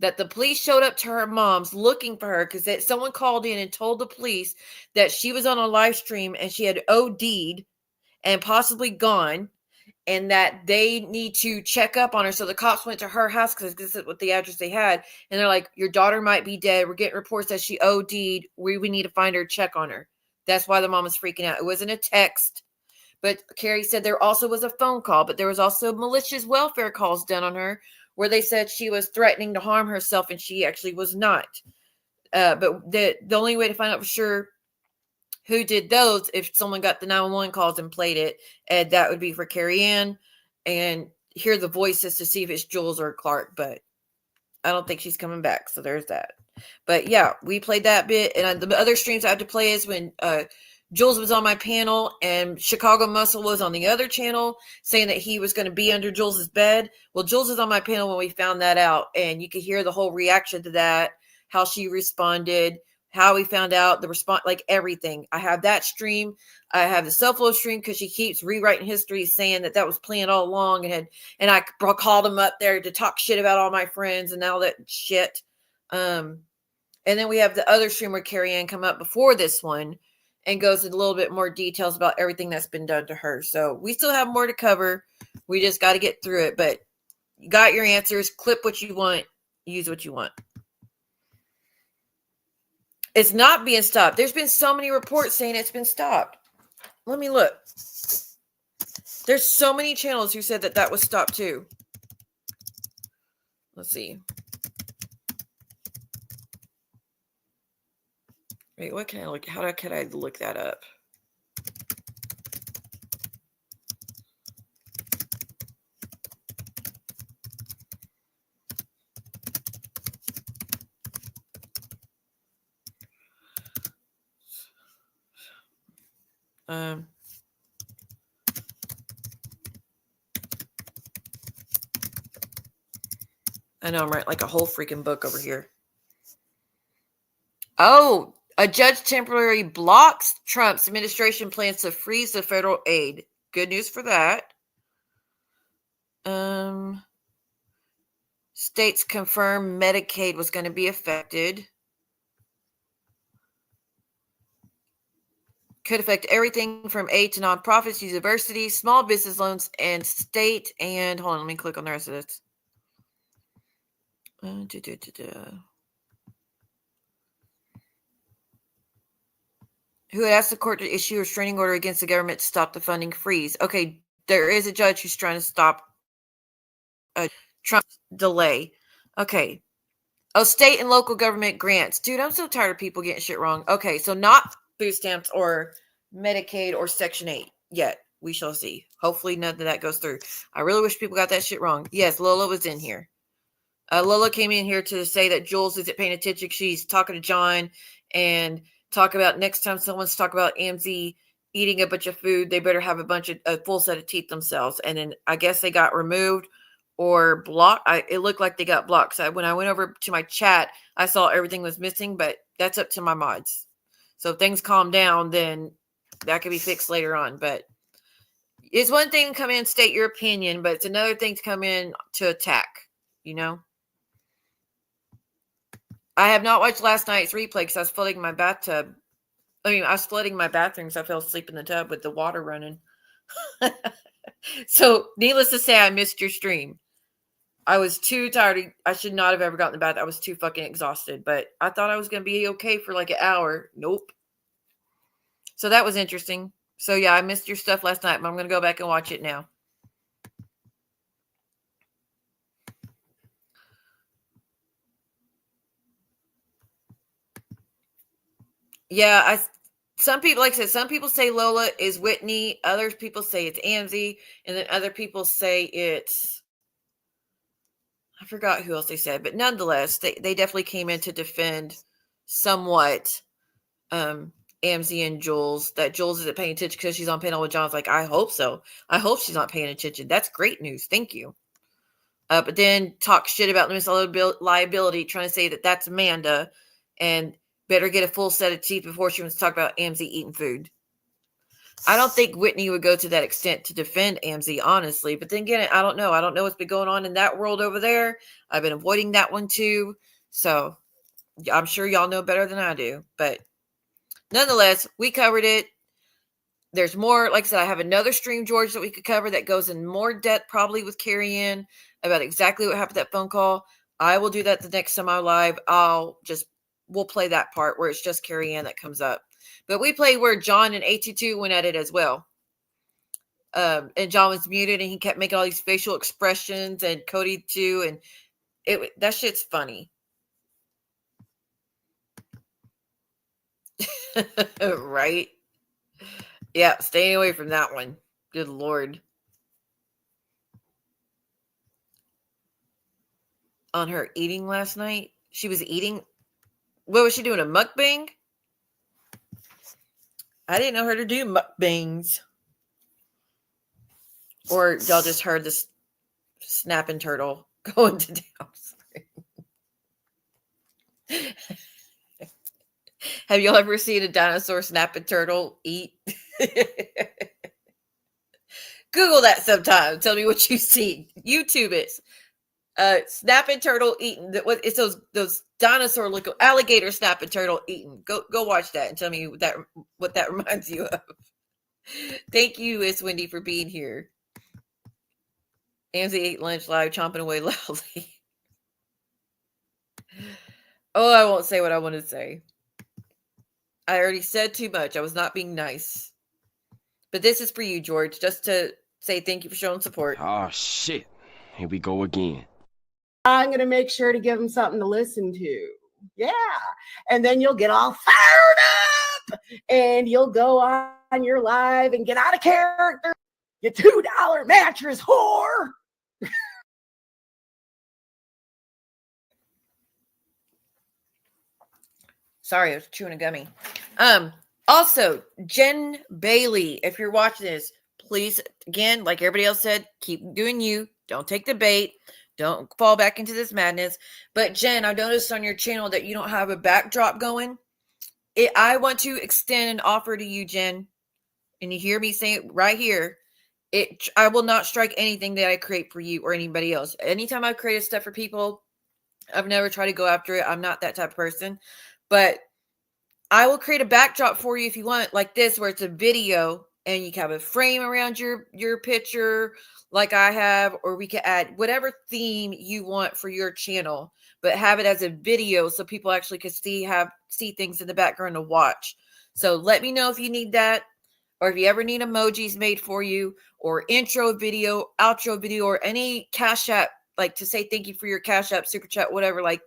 That the police showed up to her mom's looking for her because someone called in and told the police that she was on a live stream and she had OD'd and possibly gone, and that they need to check up on her. So the cops went to her house because this is what the address they had. And they're like, your daughter might be dead. We're getting reports that she OD'd. We need to find her, check on her. That's why the mom was freaking out. It wasn't a text. But Carrie said there also was a phone call, but there was also malicious welfare calls done on her where they said she was threatening to harm herself, and she actually was not. But the only way to find out for sure who did those, if someone got the 911 calls and played it, and that would be for Carrie Anne, and hear the voices to see if it's Jules or Clark. But I don't think she's coming back, so there's that. But yeah, we played that bit, and the other streams I have to play is when Jules was on my panel and Chicago Muscle was on the other channel saying that he was going to be under Jules's bed. Well, Jules is on my panel when we found that out, and you could hear the whole reaction to that, how she responded, how we found out the response, like everything. I have that stream. I have the self-love stream because she keeps rewriting history saying that was planned all along, and I called him up there to talk shit about all my friends and all that shit. And then we have the other stream where Carrie Anne come up before this one and goes in a little bit more details about everything that's been done to her. So we still have more to cover. We just got to get through it. But you got your answers. Clip what you want. Use what you want. It's not being stopped. There's been so many reports saying it's been stopped. Let me look. There's so many channels who said that was stopped too. Let's see. Wait, what can I look? How can I look that up? I know I'm writing like a whole freaking book over here. Oh, a judge temporarily blocks Trump's administration plans to freeze the federal aid. Good news for that. States confirmed Medicaid was going to be affected. Could affect everything from aid to nonprofits, universities, small business loans, and state. And hold on, let me click on the rest of this. Who had asked the court to issue a restraining order against the government to stop the funding freeze. Okay, there is a judge who's trying to stop a Trump delay. Okay. Oh, state and local government grants. Dude, I'm so tired of people getting shit wrong. Okay, so not food stamps or Medicaid or Section 8 yet. We shall see. Hopefully none of that goes through. I really wish people got that shit wrong. Yes, Lola was in here. Lola came in here to say that Jules isn't paying attention. She's talking to John and talk about next time someone's talk about AMZ eating a bunch of food, they better have a full set of teeth themselves. And then I guess they got removed or blocked. It looked like they got blocked. So when I went over to my chat, I saw everything was missing, but that's up to my mods. So if things calm down, then that could be fixed later on. But it's one thing to come in and state your opinion, but it's another thing to come in to attack, you know? I have not watched last night's replay because I was flooding my bathtub. I was flooding my bathroom because I fell asleep in the tub with the water running. So, needless to say, I missed your stream. I was too tired. I should not have ever gotten in the bath. I was too fucking exhausted. But I thought I was going to be okay for like an hour. Nope. So that was interesting. So, yeah, I missed your stuff last night, but I'm going to go back and watch it now. Yeah, some people, like I said, some people say Lola is Whitney. Other people say it's AMZ. And then other people say it's, I forgot who else they said. But nonetheless, they definitely came in to defend somewhat AMZ and Jules. That Jules isn't paying attention because she's on panel with John's like, I hope so. I hope she's not paying attention. That's great news. Thank you. But then talk shit about the liability, trying to say that that's Amanda. And better get a full set of teeth before she wants to talk about AMZ eating food. I don't think Whitney would go to that extent to defend AMZ, honestly. But then again, I don't know. I don't know what's been going on in that world over there. I've been avoiding that one too. So I'm sure y'all know better than I do. But nonetheless, we covered it. There's more. Like I said, I have another stream, George, that we could cover that goes in more depth, probably with Carrie Anne, about exactly what happened at that phone call. I will do that the next time I'm live. We'll play that part where it's just Carrie Anne that comes up. But we played where John and A22 went at it as well. And John was muted and he kept making all these facial expressions, and Cody too. And that shit's funny. Right? Yeah, staying away from that one. Good Lord. On her eating last night, she was eating. What was she doing? A mukbang? I didn't know her to do mukbangs. Or y'all just heard this snapping turtle going to town. Have y'all ever seen a dinosaur snapping turtle eat? Google that sometime. Tell me what you see. YouTube it. Snapping turtle eating. It's those dinosaur looking alligator snapping turtle eating. Go watch that and tell me what that reminds you of. Thank you, Miss Wendy, for being here. AMZ ate lunch live, chomping away loudly. Oh, I won't say what I want to say. I already said too much. I was not being nice. But this is for you, George, just to say thank you for showing support. Oh, shit. Here we go again. I'm going to make sure to give them something to listen to. Yeah. And then you'll get all fired up and you'll go on your live and get out of character. You $2 mattress whore. Sorry, I was chewing a gummy. Also, Jen Bailey, if you're watching this, please, again, like everybody else said, keep doing you. Don't take the bait. Don't fall back into this madness. But Jen, I noticed on your channel that you don't have a backdrop going. I want to extend an offer to you, Jen. And you hear me say it right here. I will not strike anything that I create for you or anybody else. Anytime I've created stuff for people, I've never tried to go after it. I'm not that type of person. But I will create a backdrop for you if you want, like this, where it's a video and you can have a frame around your picture like I have, or we can add whatever theme you want for your channel, but have it as a video so people actually can see things in the background to watch. So let me know if you need that, or if you ever need emojis made for you, or intro video, outro video, or any Cash App, like to say thank you for your Cash App, Super Chat, whatever, like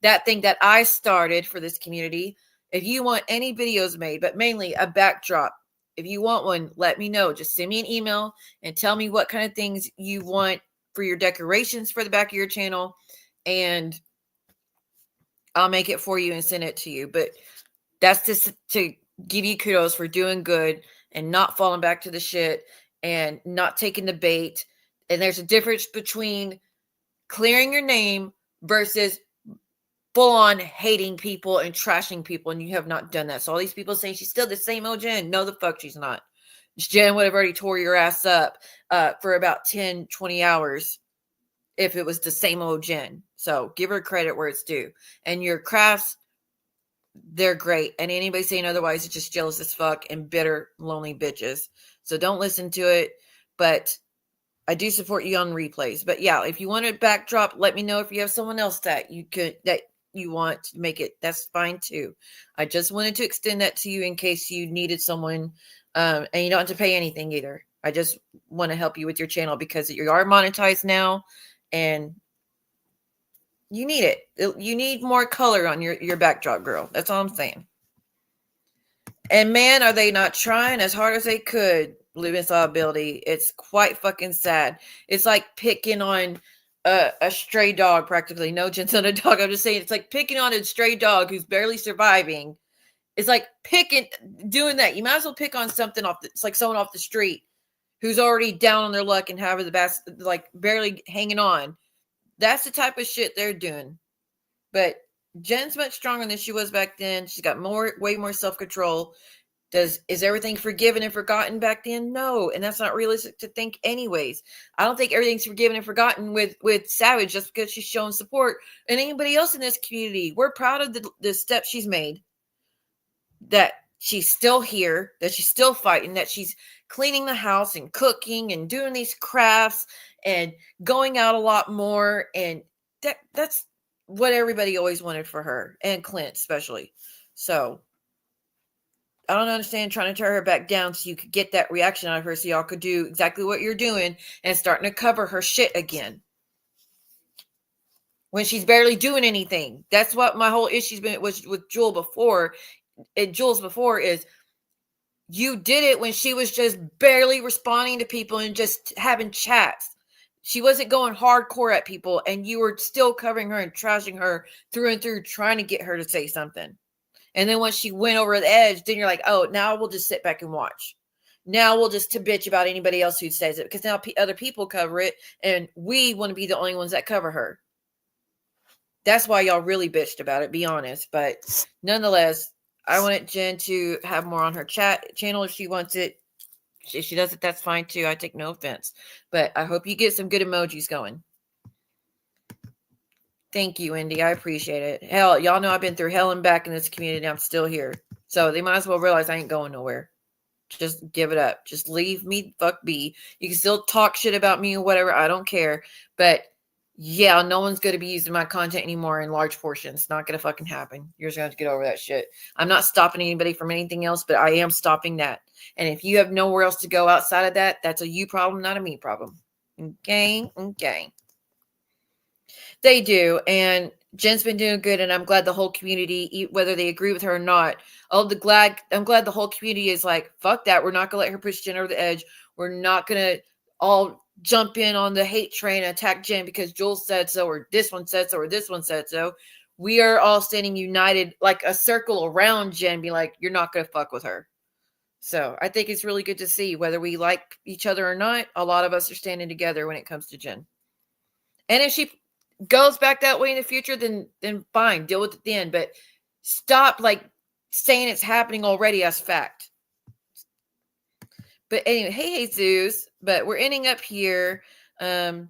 that thing that I started for this community. If you want any videos made, but mainly a backdrop, if you want one, let me know. Just send me an email and tell me what kind of things you want for your decorations for the back of your channel. and I'll make it for you and send it to you. But that's just to give you kudos for doing good and not falling back to the shit and not taking the bait. And there's a difference between clearing your name versus full on hating people and trashing people. And you have not done that. So all these people saying she's still the same old Jen. No, the fuck she's not. Jen would have already tore your ass up for about 10, 20 hours if it was the same old Jen. So give her credit where it's due. And your crafts, they're great. And anybody saying otherwise is just jealous as fuck and bitter, lonely bitches. So don't listen to it. But I do support you on replays. But yeah, if you want a backdrop, let me know if you have someone else that you want to make it. That's fine too. I just wanted to extend that to you in case you needed someone. And you don't have to pay anything either. I just want to help you with your channel because you are monetized now and you need it. You need more color on your backdrop, girl. That's all I'm saying. And man, are they not trying as hard as they could, Living Saw Ability. It's quite fucking sad. It's like picking on a stray dog practically. No, Jen's not a dog. I'm just saying it's like picking on a stray dog who's barely surviving. It's like doing that. You might as well pick on something it's like someone off the street who's already down on their luck and having the best, like barely hanging on. That's the type of shit they're doing. But Jen's much stronger than she was back then. She's got way more self-control. Is everything forgiven and forgotten back then? No. And that's not realistic to think anyways. I don't think everything's forgiven and forgotten with Savage just because she's showing support. And anybody else in this community, we're proud of the steps she's made. That she's still here, that she's still fighting, that she's cleaning the house and cooking and doing these crafts and going out a lot more. And that's what everybody always wanted for her, and Clint especially. So I don't understand trying to tear her back down so you could get that reaction out of her so y'all could do exactly what you're doing and starting to cover her shit again. When she's barely doing anything. That's what my whole issue's been with Jewel before. Jules before is you did it when she was just barely responding to people and just having chats. She wasn't going hardcore at people and you were still covering her and trashing her through and through trying to get her to say something. And then once she went over the edge, then you're like, oh, now we'll just sit back and watch. Now we'll just bitch about anybody else who says it because now other people cover it and we want to be the only ones that cover her. That's why y'all really bitched about it, be honest. But nonetheless, I wanted Jen to have more on her channel if she wants it. If she does it, that's fine too. I take no offense. But I hope you get some good emojis going. Thank you, Indy. I appreciate it. Hell, y'all know I've been through hell and back in this community. I'm still here. So they might as well realize I ain't going nowhere. Just give it up. Just leave me fuck be. You can still talk shit about me or whatever. I don't care. But yeah, no one's going to be using my content anymore in large portions. It's not going to fucking happen. You're just going to have to get over that shit. I'm not stopping anybody from anything else, but I am stopping that. And if you have nowhere else to go outside of that, that's a you problem, not a me problem. Okay? Okay. They do. And Jen's been doing good, and I'm glad the whole community, whether they agree with her or not, I'm glad the whole community is like, fuck that. We're not going to let her push Jen over the edge. We're not going to all jump in on the hate train and attack Jen because Joel said so, or this one said so, or this one said so. We are all standing united like a circle around Jen, be like, you're not going to fuck with her. So I think it's really good to see whether we like each other or not. A lot of us are standing together when it comes to Jen. And if she goes back that way in the future, then fine, deal with it then. But stop like saying it's happening already as fact. But anyway, hey Jesus, but we're ending up here. I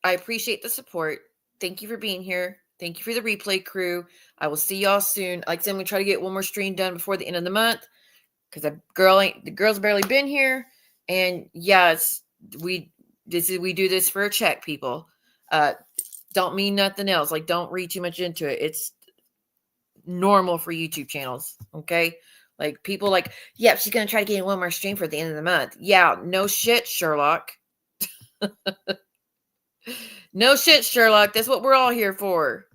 appreciate the support. Thank you for being here. Thank you for the replay crew. I will see y'all soon. Like I said, I'm gonna try to get one more stream done before the end of the month because the girl's barely been here. And yes, we do this for a check, people. Don't mean nothing else. Like, don't read too much into it. It's normal for YouTube channels. Okay. Like people like, yeah, she's going to try to get in one more stream for the end of the month. Yeah. No shit, Sherlock. No shit, Sherlock. That's what we're all here for.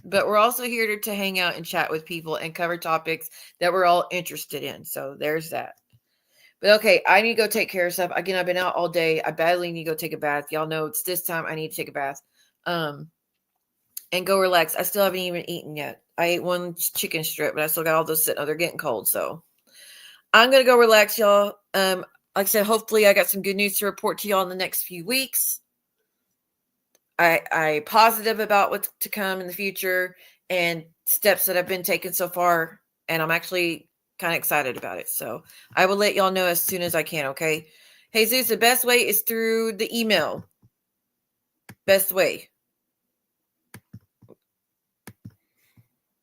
But we're also here to hang out and chat with people and cover topics that we're all interested in. So there's that. But okay, I need to go take care of stuff. Again, I've been out all day. I badly need to go take a bath. Y'all know it's this time I need to take a bath. And go relax. I still haven't even eaten yet. I ate one chicken strip, but I still got all those sitting. Oh, they're getting cold. So I'm going to go relax, y'all. Like I said, hopefully I got some good news to report to y'all in the next few weeks. I positive about what's to come in the future and steps that have been taken so far. And I'm actually kind of excited about it. So I will let y'all know as soon as I can. Okay. Jesus, the best way is through the email. Best way.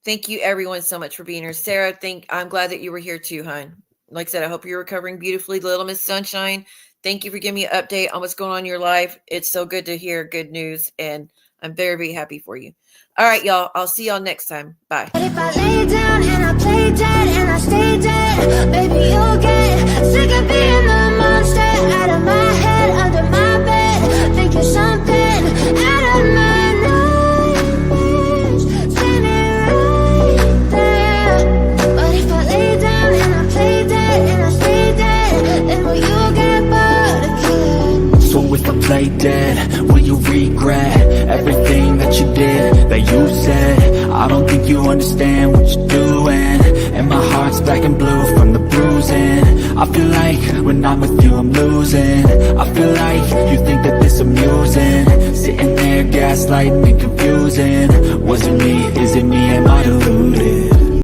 Thank you everyone so much for being here. Sarah, I'm glad that you were here too, hon. Like I said, I hope you're recovering beautifully. Little Miss Sunshine, thank you for giving me an update on what's going on in your life. It's so good to hear good news, and I'm very, very happy for you. All right, y'all. I'll see y'all next time. Bye. But if I lay down and I play dead and I stay dead, maybe you'll get sick of being the monster out of my head, under my bed. Think you're something out of my nightmares, standing right there. But if I lay down and I play dead and I stay dead, then will you get bored again? So if I play dead, will you regret everything that you did, that you said? I don't think you understand what you're doing, and my heart's black and blue from the bruising. I feel like when I'm with you I'm losing. I feel like you think that this amusing, sitting there gaslighting and confusing. Was it me? Is it me? Am I deluded?